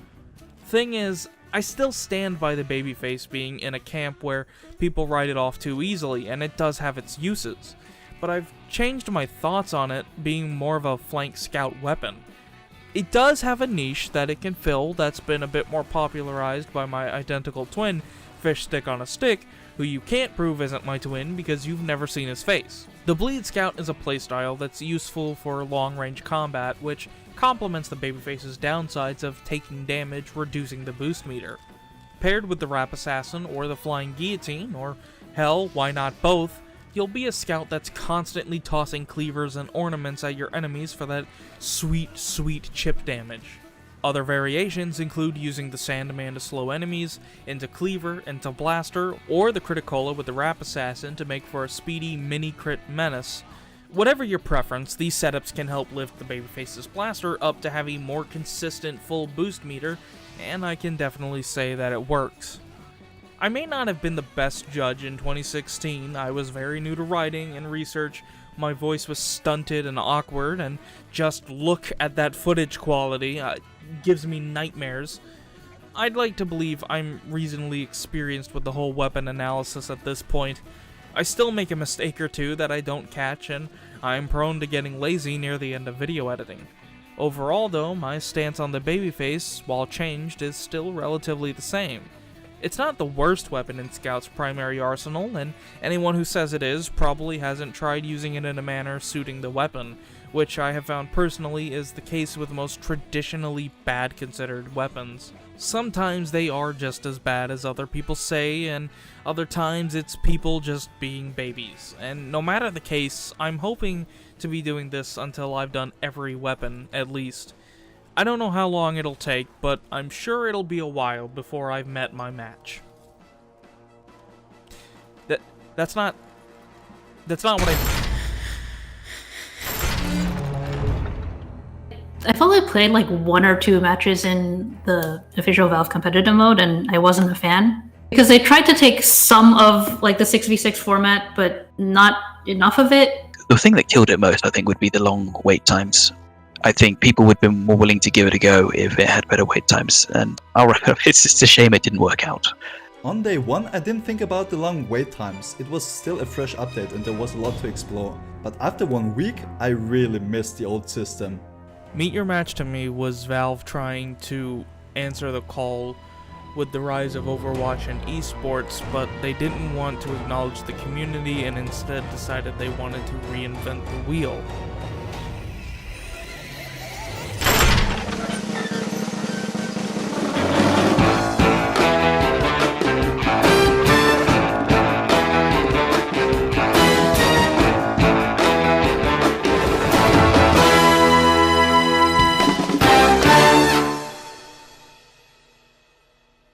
Thing is, I still stand by the Babyface being in a camp where people write it off too easily, and it does have its uses. But I've changed my thoughts on it being more of a flank scout weapon. It does have a niche that it can fill that's been a bit more popularized by my identical twin, Fish Stick on a Stick, who you can't prove isn't my twin because you've never seen his face. The Bleed Scout is a playstyle that's useful for long-range combat, which complements the Babyface's downsides of taking damage, reducing the boost meter. Paired with the Rap Assassin or the Flying Guillotine, or hell, why not both, you'll be a scout that's constantly tossing cleavers and ornaments at your enemies for that sweet, sweet chip damage. Other variations include using the Sandman to slow enemies, into Cleaver, into Blaster, or the Criticola with the Rap Assassin to make for a speedy mini-crit menace. Whatever your preference, these setups can help lift the Babyface's Blaster up to have a more consistent full boost meter, and I can definitely say that it works. I may not have been the best judge in 2016, I was very new to writing and research, my voice was stunted and awkward, and just look at that footage quality, gives me nightmares. I'd like to believe I'm reasonably experienced with the whole weapon analysis at this point. I still make a mistake or two that I don't catch, and I'm prone to getting lazy near the end of video editing. Overall though, my stance on the Babyface, while changed, is still relatively the same. It's not the worst weapon in Scout's primary arsenal, and anyone who says it is probably hasn't tried using it in a manner suiting the weapon, which I have found personally is the case with most traditionally bad considered weapons. Sometimes they are just as bad as other people say, and other times it's people just being babies. And no matter the case, I'm hoping to be doing this until I've done every weapon, at least. I don't know how long it'll take, but I'm sure it'll be a while before I've met my match. That's not what I felt I played like one or two matches in the official Valve competitive mode, and I wasn't a fan. Because they tried to take some of like the 6v6 format, but not enough of it. The thing that killed it most, I think, would be the long wait times. I think people would be more willing to give it a go if it had better wait times, and it's just a shame it didn't work out. On day one, I didn't think about the long wait times. It was still a fresh update and there was a lot to explore. But after 1 week, I really missed the old system. Meet Your Match to me was Valve trying to answer the call with the rise of Overwatch and esports, but they didn't want to acknowledge the community and instead decided they wanted to reinvent the wheel.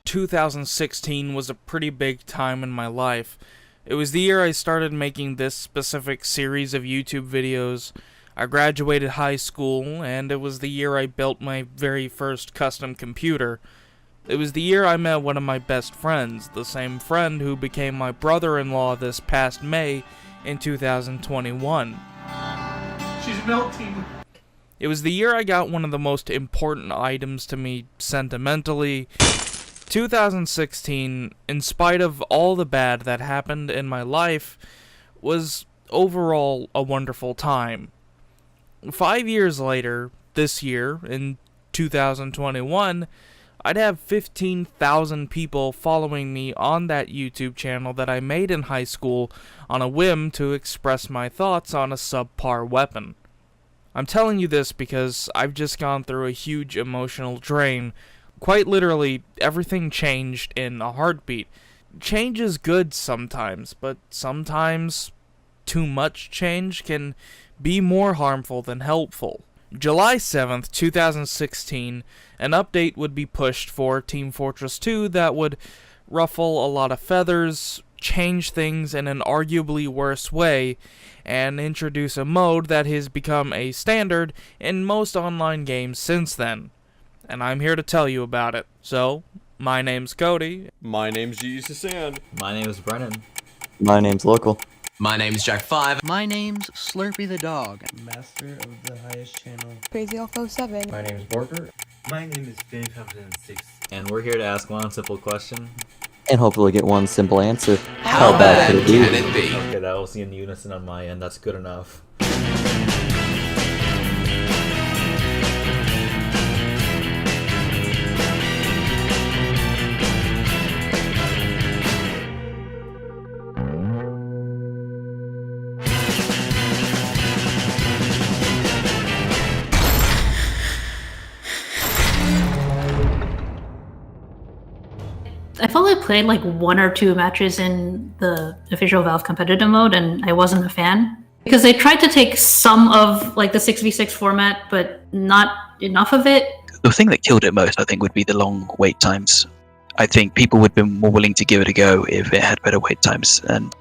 2016 was a pretty big time in my life. It was the year I started making this specific series of YouTube videos. I graduated high school, and it was the year I built my very first custom computer. It was the year I met one of my best friends, the same friend who became my brother-in-law this past May in 2021. She's melting. It was the year I got one of the most important items to me sentimentally. 2016, in spite of all the bad that happened in my life, was overall a wonderful time. 5 years later, this year, in 2021, I'd have 15,000 people following me on that YouTube channel that I made in high school on a whim to express my thoughts on a subpar weapon. I'm telling you this because I've just gone through a huge emotional drain. Quite literally, everything changed in a heartbeat. Change is good sometimes, but sometimes too much change can be more harmful than helpful. July 7th, 2016, an update would be pushed for Team Fortress 2 that would ruffle a lot of feathers, change things in an arguably worse way, and introduce a mode that has become a standard in most online games since then. And I'm here to tell you about it. So, my name's Cody. My name's Jesus and my name is Brennan. My name's Local. My name's Jack 5. My name's Slurpy the Dog. Master of the highest channel. Crazy Alpha 7. My name's Borger. My name is Dave106. And we're here to ask one simple question. And hopefully get one simple answer. How bad could it be? Okay, that was in unison on my end. That's good enough. I felt I played like 1 or 2 matches in the official Valve competitive mode, and I wasn't a fan. Because they tried to take some of like the 6v6 format, but not enough of it. The thing that killed it most, I think, would be the long wait times. I think people would be more willing to give it a go if it had better wait times, and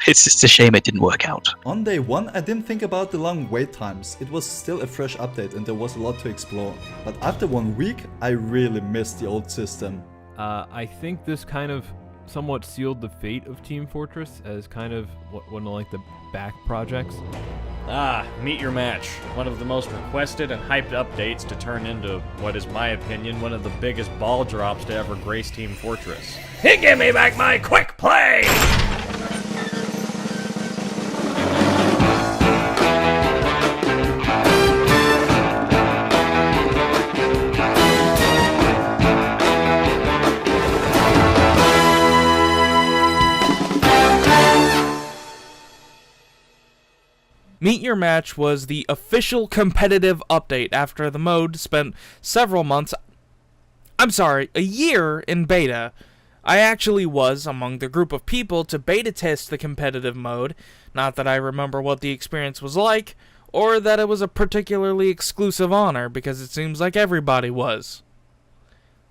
it's just a shame it didn't work out. On day 1, I didn't think about the long wait times. It was still a fresh update and there was a lot to explore. But after 1 week, I really missed the old system. I think this kind of somewhat sealed the fate of Team Fortress as kind of one of like the back projects. Meet Your Match. One of the most requested and hyped updates to turn into what is my opinion one of the biggest ball drops to ever grace Team Fortress. Give me back my quick play! Meet Your Match was the official competitive update after the mode spent several months, a year in beta. I actually was among the group of people to beta test the competitive mode, not that I remember what the experience was like, or that it was a particularly exclusive honor, because it seems like everybody was.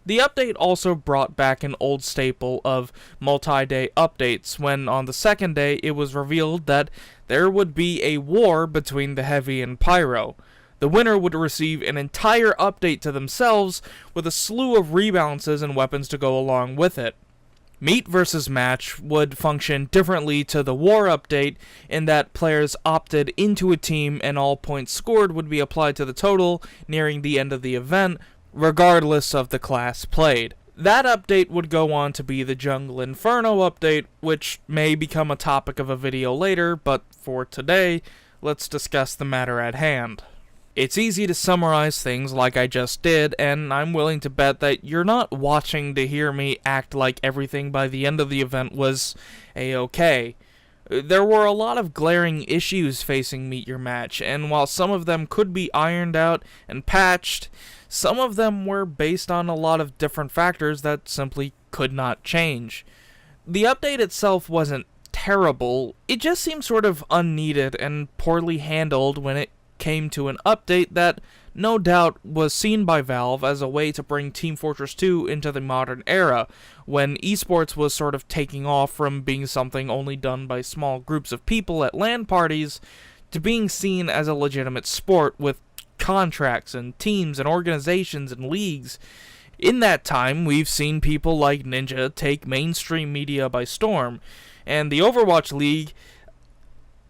The update also brought back an old staple of multi-day updates when on the second day it was revealed that there would be a war between the Heavy and Pyro. The winner would receive an entire update to themselves with a slew of rebalances and weapons to go along with it. Meet vs. Match would function differently to the War update in that players opted into a team and all points scored would be applied to the total nearing the end of the event, regardless of the class played. That update would go on to be the Jungle Inferno update, which may become a topic of a video later, but for today, let's discuss the matter at hand. It's easy to summarize things like I just did, and I'm willing to bet that you're not watching to hear me act like everything by the end of the event was a-okay. There were a lot of glaring issues facing Meet Your Match, and while some of them could be ironed out and patched, some of them were based on a lot of different factors that simply could not change. The update itself wasn't terrible, it just seemed sort of unneeded and poorly handled when it came to an update that no doubt was seen by Valve as a way to bring Team Fortress 2 into the modern era, when esports was sort of taking off from being something only done by small groups of people at LAN parties to being seen as a legitimate sport with contracts and teams and organizations and leagues. In that time, we've seen people like Ninja take mainstream media by storm, and the Overwatch League...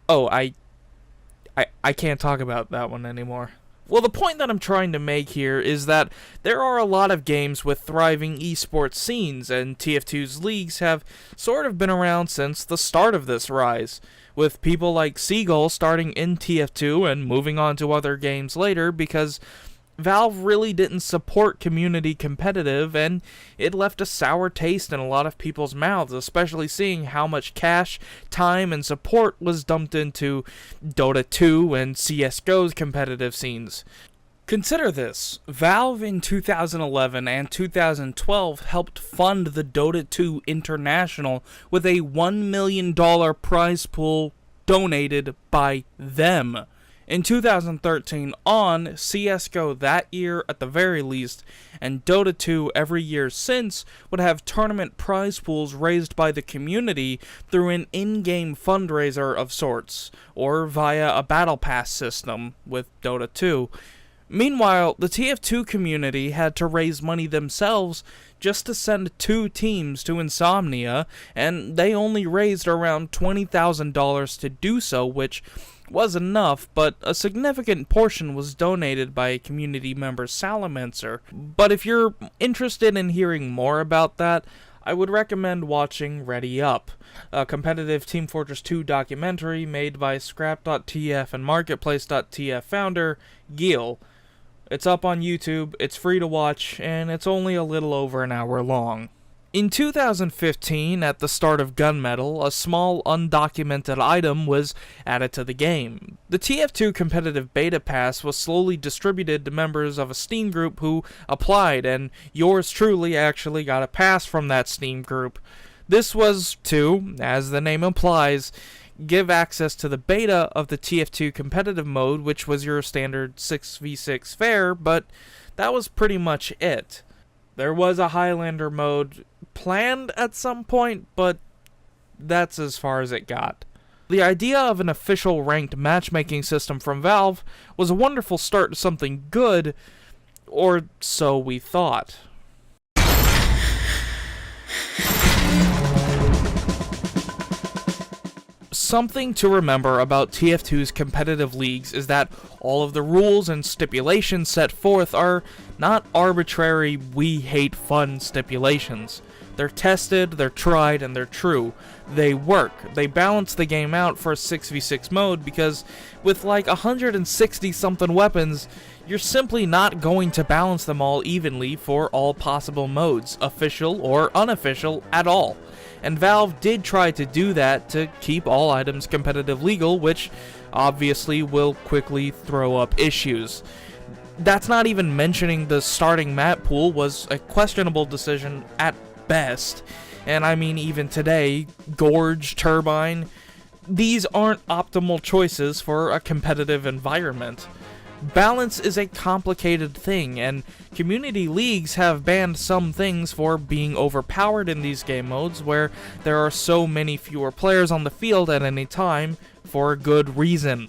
I can't talk about that one anymore. Well, the point that I'm trying to make here is that there are a lot of games with thriving esports scenes, and TF2's leagues have sort of been around since the start of this rise, with people like Seagull starting in TF2 and moving on to other games later because Valve really didn't support community competitive, and it left a sour taste in a lot of people's mouths, especially seeing how much cash, time, and support was dumped into Dota 2 and CSGO's competitive scenes. Consider this, Valve in 2011 and 2012 helped fund the Dota 2 International with a $1 million prize pool donated by them. In 2013 on, CSGO that year at the very least, and Dota 2 every year since, would have tournament prize pools raised by the community through an in-game fundraiser of sorts, or via a battle pass system with Dota 2. Meanwhile, the TF2 community had to raise money themselves just to send 2 teams to Insomnia, and they only raised around $20,000 to do so, which was enough, but a significant portion was donated by community member Salamancer. But if you're interested in hearing more about that, I would recommend watching Ready Up, a competitive Team Fortress 2 documentary made by Scrap.tf and Marketplace.tf founder Gil. It's up on YouTube, it's free to watch, and it's only a little over an hour long. In 2015, at the start of Gunmetal, a small undocumented item was added to the game. The TF2 competitive beta pass was slowly distributed to members of a Steam group who applied, and yours truly actually got a pass from that Steam group. This was to, as the name implies, give access to the beta of the TF2 competitive mode, which was your standard 6v6 fair, but that was pretty much it. There was a Highlander mode planned at some point, but that's as far as it got. The idea of an official ranked matchmaking system from Valve was a wonderful start to something good, or so we thought. Something to remember about TF2's competitive leagues is that all of the rules and stipulations set forth are not arbitrary, we hate fun stipulations. They're tested, they're tried, and they're true. They work. They balance the game out for a 6v6 mode because with like 160 something weapons, you're simply not going to balance them all evenly for all possible modes, official or unofficial at all. And Valve did try to do that to keep all items competitive legal, which obviously will quickly throw up issues. That's not even mentioning the starting map pool was a questionable decision at best, and I mean even today, Gorge, Turbine, these aren't optimal choices for a competitive environment. Balance is a complicated thing, and community leagues have banned some things for being overpowered in these game modes where there are so many fewer players on the field at any time for a good reason.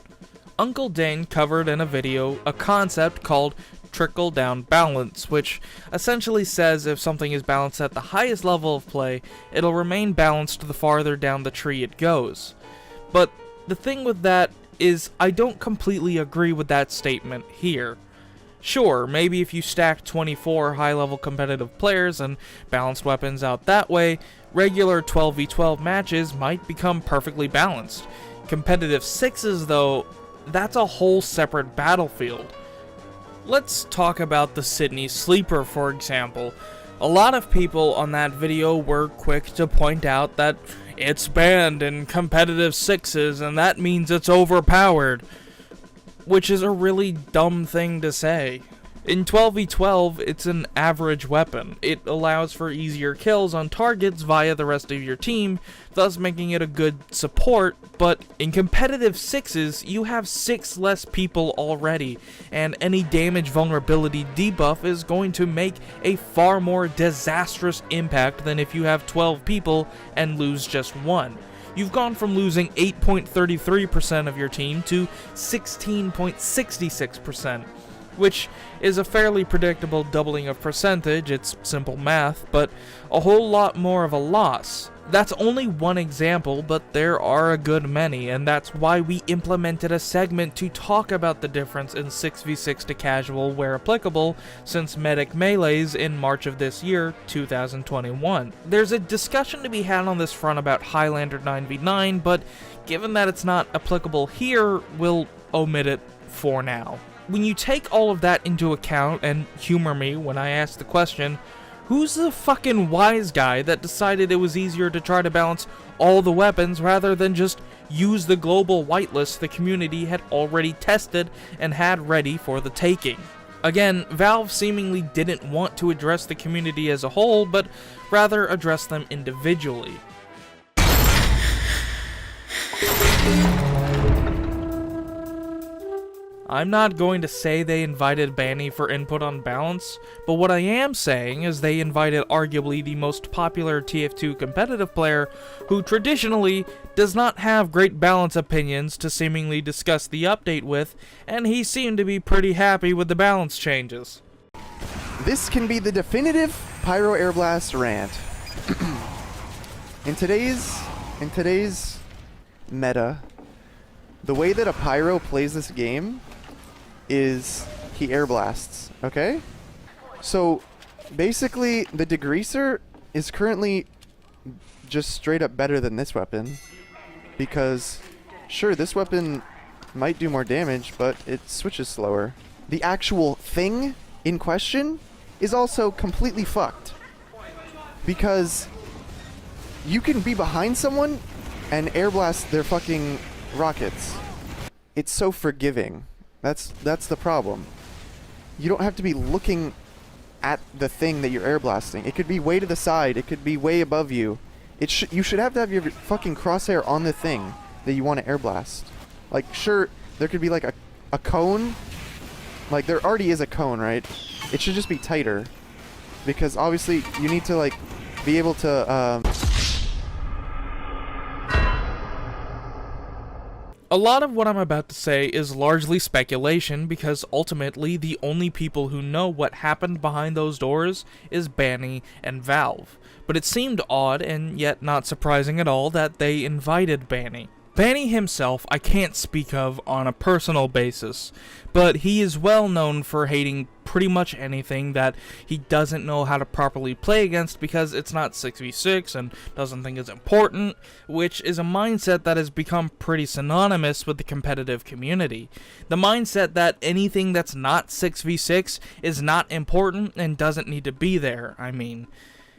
Uncle Dane covered in a video a concept called trickle-down balance, which essentially says if something is balanced at the highest level of play, it'll remain balanced the farther down the tree it goes. But the thing with that is I don't completely agree with that statement here. Sure, maybe if you stack 24 high-level competitive players and balanced weapons out that way, regular 12v12 matches might become perfectly balanced. Competitive sixes, though, that's a whole separate battlefield. Let's talk about the Sydney Sleeper, for example. A lot of people on that video were quick to point out that it's banned in competitive sixes and that means it's overpowered, which is a really dumb thing to say. In 12v12, it's an average weapon. It allows for easier kills on targets via the rest of your team, thus making it a good support, but in competitive sixes, you have 6 less people already, and any damage vulnerability debuff is going to make a far more disastrous impact than if you have 12 people and lose just 1. You've gone from losing 8.33% of your team to 16.66%. which is a fairly predictable doubling of percentage, it's simple math, but a whole lot more of a loss. That's only one example, but there are a good many, and that's why we implemented a segment to talk about the difference in 6v6 to casual where applicable since Medic Melees in March of this year, 2021. There's a discussion to be had on this front about Highlander 9v9, but given that it's not applicable here, we'll omit it for now. When you take all of that into account, and humor me when I ask the question, who's the fucking wise guy that decided it was easier to try to balance all the weapons rather than just use the global whitelist the community had already tested and had ready for the taking? Again, Valve seemingly didn't want to address the community as a whole, but rather address them individually. I'm not going to say they invited Banny for input on balance, but what I am saying is they invited arguably the most popular TF2 competitive player who traditionally does not have great balance opinions to seemingly discuss the update with, and he seemed to be pretty happy with the balance changes. This can be the definitive Pyro Air Blast rant. In today's meta, the way that a Pyro plays this game is he air blasts, okay? So basically the degreaser is currently just straight up better than this weapon because sure, this weapon might do more damage, but it switches slower. The actual thing in question is also completely fucked because you can be behind someone and air blast their fucking rockets. It's so forgiving. That's the problem. You don't have to be looking at the thing that you're air blasting. It could be way to the side. It could be way above you. You should have to have your fucking crosshair on the thing that you want to air blast. Like, sure, there could be like a cone. Like, there already is a cone, right? It should just be tighter. Because obviously you need to like be able to A lot of what I'm about to say is largely speculation because ultimately the only people who know what happened behind those doors is Banny and Valve. But it seemed odd and yet not surprising at all that they invited Banny. Banny himself I can't speak of on a personal basis, but he is well known for hating pretty much anything that he doesn't know how to properly play against because it's not 6v6 and doesn't think it's important, which is a mindset that has become pretty synonymous with the competitive community. The mindset that anything that's not 6v6 is not important and doesn't need to be there, I mean.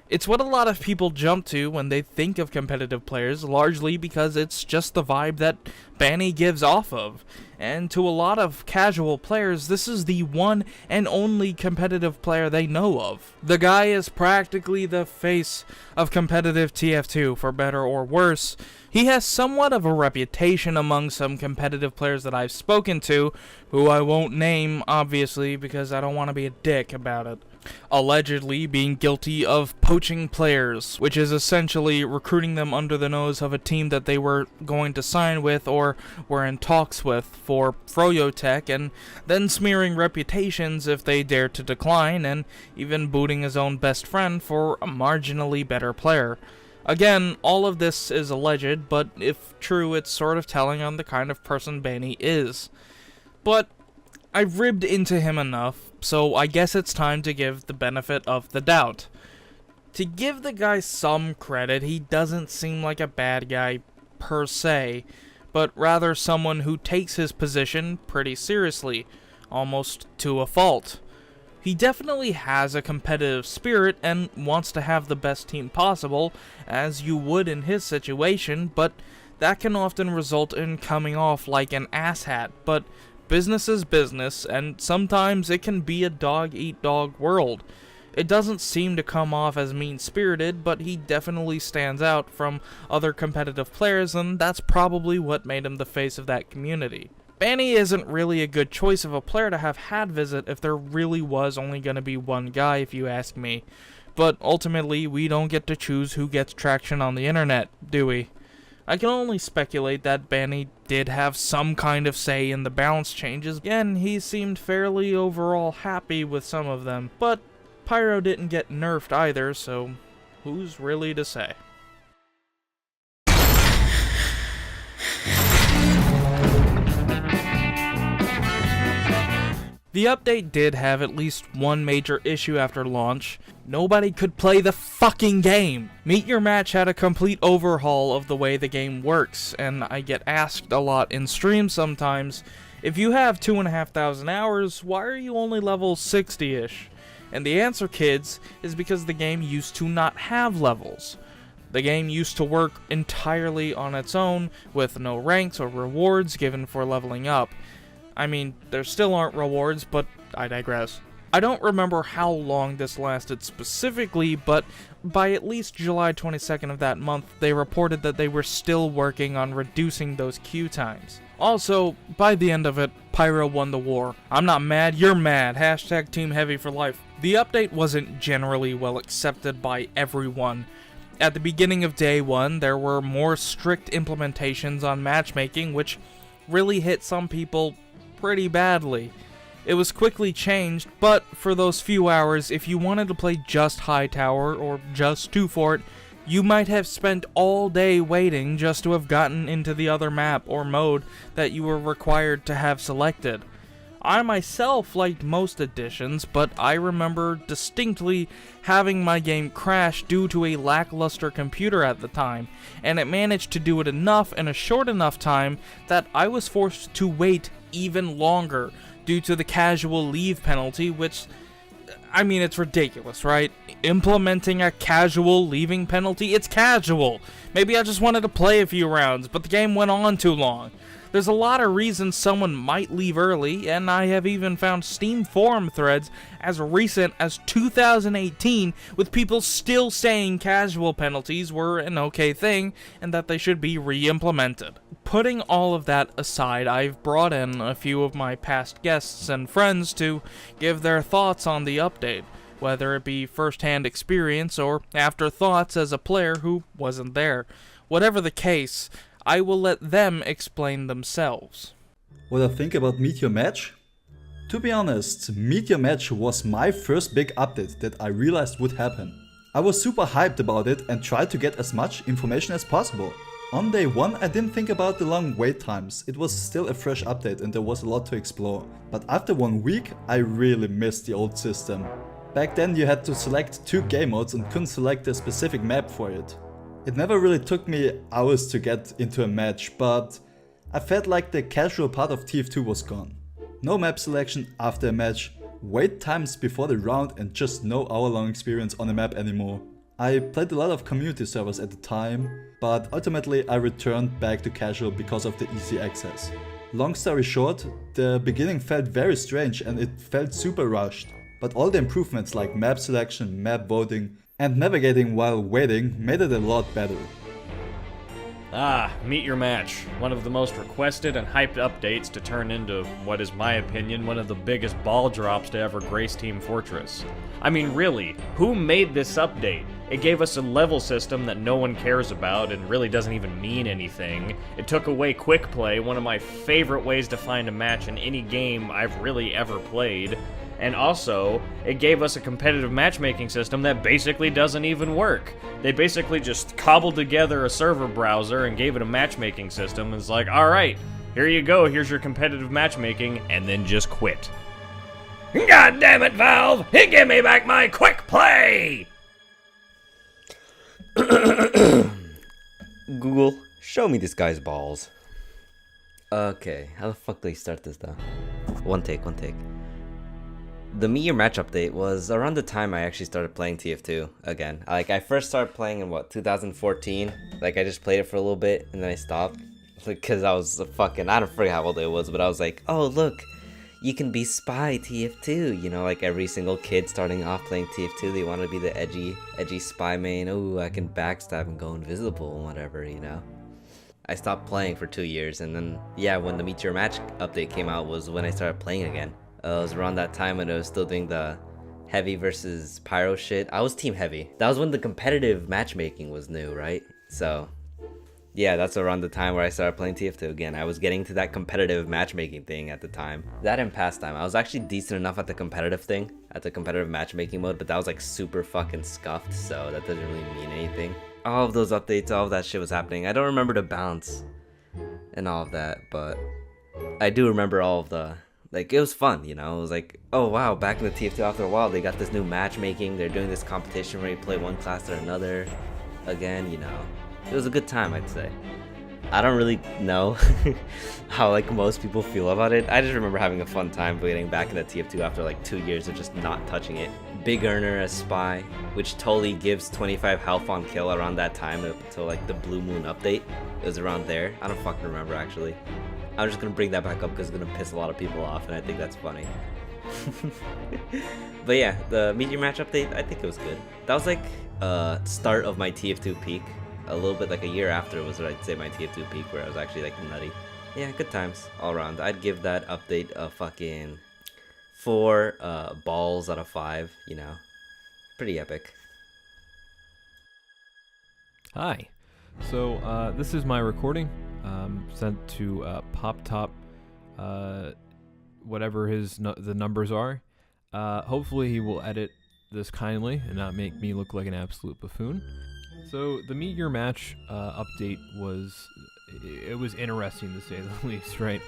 It's what a lot of people jump to when they think of competitive players, largely because it's just the vibe that Banny gives off of. And to a lot of casual players, this is the one and only competitive player they know of. The guy is practically the face of competitive TF2, for better or worse. He has somewhat of a reputation among some competitive players that I've spoken to, who I won't name, obviously, because I don't want to be a dick about it. Allegedly being guilty of poaching players, which is essentially recruiting them under the nose of a team that they were going to sign with or were in talks with for Froyo Tech, and then smearing reputations if they dared to decline, and even booting his own best friend for a marginally better player. Again, all of this is alleged, but if true, it's sort of telling on the kind of person Banny is. But I've ribbed into him enough, so I guess it's time to give the benefit of the doubt. To give the guy some credit, he doesn't seem like a bad guy per se, but rather someone who takes his position pretty seriously, almost to a fault. He definitely has a competitive spirit and wants to have the best team possible, as you would in his situation, but that can often result in coming off like an asshat, but business is business, and sometimes it can be a dog-eat-dog world. It doesn't seem to come off as mean-spirited, but he definitely stands out from other competitive players, and that's probably what made him the face of that community. Banny isn't really a good choice of a player to have had visit if there really was only going to be one guy, if you ask me. But ultimately, we don't get to choose who gets traction on the internet, do we? I can only speculate that Banny did have some kind of say in the balance changes. Again, he seemed fairly overall happy with some of them, but Pyro didn't get nerfed either, so who's really to say? The update did have at least one major issue after launch. Nobody could play the fucking game! Meet Your Match had a complete overhaul of the way the game works, and I get asked a lot in streams sometimes, if you have 2,500 hours, why are you only level 60-ish? And the answer, kids, is because the game used to not have levels. The game used to work entirely on its own, with no ranks or rewards given for leveling up. I mean, there still aren't rewards, but I digress. I don't remember how long this lasted specifically, but by at least July 22nd of that month, they reported that they were still working on reducing those queue times. Also, by the end of it, Pyro won the war. I'm not mad, you're mad. Hashtag Team Heavy for life. The update wasn't generally well accepted by everyone. At the beginning of day one, there were more strict implementations on matchmaking, which really hit some people pretty badly. It was quickly changed, but for those few hours, if you wanted to play just High Tower or just 2 Fort, you might have spent all day waiting just to have gotten into the other map or mode that you were required to have selected. I myself liked most additions, but I remember distinctly having my game crash due to a lackluster computer at the time, and it managed to do it enough in a short enough time that I was forced to wait even longer due to the casual leave penalty, which, I mean, it's ridiculous, right? Implementing a casual leaving penalty? It's casual! Maybe I just wanted to play a few rounds, but the game went on too long. There's a lot of reasons someone might leave early, and I have even found Steam forum threads as recent as 2018 with people still saying casual penalties were an okay thing and that they should be re-implemented. Putting all of that aside, I've brought in a few of my past guests and friends to give their thoughts on the update, whether it be first-hand experience or afterthoughts as a player who wasn't there. Whatever the case, I will let them explain themselves. What I think about Meet Your Match? To be honest, Meet Your Match was my first big update that I realized would happen. I was super hyped about it and tried to get as much information as possible. On day 1 I didn't think about the long wait times, it was still a fresh update and there was a lot to explore. But after 1 week I really missed the old system. Back then you had to select 2 game modes and couldn't select a specific map for it. It never really took me hours to get into a match, but I felt like the casual part of TF2 was gone. No map selection after a match, wait times before the round and just no hour-long experience on a map anymore. I played a lot of community servers at the time, but ultimately I returned back to casual because of the easy access. Long story short, the beginning felt very strange and it felt super rushed, but all the improvements like map selection, map voting, and navigating while waiting made it a lot better. Meet Your Match. One of the most requested and hyped updates to turn into what is my opinion one of the biggest ball drops to ever grace Team Fortress. I mean really, who made this update? It gave us a level system that no one cares about and really doesn't even mean anything. It took away quick play, one of my favorite ways to find a match in any game I've really ever played. And also, it gave us a competitive matchmaking system that basically doesn't even work. They basically just cobbled together a server browser and gave it a matchmaking system. It's like, alright, here you go, here's your competitive matchmaking, and then just quit. God damn it, Valve! Give me back my quick play! Google, show me this guy's balls. Okay, how the fuck do I start this though? One take. The Meet Your Match update was around the time I actually started playing TF2 again. I first started playing in 2014. I just played it for a little bit and then I stopped. Because I was I don't forget how old I was, but I was like, oh look, you can be Spy TF2. You know, every single kid starting off playing TF2, they want to be the edgy Spy main. Oh, I can backstab and go invisible and whatever, you know. I stopped playing for 2 years and then, yeah, when the Meet Your Match update came out was when I started playing again. It was around that time when I was still doing the Heavy versus Pyro shit. I was Team Heavy. That was when the competitive matchmaking was new, right? So, Yeah, that's around the time where I started playing TF2 again. I was getting to that competitive matchmaking thing at the time. That and pastime. I was actually decent enough at the competitive thing, at the competitive matchmaking mode, but that was like super fucking scuffed, so that doesn't really mean anything. All of those updates, all of that shit was happening. I don't remember the bounce and all of that, but I do remember all of the, like, it was fun, you know? It was like, oh wow, back in the TF2 after a while, they got this new matchmaking, they're doing this competition where you play one class or another again, you know? It was a good time, I'd say. I don't really know how like most people feel about it. I just remember having a fun time getting back into TF2 after like 2 years of just not touching it. Big Earner as Spy, which totally gives 25 health on kill around that time up until like the Blue Moon update. It was around there. I don't fucking remember actually. I'm just gonna bring that back up because it's gonna piss a lot of people off and I think that's funny. But yeah, the Meteor Match update, I think it was good. That was like start of my TF2 peak. A little bit like a year after was what I'd say my TF2 peak, where I was actually like nutty. Yeah, good times all around. I'd give that update a fucking 4 balls out of 5, you know. Pretty epic. Hi. So this is my recording sent to Pop Top, whatever the numbers are. Hopefully he will edit this kindly and not make me look like an absolute buffoon. So the Meteor Match update was interesting to say the least, right?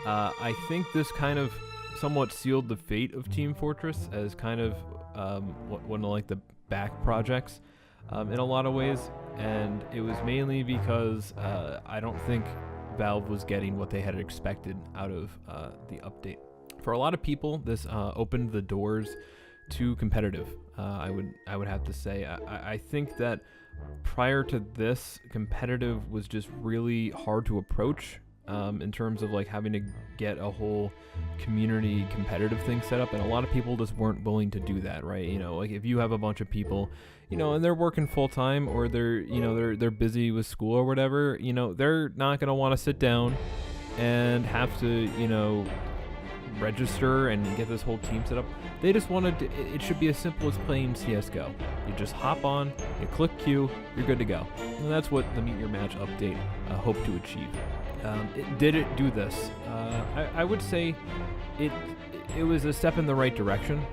I think this kind of somewhat sealed the fate of Team Fortress as kind of one of like the back projects in a lot of ways, and it was mainly because I don't think Valve was getting what they had expected out of the update. For a lot of people, this opened the doors to competitive. I would have to say. I think that prior to this, competitive was just really hard to approach in terms of like having to get a whole community competitive thing set up, and a lot of people just weren't willing to do that, right? You know, like if you have a bunch of people, you know, and they're working full time or they're busy with school or whatever, you know, they're not gonna want to sit down and have to, you know, register and get this whole team set up. They just wanted to, it should be as simple as playing CSGO. You just hop on, you click Q, you're good to go. And that's what the Meet Your Match update hoped to achieve. Did it do this? I would say it was a step in the right direction.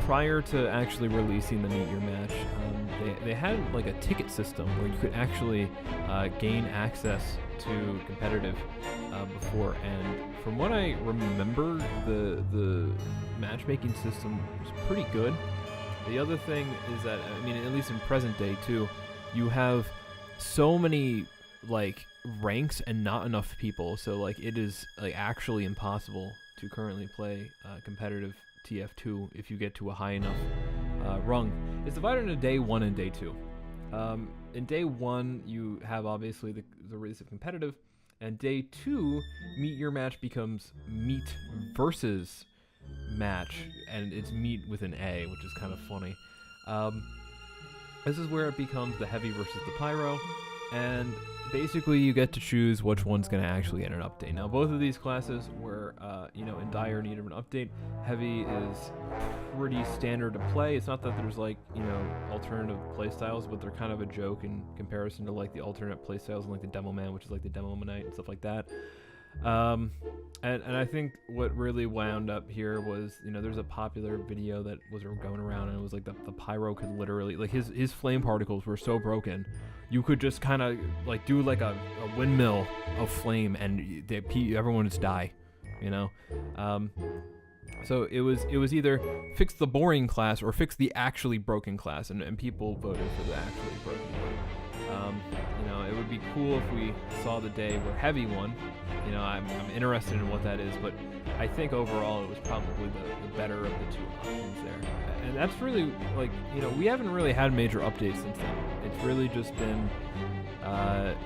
Prior to actually releasing the Meet Your Match, they had like a ticket system where you could actually gain access to competitive before, and from what I remember, the matchmaking system was pretty good. The other thing is that, I mean, at least in present day too, you have so many like ranks and not enough people, so like it is like actually impossible to currently play competitive TF2 if you get to a high enough rung. It's divided into day 1 and day 2. In day 1, you have obviously the race of competitive, and day 2, Meet Your Match becomes meet versus match, and it's meet with an A, which is kind of funny. This is where it becomes the heavy versus the pyro, and basically you get to choose which one's going to actually get an update. Now, both of these classes were, you know, in dire need of an update. Heavy is pretty standard to play. It's not that there's like, you know, alternative playstyles, but they're kind of a joke in comparison to like the alternate playstyles in like the Demo Man, which is like the Demo Manite and stuff like that. And I think what really wound up here was, you know, there's a popular video that was going around, and it was like the pyro could literally, like his flame particles were so broken, you could just kind of like do like a windmill of flame and everyone would just die, you know. So it was either fix the boring class or fix the actually broken class, and people voted for the actually broken one. You know, it would be cool if we saw the day where Heavy won. You know, I'm interested in what that is, but I think overall it was probably the better of the two options there. And that's really, like, you know, we haven't really had major updates since then. It's really just been,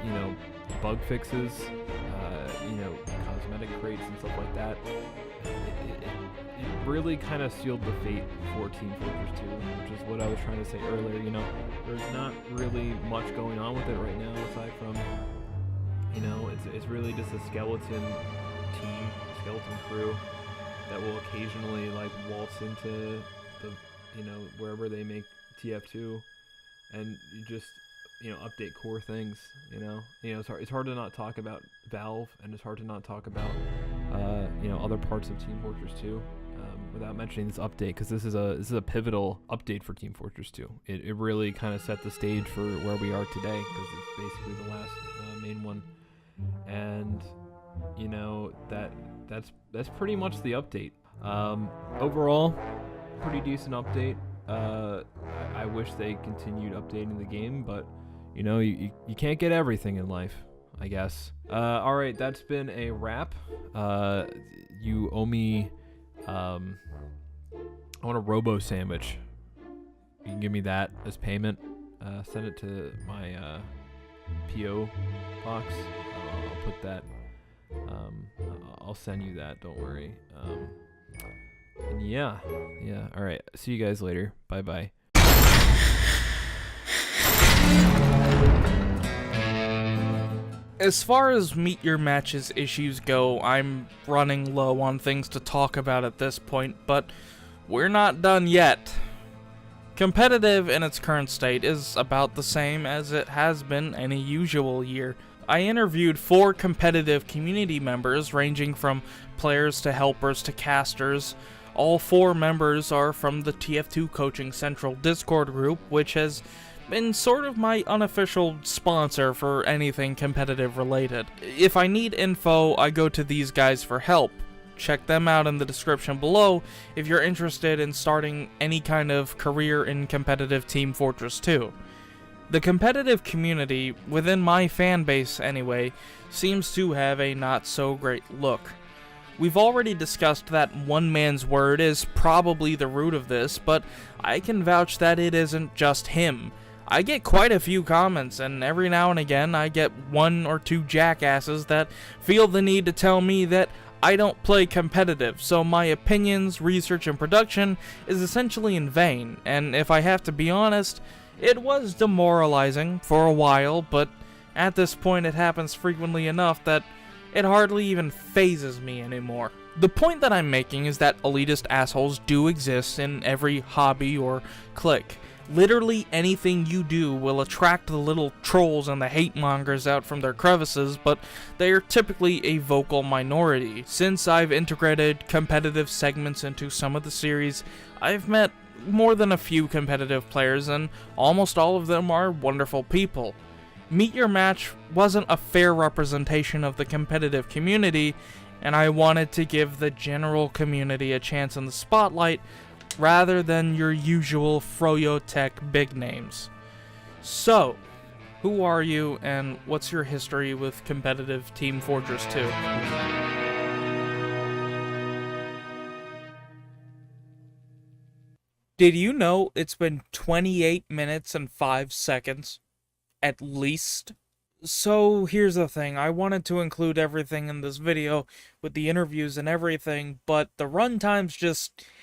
you know, bug fixes, you know, cosmetic crates and stuff like that. It really kind of sealed the fate for Team Fortress 2, which is what I was trying to say earlier. You know, there's not really much going on with it right now, aside from, you know, it's really just a skeleton team, skeleton crew that will occasionally like waltz into the, you know, wherever they make TF2, and you just update core things. It's hard to not talk about Valve, and it's hard to not talk about other parts of Team Fortress 2 without mentioning this update, because this is a pivotal update for Team Fortress 2. It really kind of set the stage for where we are today, because it's basically the last main one, and that's pretty much the update. Overall, pretty decent update. I wish they continued updating the game, but you can't get everything in life, I guess. All right, that's been a wrap. You owe me. I want a Robo sandwich. You can give me that as payment. Send it to my PO box. I'll put that. I'll send you that. Don't worry. And yeah. All right. See you guys later. Bye bye. As far as Meet Your Match's issues go, I'm running low on things to talk about at this point, but we're not done yet. Competitive in its current state is about the same as it has been any usual year. I interviewed 4 competitive community members ranging from players to helpers to casters. All 4 members are from the TF2 Coaching Central Discord group, which has been sort of my unofficial sponsor for anything competitive related. If I need info, I go to these guys for help. Check them out in the description below if you're interested in starting any kind of career in competitive Team Fortress 2. The competitive community, within my fan base anyway, seems to have a not so great look. We've already discussed that one man's word is probably the root of this, but I can vouch that it isn't just him. I get quite a few comments, and every now and again I get 1 or 2 jackasses that feel the need to tell me that I don't play competitive, so my opinions, research, and production is essentially in vain, and if I have to be honest, it was demoralizing for a while, but at this point it happens frequently enough that it hardly even phases me anymore. The point that I'm making is that elitist assholes do exist in every hobby or clique. Literally anything you do will attract the little trolls and the hate mongers out from their crevices, but they are typically a vocal minority. Since I've integrated competitive segments into some of the series, I've met more than a few competitive players, and almost all of them are wonderful people. Meet Your Match wasn't a fair representation of the competitive community, and I wanted to give the general community a chance in the spotlight rather than your usual Froyo Tech big names. So, who are you, and what's your history with competitive Team Fortress 2? Did you know it's been 28 minutes and 5 seconds? At least? So here's the thing, I wanted to include everything in this video with the interviews and everything, but the runtime's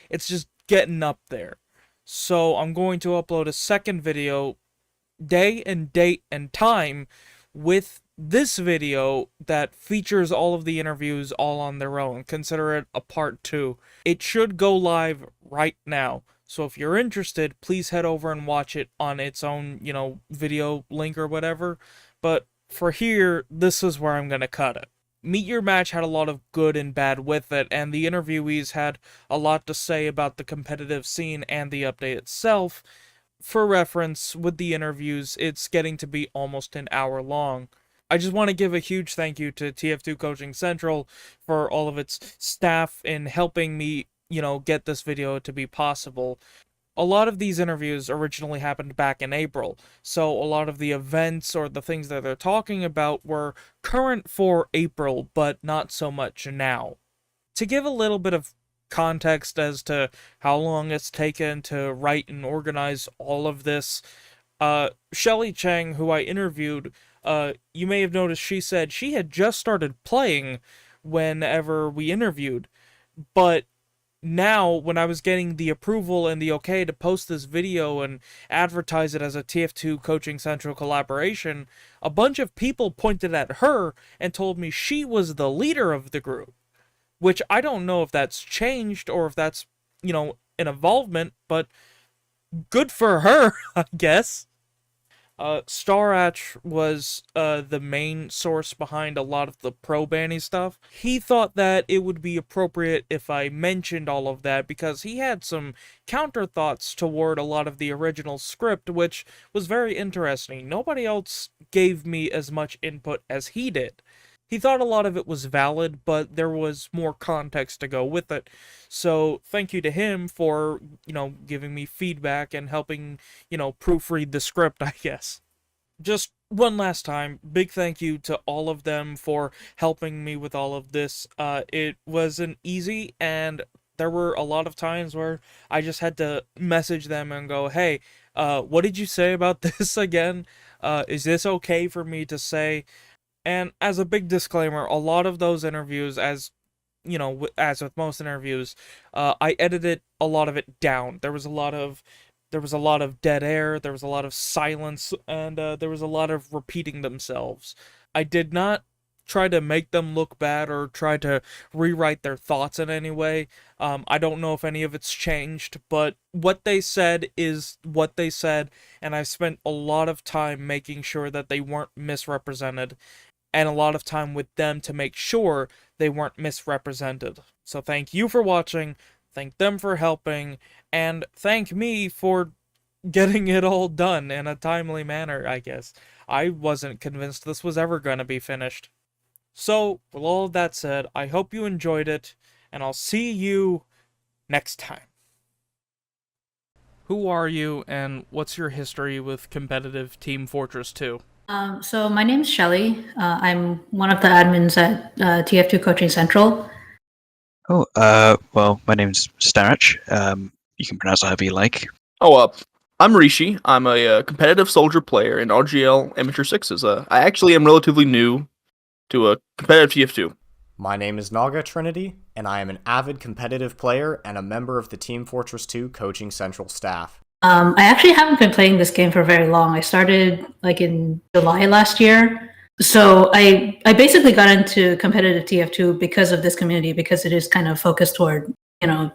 it's just getting up there. So I'm going to upload a second video, day and date and time, with this video that features all of the interviews all on their own. Consider it a part 2. It should go live right now. So if you're interested, please head over and watch it on its own, video link or whatever. But for here, this is where I'm going to cut it. Meet Your Match had a lot of good and bad with it, and the interviewees had a lot to say about the competitive scene and the update itself. For reference, with the interviews, it's getting to be almost an hour long. I just want to give a huge thank you to TF2 Coaching Central for all of its staff in helping me, get this video to be possible. A lot of these interviews originally happened back in April, so a lot of the events or the things that they're talking about were current for April, but not so much now. To give a little bit of context as to how long it's taken to write and organize all of this, Shelly Chang, who I interviewed, you may have noticed she said she had just started playing whenever we interviewed, but now, when I was getting the approval and the okay to post this video and advertise it as a TF2 Coaching Central collaboration, a bunch of people pointed at her and told me she was the leader of the group. Which I don't know if that's changed or if that's, an involvement, but good for her, I guess. Starach was the main source behind a lot of the pro banny stuff. He thought that it would be appropriate if I mentioned all of that because he had some counter thoughts toward a lot of the original script, which was very interesting. Nobody else gave me as much input as he did. He thought a lot of it was valid, but there was more context to go with it. So thank you to him for, giving me feedback and helping, proofread the script, I guess. Just one last time, big thank you to all of them for helping me with all of this. It wasn't easy, and there were a lot of times where I just had to message them and go, hey, what did you say about this again? Is this okay for me to say? And as a big disclaimer, a lot of those interviews, as with most interviews, I edited a lot of it down. There was a lot of dead air, there was a lot of silence, and there was a lot of repeating themselves. I did not try to make them look bad or try to rewrite their thoughts in any way. I don't know if any of it's changed, but what they said is what they said, and I spent a lot of time making sure that they weren't misrepresented, and a lot of time with them to make sure they weren't misrepresented. So thank you for watching, thank them for helping, and thank me for getting it all done in a timely manner, I guess. I wasn't convinced this was ever going to be finished. So, with all of that said, I hope you enjoyed it, and I'll see you next time. Who are you, and what's your history with competitive Team Fortress 2? So my name is Shelly. I'm one of the admins at TF2 Coaching Central. Oh, well, my name's Starach. You can pronounce it however you like. I'm Rishi. I'm a competitive soldier player in RGL Amateur Sixes. I actually am relatively new to a competitive TF2. My name is Naga Trinity, and I am an avid competitive player and a member of the Team Fortress 2 Coaching Central staff. I actually haven't been playing this game for very long. I started in July last year. So I basically got into competitive TF2 because of this community, because it is kind of focused toward,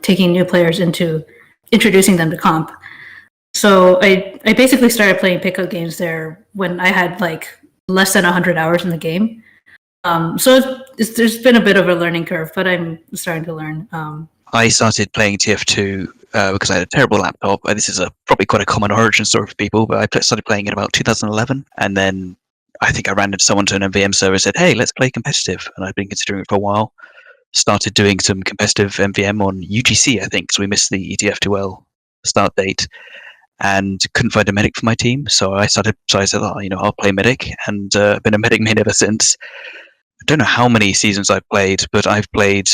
taking new players into introducing them to comp. So I basically started playing pickup games there when I had less than 100 hours in the game. So there's been a bit of a learning curve, but I'm starting to learn. I started playing TF2 because I had a terrible laptop. This is probably quite a common origin story for people, but I started playing in about 2011, and then I think I ran into someone to an MVM server and said, hey, let's play competitive, and I've been considering it for a while. Started doing some competitive MVM on UGC, I think, so we missed the ETF2L start date, and couldn't find a medic for my team, so I said, I'll play medic, and been a medic main ever since. I don't know how many seasons I've played, but I've played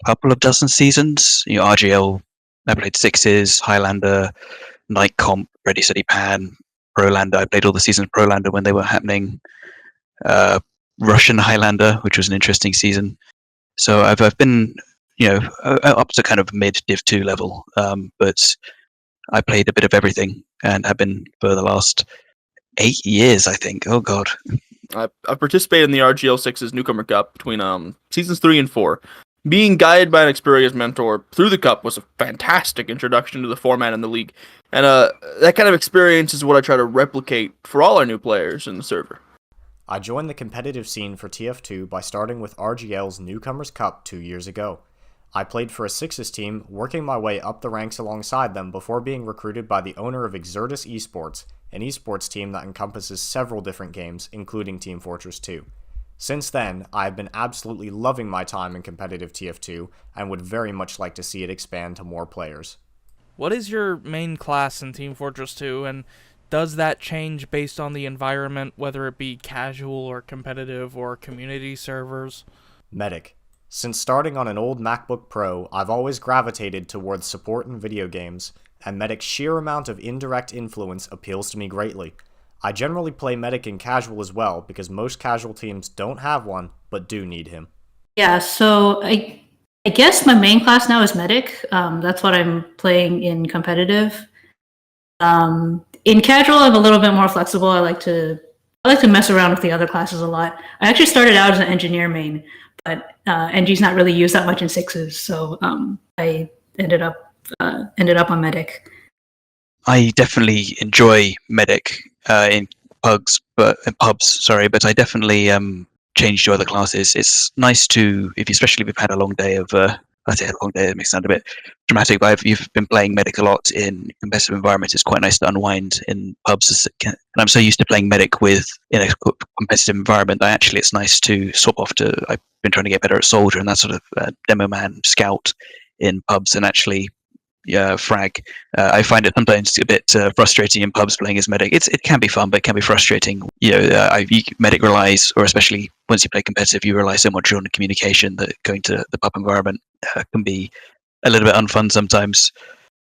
a couple of dozen seasons. RGL, I played Sixes, Highlander, Night Comp, Ready Steady Pan, Prolander. I played all the seasons of Prolander when they were happening. Russian Highlander, which was an interesting season. So I've been, up to kind of mid Div 2 level, but I played a bit of everything and have been for the last 8 years, I think. Oh God. I participated in the RGL 6's Newcomer Cup between seasons 3 and 4. Being guided by an experienced mentor through the Cup was a fantastic introduction to the format and the league. And that kind of experience is what I try to replicate for all our new players in the server. I joined the competitive scene for TF2 by starting with RGL's Newcomers Cup 2 years ago. I played for a Sixes team, working my way up the ranks alongside them before being recruited by the owner of Exertus Esports, an esports team that encompasses several different games, including Team Fortress 2. Since then, I have been absolutely loving my time in competitive TF2 and would very much like to see it expand to more players. What is your main class in Team Fortress 2, and does that change based on the environment, whether it be casual or competitive or community servers? Medic. Since starting on an old MacBook Pro, I've always gravitated towards support in video games, and Medic's sheer amount of indirect influence appeals to me greatly. I generally play Medic in casual as well, because most casual teams don't have one, but do need him. Yeah, so I guess my main class now is Medic. That's what I'm playing in competitive. In casual, I'm a little bit more flexible. I like to mess around with the other classes a lot. I actually started out as an engineer main, but NG's not really used that much in Sixes, so I ended up on Medic. I definitely enjoy Medic. In pubs, but I definitely changed to other classes. It's nice to, especially if you've had a long day of. I say a long day, it makes it sound a bit dramatic, but you've been playing Medic a lot in competitive environments. It's quite nice to unwind in pubs. And I'm so used to playing Medic in a competitive environment that actually it's nice to swap off to. I've been trying to get better at Soldier and that sort of demo man scout in pubs and actually frag. I find it sometimes a bit frustrating in pubs playing as Medic. It can be fun, but it can be frustrating. Medic relies, or especially once you play competitive, you rely so much on communication that going to the pub environment can be a little bit unfun sometimes.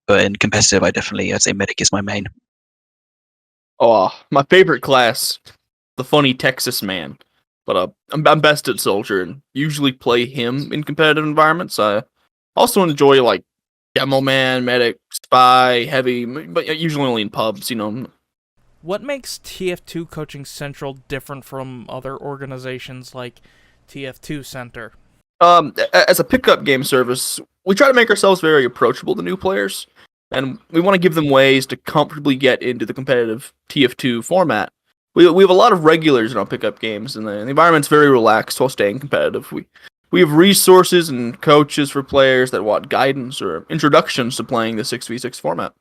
But in competitive, I'd say Medic is my main. Oh, my favorite class, the funny Texas man. But I'm best at Soldier and usually play him in competitive environments. I also enjoy like Demo Man, Medic, Spy, Heavy, but usually only in pubs, What makes TF2 Coaching Central different from other organizations like TF2 Center? As a pickup game service, we try to make ourselves very approachable to new players, and we want to give them ways to comfortably get into the competitive TF2 format. We have a lot of regulars in our pickup games, and the environment's very relaxed while staying competitive. We have resources and coaches for players that want guidance or introductions to playing the 6v6 format.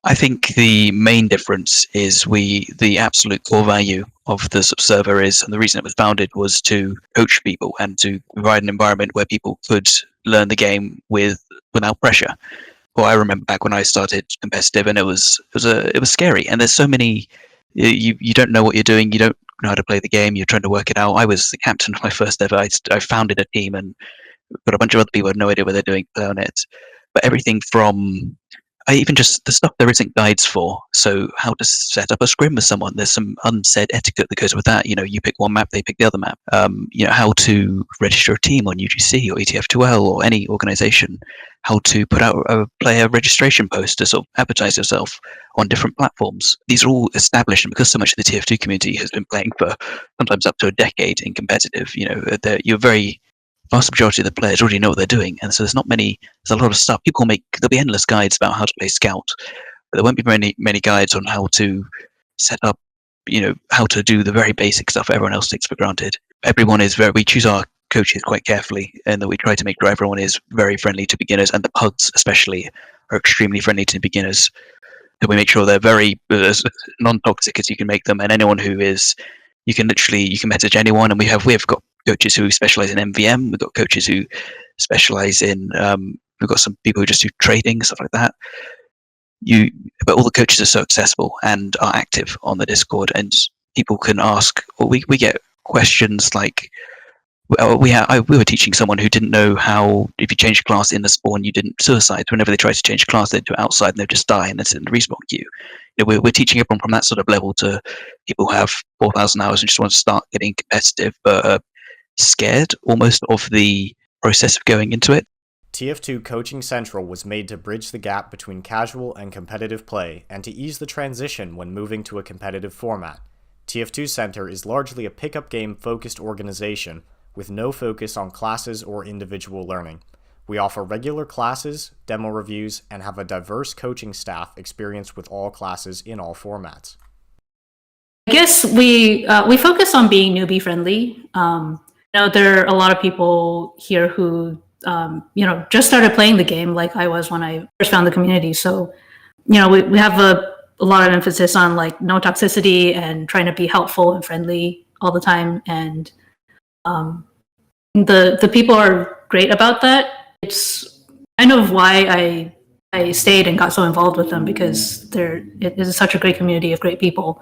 I think the main difference is the absolute core value of the server is, and the reason it was founded was to coach people and to provide an environment where people could learn the game without pressure. Well, I remember back when I started competitive, and it was scary. And there's so many, you don't know what you're doing, you don't know how to play the game, you're trying to work it out. I was the captain of my first ever. I founded a team and got a bunch of other people who had no idea what they're doing on it. But everything from even just the stuff there isn't guides for. So how to set up a scrim with someone. There's some unsaid etiquette that goes with that. You pick one map, they pick the other map. How to register a team on UGC or ETF2L or any organization. How to put out a player registration post to sort of advertise yourself on different platforms. These are all established, and because so much of the TF2 community has been playing for sometimes up to a decade in competitive, you're very vast majority of the players already know what they're doing, and so there's a lot of stuff. There'll be endless guides about how to play Scout, but there won't be many guides on how to set up, how to do the very basic stuff everyone else takes for granted. We choose our coaches quite carefully, and that we try to make sure everyone is very friendly to beginners, and the pugs especially are extremely friendly to beginners. And we make sure they're very as non-toxic as you can make them, and anyone who is, you can message anyone, and we've got coaches who specialize in MVM. We've got coaches who specialize in. We've got some people who just do trading, stuff like that. But all the coaches are so accessible and are active on the Discord, and people can ask. Or we get questions like, we were teaching someone who didn't know how, if you change class in the spawn, you didn't suicide. Whenever they try to change class, they do it outside and they just die and they sit in the respawn queue. We're teaching everyone from that sort of level to people who have 4,000 hours and just want to start getting competitive, but are scared almost of the process of going into it. TF2 Coaching Central was made to bridge the gap between casual and competitive play, and to ease the transition when moving to a competitive format. TF2 Center is largely a pickup game focused organization, with no focus on classes or individual learning. We offer regular classes, demo reviews, and have a diverse coaching staff experienced with all classes in all formats. I guess we focus on being newbie friendly. There are a lot of people here who just started playing the game like I was when I first found the community. So, we have a lot of emphasis on like no toxicity and trying to be helpful and friendly all the time. And the people are great about that. It's kind of why I stayed and got so involved with them, because it is such a great community of great people.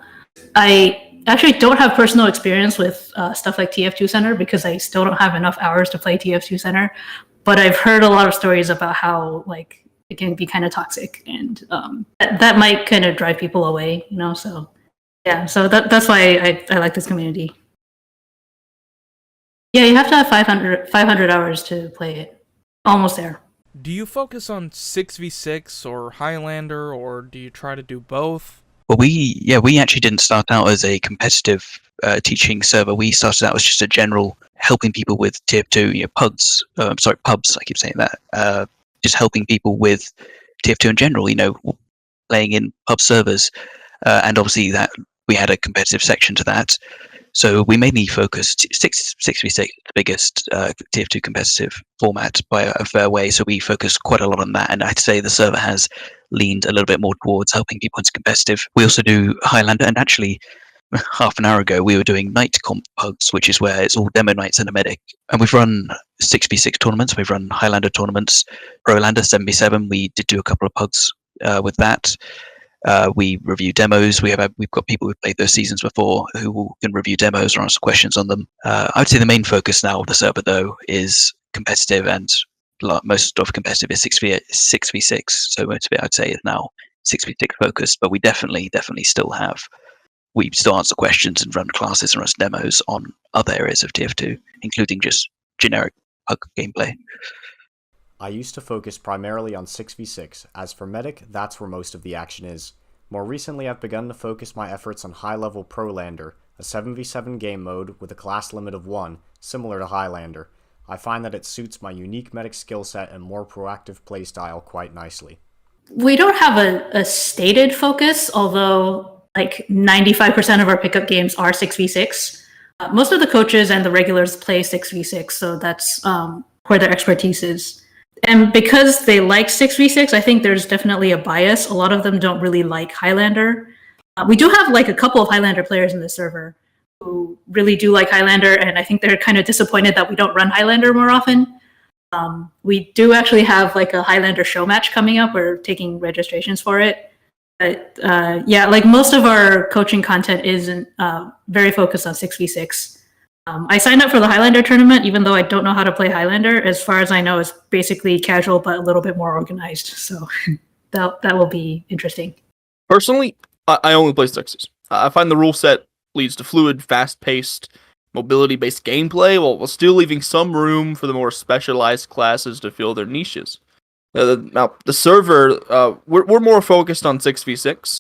I actually don't have personal experience with stuff like TF2 Center because I still don't have enough hours to play TF2 Center, but I've heard a lot of stories about how like it can be kind of toxic, and that might kind of drive people away, so yeah, so that's why I like this community. Yeah, you have to have 500 hours to play it. Almost there. Do you focus on 6v6 or Highlander, or do you try to do both? Well, we actually didn't start out as a competitive teaching server. We started out as just a general helping people with tier 2, pubs. I keep saying that. Just helping people with tier 2 in general. Playing in pub servers, and obviously that we had a competitive section to that. So we mainly focused 6v6, the biggest TF2 competitive format by a fair way. So we focused quite a lot on that, and I'd say the server has leaned a little bit more towards helping people into competitive. We also do Highlander, and actually half an hour ago we were doing night comp pugs, which is where it's all demo nights and a medic. And we've run 6v6 tournaments, we've run Highlander tournaments, Prolander 7v7. We did do a couple of pugs with that. We review demos. We've got people who've played those seasons before who can review demos or answer questions on them. I would say the main focus now of the server, though, is competitive, and most of competitive is 6v6. So most of it, I'd say, is now 6v6 focused. But we definitely still have. We still answer questions and run classes and run demos on other areas of TF2, including just generic pug gameplay. I used to focus primarily on 6v6, as for Medic, that's where most of the action is. More recently, I've begun to focus my efforts on high-level Prolander, a 7v7 game mode with a class limit of 1, similar to Highlander. I find that it suits my unique Medic skill set and more proactive playstyle quite nicely. We don't have a stated focus, although like 95% of our pickup games are 6v6. Most of the coaches and the regulars play 6v6, so that's where their expertise is. And because they like 6v6, I think there's definitely a bias. A lot of them don't really like Highlander. We do have like a couple of Highlander players in the server who really do like Highlander, and I think they're kind of disappointed that we don't run Highlander more often. We do actually have like a Highlander show match coming up. We're taking registrations for it. But yeah, like most of our coaching content isn't very focused on 6v6. I signed up for the Highlander tournament, even though I don't know how to play Highlander. As far as I know, it's basically casual, but a little bit more organized. So that will be interesting. Personally, I only play sixes. I find the rule set leads to fluid, fast-paced, mobility-based gameplay, while still leaving some room for the more specialized classes to fill their niches. Now, the server, we're more focused on 6v6,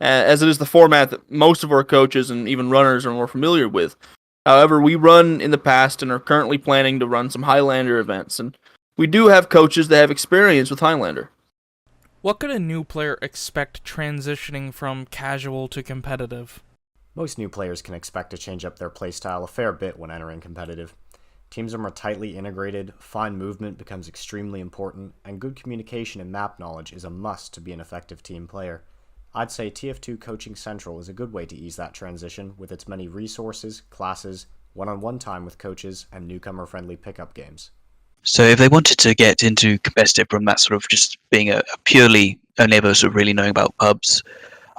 as it is the format that most of our coaches and even runners are more familiar with. However, we run in the past and are currently planning to run some Highlander events, and we do have coaches that have experience with Highlander. What could a new player expect transitioning from casual to competitive? Most new players can expect to change up their playstyle a fair bit when entering competitive. Teams are more tightly integrated, fine movement becomes extremely important, and good communication and map knowledge is a must to be an effective team player. I'd say TF2 Coaching Central is a good way to ease that transition with its many resources, classes, one-on-one time with coaches, and newcomer-friendly pickup games. So if they wanted to get into competitive from that sort of just being a purely only ever sort of really knowing about pubs,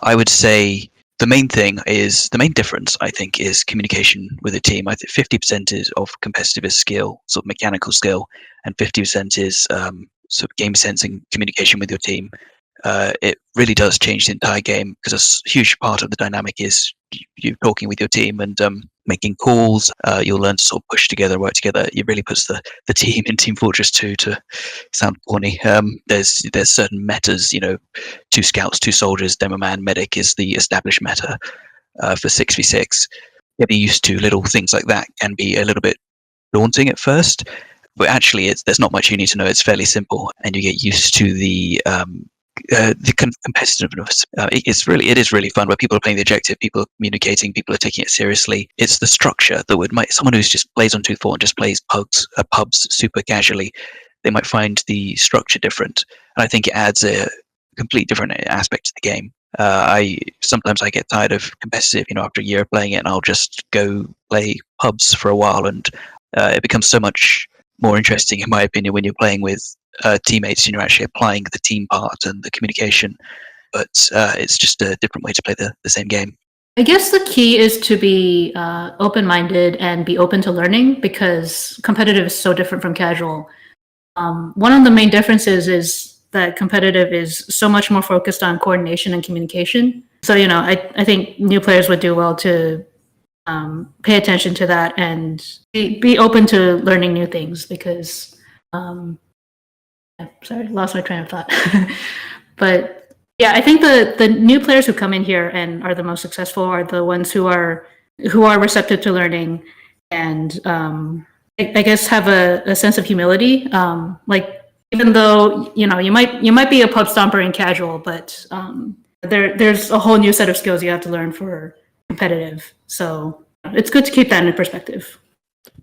I would say the main difference, I think, is communication with a team. I think 50% is of competitive is skill, sort of mechanical skill, and 50% is sort of game sensing communication with your team. It really does change the entire game, because a huge part of the dynamic is you talking with your team and making calls. You'll learn to sort of push together, work together. It really puts the team in Team Fortress 2 to sound corny. There's certain metas, 2 scouts, 2 soldiers, demo man, medic is the established meta for 6v6. Getting used to little things like that can be a little bit daunting at first, but actually there's not much you need to know. It's fairly simple, and you get used to the competitiveness. It is really fun, where people are playing the objective, people are communicating, people are taking it seriously. It's the structure that someone who's just plays on 2-4 and just plays pubs super casually, they might find the structure different, and I think it adds a complete different aspect to the game. Sometimes I get tired of competitive, after a year of playing it, and I'll just go play pubs for a while, and it becomes so much more interesting, in my opinion, when you're playing with teammates and you're actually applying the team part and the communication. But it's just a different way to play the same game. I guess the key is to be open-minded and be open to learning, because competitive is so different from casual. One of the main differences is that competitive is so much more focused on coordination and communication. So, I think new players would do well to pay attention to that and be open to learning new things, because sorry, lost my train of thought. But yeah, I think the new players who come in here and are the most successful are the ones who are receptive to learning, and I guess have a sense of humility. Like, even though you might be a pub stomper in casual, but there's a whole new set of skills you have to learn for competitive. So it's good to keep that in perspective.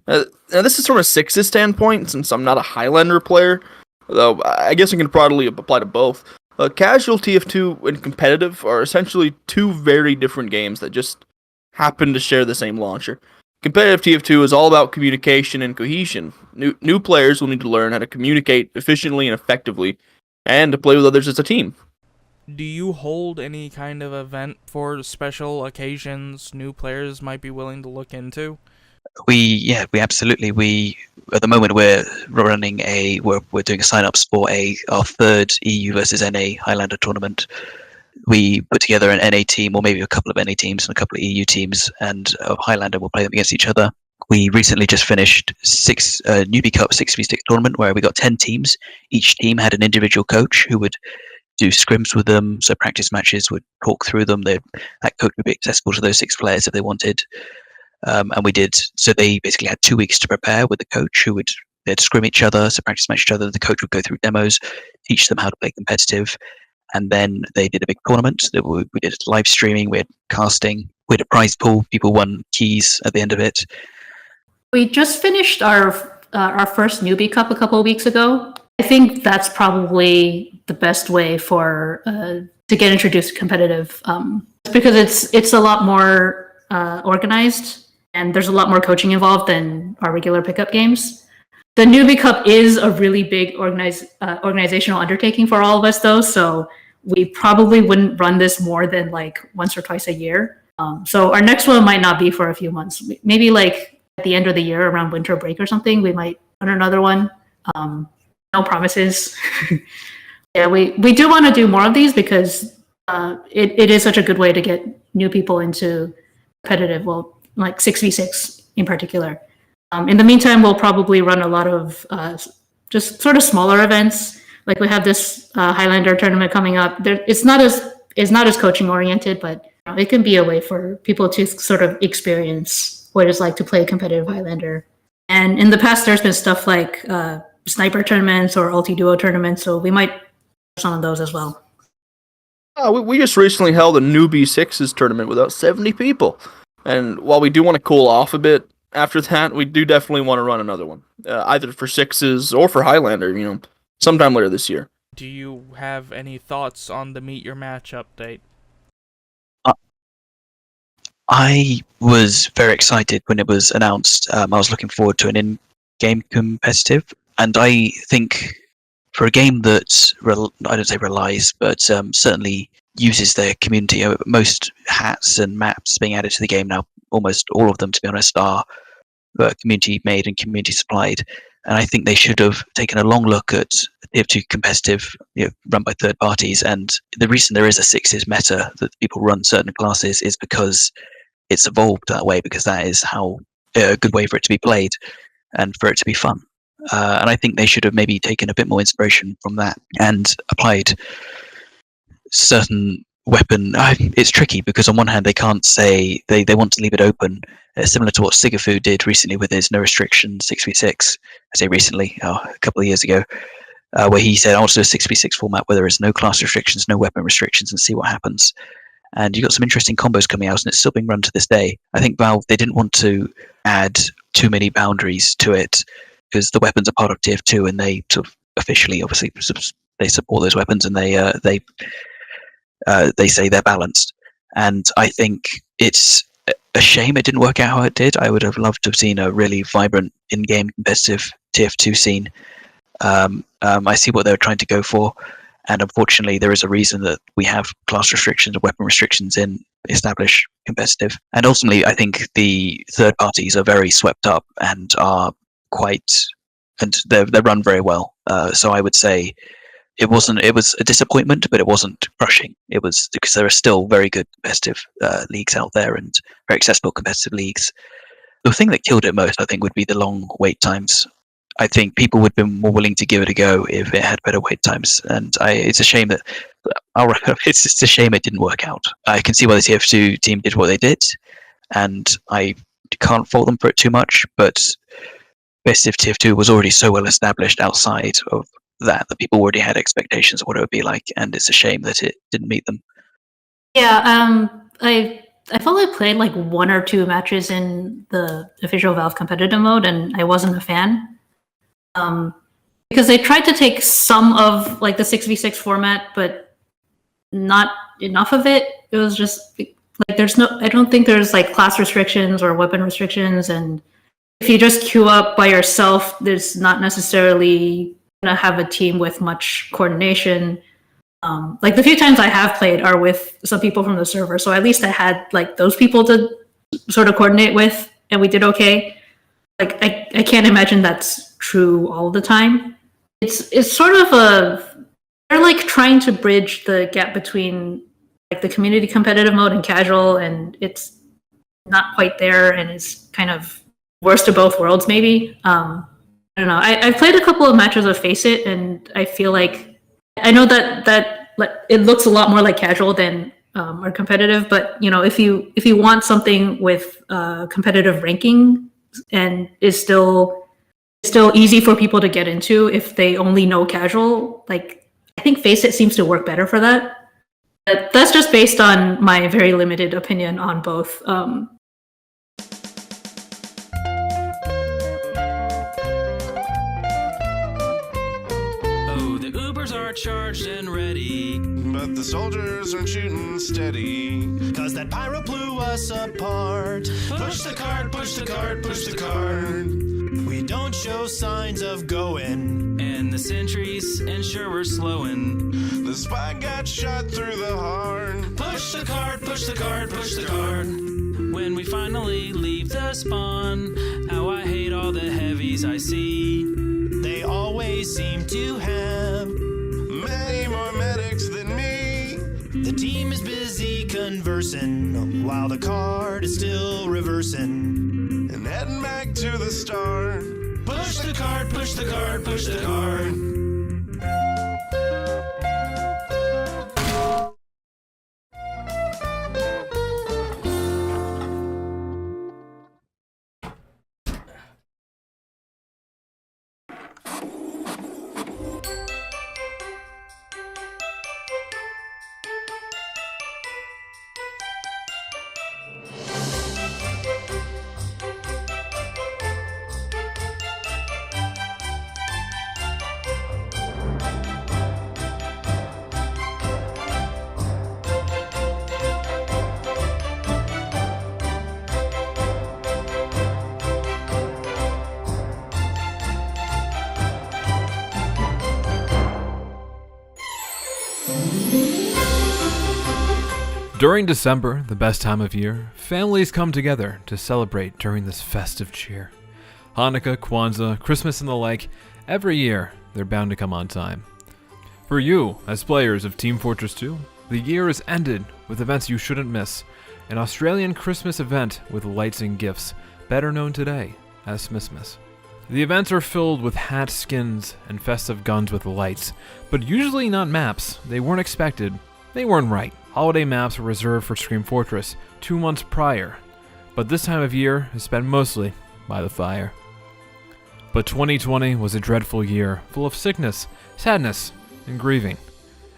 Now this is from a Sixes standpoint, since I'm not a Highlander player, though I guess I can probably apply to both. Casual TF2 and competitive are essentially two very different games that just happen to share the same launcher. Competitive TF2 is all about communication and cohesion. New players will need to learn how to communicate efficiently and effectively, and to play with others as a team. Do you hold any kind of event for special occasions new players might be willing to look into? We absolutely. We at the moment we're doing a sign-ups for our third EU versus NA Highlander tournament. We put together an NA team, or maybe a couple of NA teams and a couple of EU teams, and Highlander will play them against each other. We recently just finished Newbie Cup 6v6 tournament where we got 10 teams. Each team had an individual coach who would do scrims with them, so practice matches would talk through them. That coach would be accessible to those 6 players if they wanted. And we did, so they basically had 2 weeks to prepare with the coach they'd scrim each other, so practice match each other. The coach would go through demos, teach them how to play competitive. And then they did a big tournament. We did live streaming, we had casting, we had a prize pool. People won keys at the end of it. We just finished our first Newbie Cup a couple of weeks ago. I think that's probably the best way for to get introduced to competitive, because it's a lot more organized and there's a lot more coaching involved than our regular pickup games. The Newbie Cup is a really big organizational undertaking for all of us, though. So we probably wouldn't run this more than like once or twice a year. So our next one might not be for a few months. Maybe like at the end of the year, around winter break or something, we might run another one. No promises. Yeah, we do want to do more of these because it is such a good way to get new people into competitive, well, like 6v6 in particular. In the meantime, we'll probably run a lot of just sort of smaller events. Like we have this Highlander tournament coming up. It's not as coaching oriented, but it can be a way for people to sort of experience what it's like to play competitive Highlander. And in the past, there's been stuff like sniper tournaments or ulti-duo tournaments, so we might do some of those as well. We just recently held a Newbie Sixes tournament with about 70 people. And while we do want to cool off a bit after that, we do definitely want to run another one, either for Sixes or for Highlander, sometime later this year. Do you have any thoughts on the Meet Your Match update? I was very excited when it was announced. I was looking forward to an in-game competitive, and I think for a game that, I don't say relies, but certainly uses their community, most hats and maps being added to the game now, almost all of them, to be honest, are community made and community supplied. And I think they should have taken a long look at TF2 competitive, run by third parties. And the reason there is a Sixes meta that people run certain classes is because it's evolved that way, because that is how a good way for it to be played and for it to be fun. And I think they should have maybe taken a bit more inspiration from that and applied certain weapon. It's tricky because on one hand they can't say they want to leave it open, similar to what Sigafu did recently with his no restrictions 6v6. I say recently, a couple of years ago, where he said I want to do a 6v6 format where there is no class restrictions, no weapon restrictions, and see what happens. And you got some interesting combos coming out, and it's still being run to this day. I think Valve, they didn't want to add too many boundaries to it because the weapons are part of TF2, and they sort of officially, obviously, they support those weapons, and they say they're balanced. And I think it's a shame it didn't work out how it did. I would have loved to have seen a really vibrant in-game competitive TF2 scene. I see what they were trying to go for, and unfortunately there is a reason that we have class restrictions and weapon restrictions in established competitive. And ultimately I think the third parties are very swept up and are they're run very well. So I would say it was a disappointment, but it wasn't crushing. It was because there are still very good competitive leagues out there and very accessible competitive leagues. The thing that killed it most, I think, would be the long wait times. I think people would be more willing to give it a go if it had better wait times. And it's a shame that it's just a shame it didn't work out. I can see why the TF2 team did what they did, and I can't fault them for it too much. But competitive TF2 was already so well established outside of that people already had expectations of what it would be like, and it's a shame that it didn't meet them. Yeah, I I felt I played like 1 or 2 matches in the official Valve competitive mode, and I wasn't a fan. Because they tried to take some of like the 6v6 format, but not enough of it. It was just like I don't think there's like class restrictions or weapon restrictions, and if you just queue up by yourself, there's not necessarily gonna have a team with much coordination. Like the few times I have played are with some people from the server, so at least I had like those people to sort of coordinate with, and we did okay. Like I can't imagine that's true all the time. It's sort of they're like trying to bridge the gap between like the community competitive mode and casual, and it's not quite there, and it's kind of worst of both worlds maybe. I don't know. I've played a couple of matches of Face It, and I feel like I know that it looks a lot more like casual than or competitive, but you know, if you want something with competitive ranking and is still easy for people to get into if they only know casual, like I think Face It seems to work better for that. But that's just based on my very limited opinion on both. The Ubers are charged and ready, but the soldiers aren't shooting steady. Cause that pyro blew us apart. Push the cart, push the cart, push the cart. We don't show signs of going, and the sentries ensure we're slowing. The spy got shot through the heart. Push the cart, push the cart, push the cart. When we finally leave the spawn, how I hate all the heavies I see. They always seem to have many more medics than me. The team is busy conversing while the card is still reversing and heading back to the start. Push the cart, push the cart, push the cart. During December, the best time of year, families come together to celebrate during this festive cheer. Hanukkah, Kwanzaa, Christmas, and the like, every year they're bound to come on time. For you, as players of Team Fortress 2, the year is ended with events you shouldn't miss. An Australian Christmas event with lights and gifts, better known today as Smissmas. The events are filled with hats, skins, and festive guns with lights, but usually not maps. They weren't expected, they weren't right. Holiday maps were reserved for Scream Fortress 2 months prior, but this time of year is spent mostly by the fire. But 2020 was a dreadful year, full of sickness, sadness, and grieving.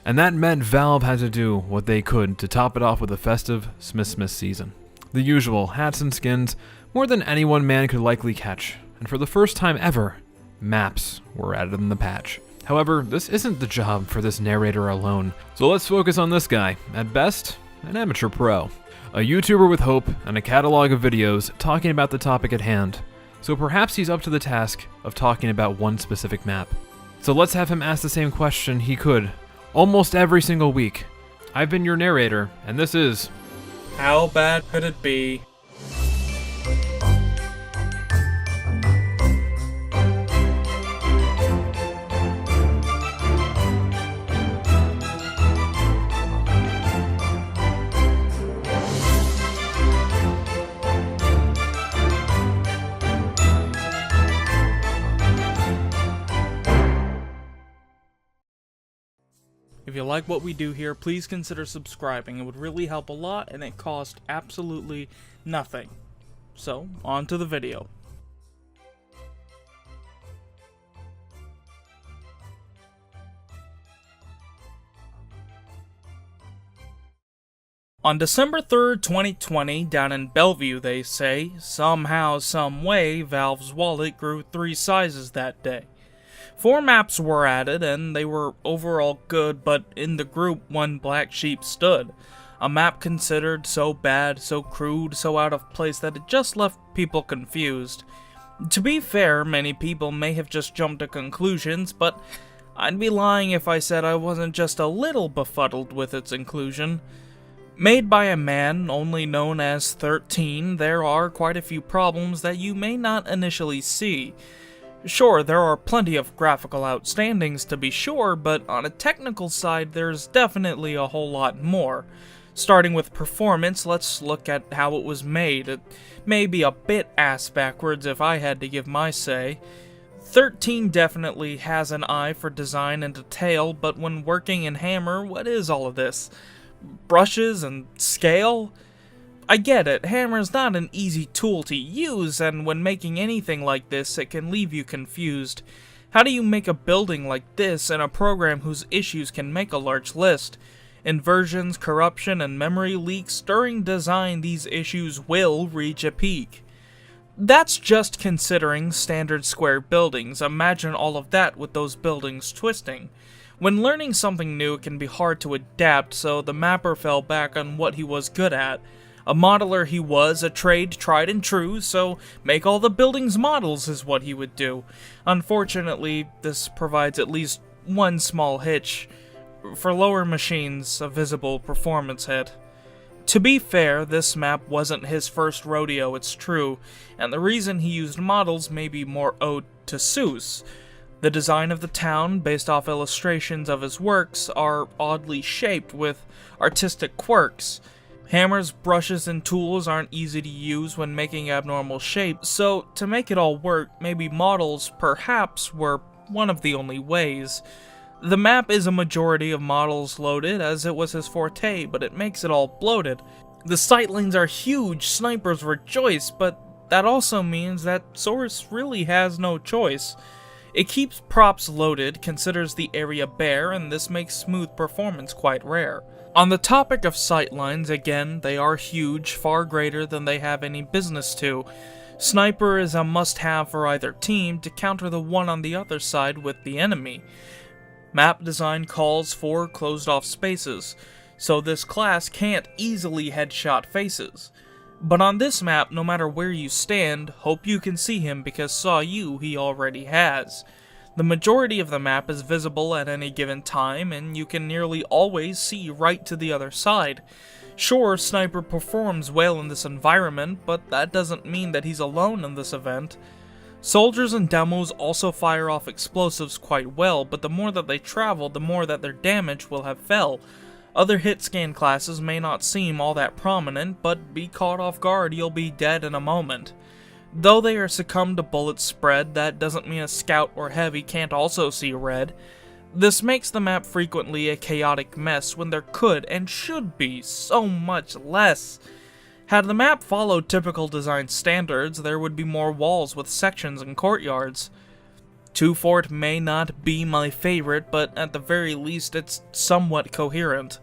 And that meant Valve had to do what they could to top it off with a festive Smith season. The usual hats and skins, more than any one man could likely catch, and for the first time ever, maps were added in the patch. However, this isn't the job for this narrator alone, so let's focus on this guy, at best, an amateur pro. A YouTuber with hope and a catalog of videos talking about the topic at hand, so perhaps he's up to the task of talking about one specific map. So let's have him ask the same question he could almost every single week. I've been your narrator, and this is... How bad could it be? If you like what we do here, please consider subscribing. It would really help a lot, and it costs absolutely nothing. So, on to the video. On December 3rd, 2020, down in Bellevue, they say, somehow, someway, Valve's wallet grew 3 sizes that day. 4 maps were added, and they were overall good, but in the group, one black sheep stood. A map considered so bad, so crude, so out of place that it just left people confused. To be fair, many people may have just jumped to conclusions, but I'd be lying if I said I wasn't just a little befuddled with its inclusion. Made by a man only known as 13, there are quite a few problems that you may not initially see. Sure, there are plenty of graphical outstandings to be sure, but on a technical side there's definitely a whole lot more. Starting with performance, let's look at how it was made. It may be a bit ass backwards if I had to give my say. 13 definitely has an eye for design and detail, but when working in Hammer, what is all of this? Brushes and scale? I get it, Hammer's not an easy tool to use, and when making anything like this, it can leave you confused. How do you make a building like this in a program whose issues can make a large list? Inversions, corruption, and memory leaks during design, these issues will reach a peak. That's just considering standard square buildings. Imagine all of that with those buildings twisting. When learning something new, it can be hard to adapt, so the mapper fell back on what he was good at. A modeler he was, a trade tried and true, so make all the buildings models is what he would do. Unfortunately, this provides at least one small hitch. For lower machines, a visible performance hit. To be fair, this map wasn't his first rodeo, it's true, and the reason he used models may be more owed to Seuss. The design of the town, based off illustrations of his works, are oddly shaped with artistic quirks. Hammer's brushes and tools aren't easy to use when making abnormal shapes, so to make it all work, maybe models, perhaps, were one of the only ways. The map is a majority of models loaded, as it was his forte, but it makes it all bloated. The sightlines are huge, snipers rejoice, but that also means that Source really has no choice. It keeps props loaded, considers the area bare, and this makes smooth performance quite rare. On the topic of sightlines, again, they are huge, far greater than they have any business to. Sniper is a must-have for either team to counter the one on the other side with the enemy. Map design calls for closed-off spaces, so this class can't easily headshot faces. But on this map, no matter where you stand, hope you can see him because saw you he already has. The majority of the map is visible at any given time, and you can nearly always see right to the other side. Sure, Sniper performs well in this environment, but that doesn't mean that he's alone in this event. Soldiers and demos also fire off explosives quite well, but the more that they travel, the more that their damage will have fell. Other hit scan classes may not seem all that prominent, but be caught off guard, you'll be dead in a moment. Though they are succumbed to bullet spread, that doesn't mean a scout or heavy can't also see red. This makes the map frequently a chaotic mess when there could and should be so much less. Had the map followed typical design standards, there would be more walls with sections and courtyards. 2 Fort may not be my favorite, but at the very least it's somewhat coherent.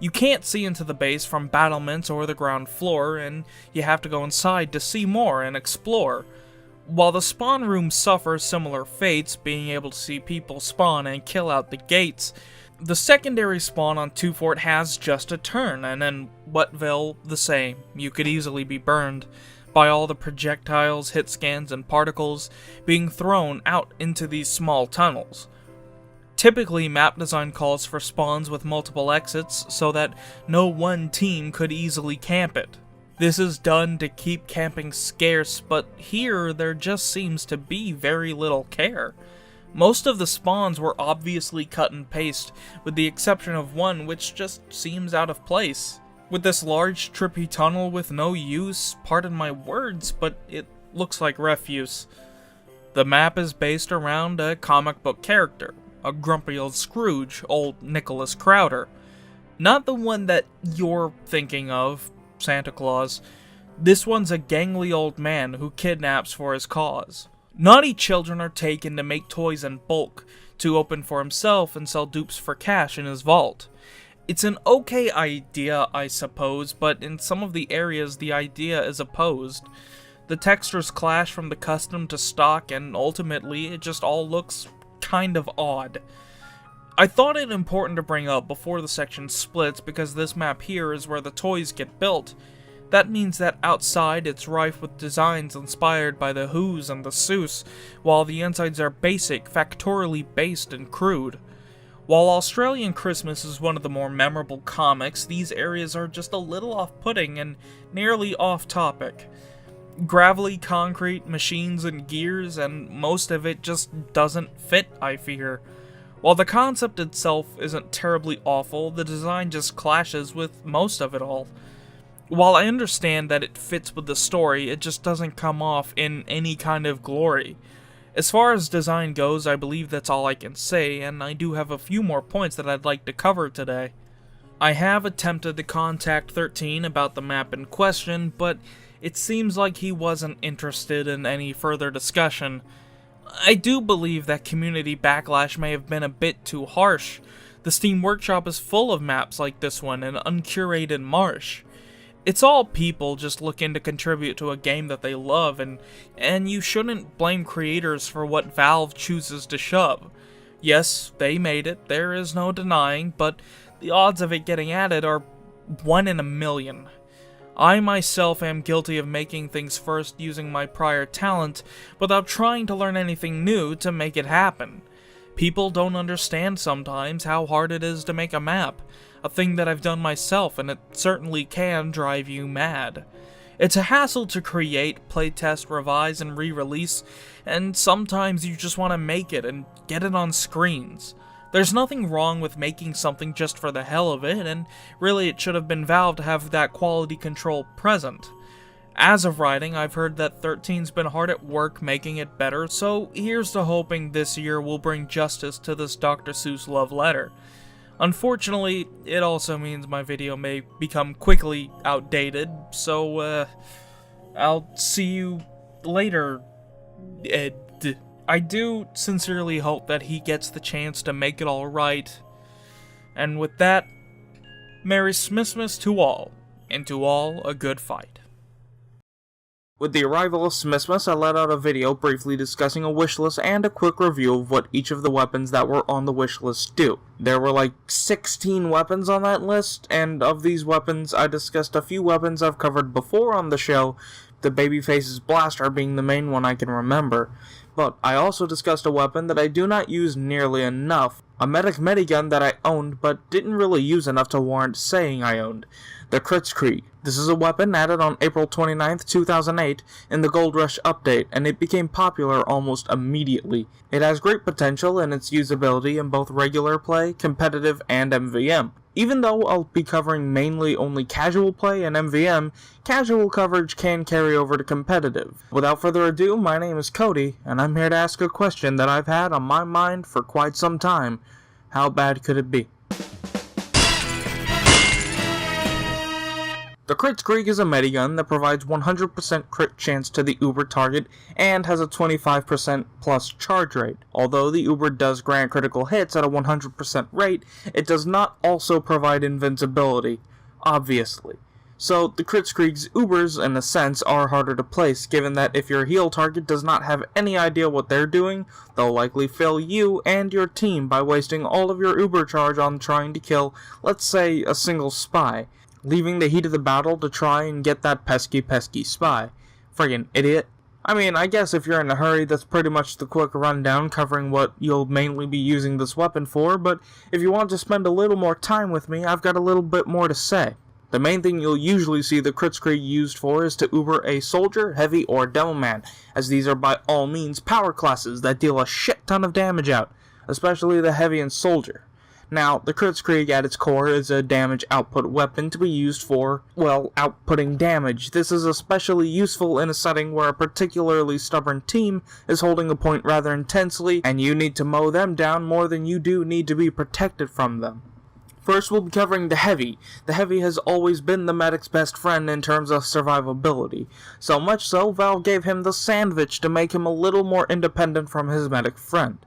You can't see into the base from battlements or the ground floor, and you have to go inside to see more and explore. While the spawn room suffers similar fates, being able to see people spawn and kill out the gates, the secondary spawn on 2 Fort has just a turn, and in Whatville the same. You could easily be burned by all the projectiles, hit scans, and particles being thrown out into these small tunnels. Typically, map design calls for spawns with multiple exits so that no one team could easily camp it. This is done to keep camping scarce, but here there just seems to be very little care. Most of the spawns were obviously cut and paste, with the exception of one which just seems out of place. With this large trippy tunnel with no use, pardon my words, but it looks like refuse. The map is based around a comic book character, a grumpy old Scrooge, old Nicholas Crowder. Not the one that you're thinking of, Santa Claus. This one's a gangly old man who kidnaps for his cause. Naughty children are taken to make toys in bulk, to open for himself and sell dupes for cash in his vault. It's an okay idea, I suppose, but in some of the areas the idea is opposed. The textures clash from the custom to stock, and ultimately it just all looks kind of odd. I thought it important to bring up before the section splits because this map here is where the toys get built. That means that outside it's rife with designs inspired by the Who's and the Seuss, while the insides are basic, factorially based and crude. While Australian Christmas is one of the more memorable comics, these areas are just a little off-putting and nearly off-topic. Gravelly concrete, machines and gears, and most of it just doesn't fit, I fear. While the concept itself isn't terribly awful, the design just clashes with most of it all. While I understand that it fits with the story, it just doesn't come off in any kind of glory. As far as design goes, I believe that's all I can say, and I do have a few more points that I'd like to cover today. I have attempted to contact 13 about the map in question, but it seems like he wasn't interested in any further discussion. I do believe that community backlash may have been a bit too harsh. The Steam Workshop is full of maps like this one, an uncurated marsh. It's all people just looking to contribute to a game that they love, and you shouldn't blame creators for what Valve chooses to shove. Yes, they made it, there is no denying, but the odds of it getting added are 1 in a million. I myself am guilty of making things first using my prior talent without trying to learn anything new to make it happen. People don't understand sometimes how hard it is to make a map, a thing that I've done myself, and it certainly can drive you mad. It's a hassle to create, playtest, revise, and re-release, and sometimes you just want to make it and get it on screens. There's nothing wrong with making something just for the hell of it, and really it should have been Valve to have that quality control present. As of writing, I've heard that 13's been hard at work making it better, so here's to hoping this year will bring justice to this Dr. Seuss love letter. Unfortunately, it also means my video may become quickly outdated, so, I'll see you later, Ed. I do sincerely hope that he gets the chance to make it all right. And with that, Merry Smithmas to all, and to all a good fight. With the arrival of Smithmas, I let out a video briefly discussing a wish list and a quick review of what each of the weapons that were on the wish list do. There were like 16 weapons on that list, and of these weapons, I discussed a few weapons I've covered before on the show, the Babyface's blaster being the main one I can remember. But I also discussed a weapon that I do not use nearly enough, a medic medigun that I owned but didn't really use enough to warrant saying I owned, the Kritzkrieg. This is a weapon added on April 29th, 2008 in the Gold Rush update, and it became popular almost immediately. It has great potential in its usability in both regular play, competitive, and MVM. Even though I'll be covering mainly only casual play and MVM, casual coverage can carry over to competitive. Without further ado, my name is Cody, and I'm here to ask a question that I've had on my mind for quite some time. How bad could it be? The Kritzkrieg is a medigun that provides 100% crit chance to the Uber target and has a 25% plus charge rate. Although the Uber does grant critical hits at a 100% rate, it does not also provide invincibility, obviously. So the Kritzkrieg's Ubers, in a sense, are harder to place, given that if your heal target does not have any idea what they're doing, they'll likely fail you and your team by wasting all of your Uber charge on trying to kill, let's say, a single spy, leaving the heat of the battle to try and get that pesky spy. Friggin' idiot. I mean, I guess if you're in a hurry, that's pretty much the quick rundown covering what you'll mainly be using this weapon for, but if you want to spend a little more time with me, I've got a little bit more to say. The main thing you'll usually see the Kritzkrieg used for is to Uber a Soldier, Heavy, or Devilman, as these are by all means power classes that deal a shit ton of damage out, especially the Heavy and Soldier. Now, the Kritzkrieg at its core is a damage output weapon to be used for, well, outputting damage. This is especially useful in a setting where a particularly stubborn team is holding a point rather intensely, and you need to mow them down more than you do need to be protected from them. First, we'll be covering the Heavy. The Heavy has always been the medic's best friend in terms of survivability. So much so, Valve gave him the sandwich to make him a little more independent from his medic friend.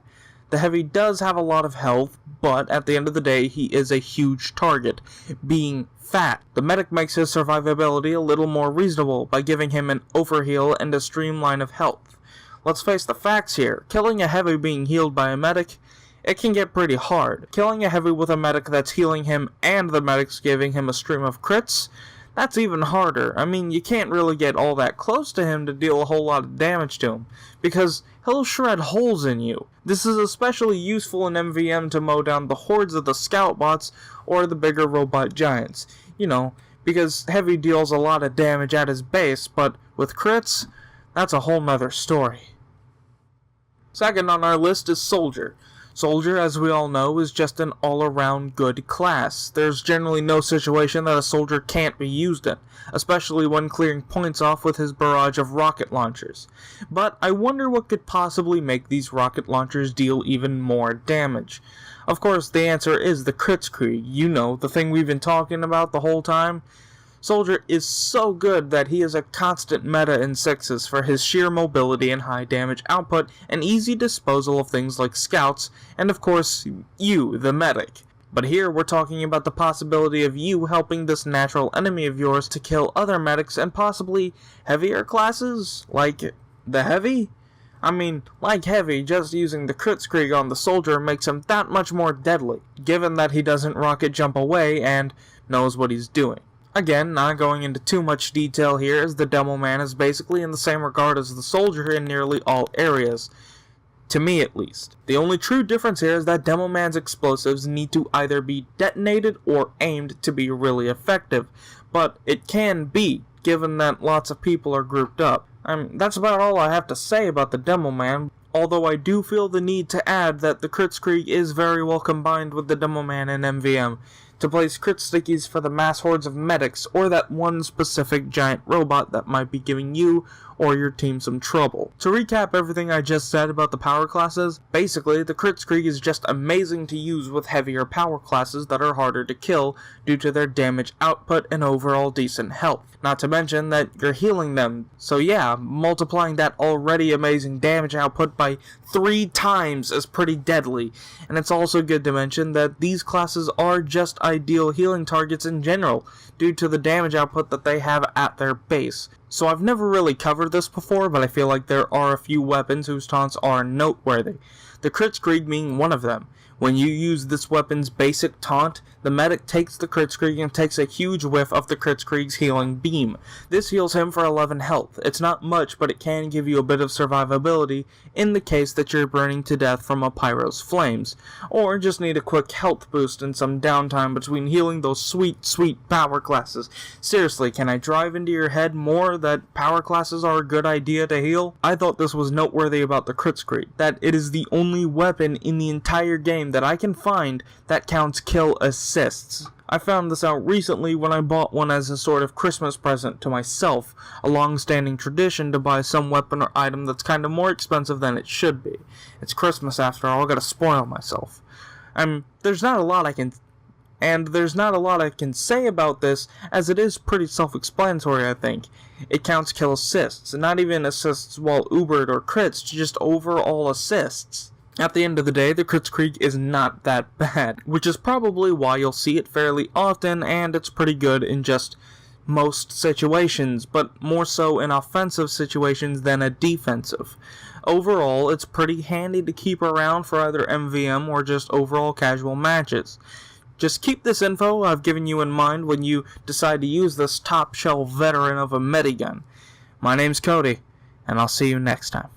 The The Heavy does have a lot of health, but at the end of the day, he is a huge target, being fat. The medic makes his survivability a little more reasonable by giving him an overheal and a streamline of health. Let's face the facts here, killing a Heavy being healed by a medic, it can get pretty hard. Killing a Heavy with a medic that's healing him and the medic's giving him a stream of crits, that's even harder. I mean, you can't really get all that close to him to deal a whole lot of damage to him, because he'll shred holes in you. This is especially useful in MVM to mow down the hordes of the scout bots or the bigger robot giants. You know, because Heavy deals a lot of damage at his base, but with crits, that's a whole nother story. Second on our list is Soldier. Soldier, as we all know, is just an all-around good class. There's generally no situation that a soldier can't be used in, especially when clearing points off with his barrage of rocket launchers. But I wonder what could possibly make these rocket launchers deal even more damage. Of course, the answer is the Kritzkrieg, you know, the thing we've been talking about the whole time. Soldier is so good that he is a constant meta in 6s for his sheer mobility and high damage output and easy disposal of things like scouts, and of course, you, the medic. But here we're talking about the possibility of you helping this natural enemy of yours to kill other medics and possibly heavier classes, like the Heavy? I mean, like Heavy, just using the Kritzkrieg on the Soldier makes him that much more deadly, given that he doesn't rocket jump away and knows what he's doing. Again, not going into too much detail here, as the Demo Man is basically in the same regard as the Soldier in nearly all areas. To me, at least. The only true difference here is that Demo Man's explosives need to either be detonated or aimed to be really effective. But it can be, given that lots of people are grouped up. That's about all I have to say about the Demo Man, although I do feel the need to add that the Kritzkrieg is very well combined with the Demo Man in MVM, to place crit stickies for the mass hordes of medics, or that one specific giant robot that might be giving you or your team some trouble. To recap everything I just said about the power classes, basically the Kritzkrieg is just amazing to use with heavier power classes that are harder to kill due to their damage output and overall decent health. Not to mention that you're healing them, so yeah, multiplying that already amazing damage output by 3 times is pretty deadly, and it's also good to mention that these classes are just ideal healing targets in general, due to the damage output that they have at their base. So I've never really covered this before, but I feel like there are a few weapons whose taunts are noteworthy, the Kritzkrieg being one of them. When you use this weapon's basic taunt, the medic takes the Kritzkrieg and takes a huge whiff of the Kritzkrieg's healing beam. This heals him for 11 health. It's not much, but it can give you a bit of survivability in the case that you're burning to death from a pyro's flames, or just need a quick health boost and some downtime between healing those sweet, sweet power classes. Seriously, can I drive into your head more that power classes are a good idea to heal? I thought this was noteworthy about the Kritzkrieg, that it is the only weapon in the entire game that I can find that counts kill assists. I found this out recently when I bought one as a sort of Christmas present to myself, a long-standing tradition to buy some weapon or item that's kind of more expensive than it should be. It's Christmas after all, I gotta spoil myself. There's not a lot I can say about this, as it is pretty self-explanatory, I think. It counts kill assists, not even assists while ubered or crits, just overall assists. At the end of the day, the Kritzkrieg is not that bad, which is probably why you'll see it fairly often, and it's pretty good in just most situations, but more so in offensive situations than a defensive. Overall, it's pretty handy to keep around for either MVM or just overall casual matches. Just keep this info I've given you in mind when you decide to use this top-shelf veteran of a medigun. My name's Cody, and I'll see you next time.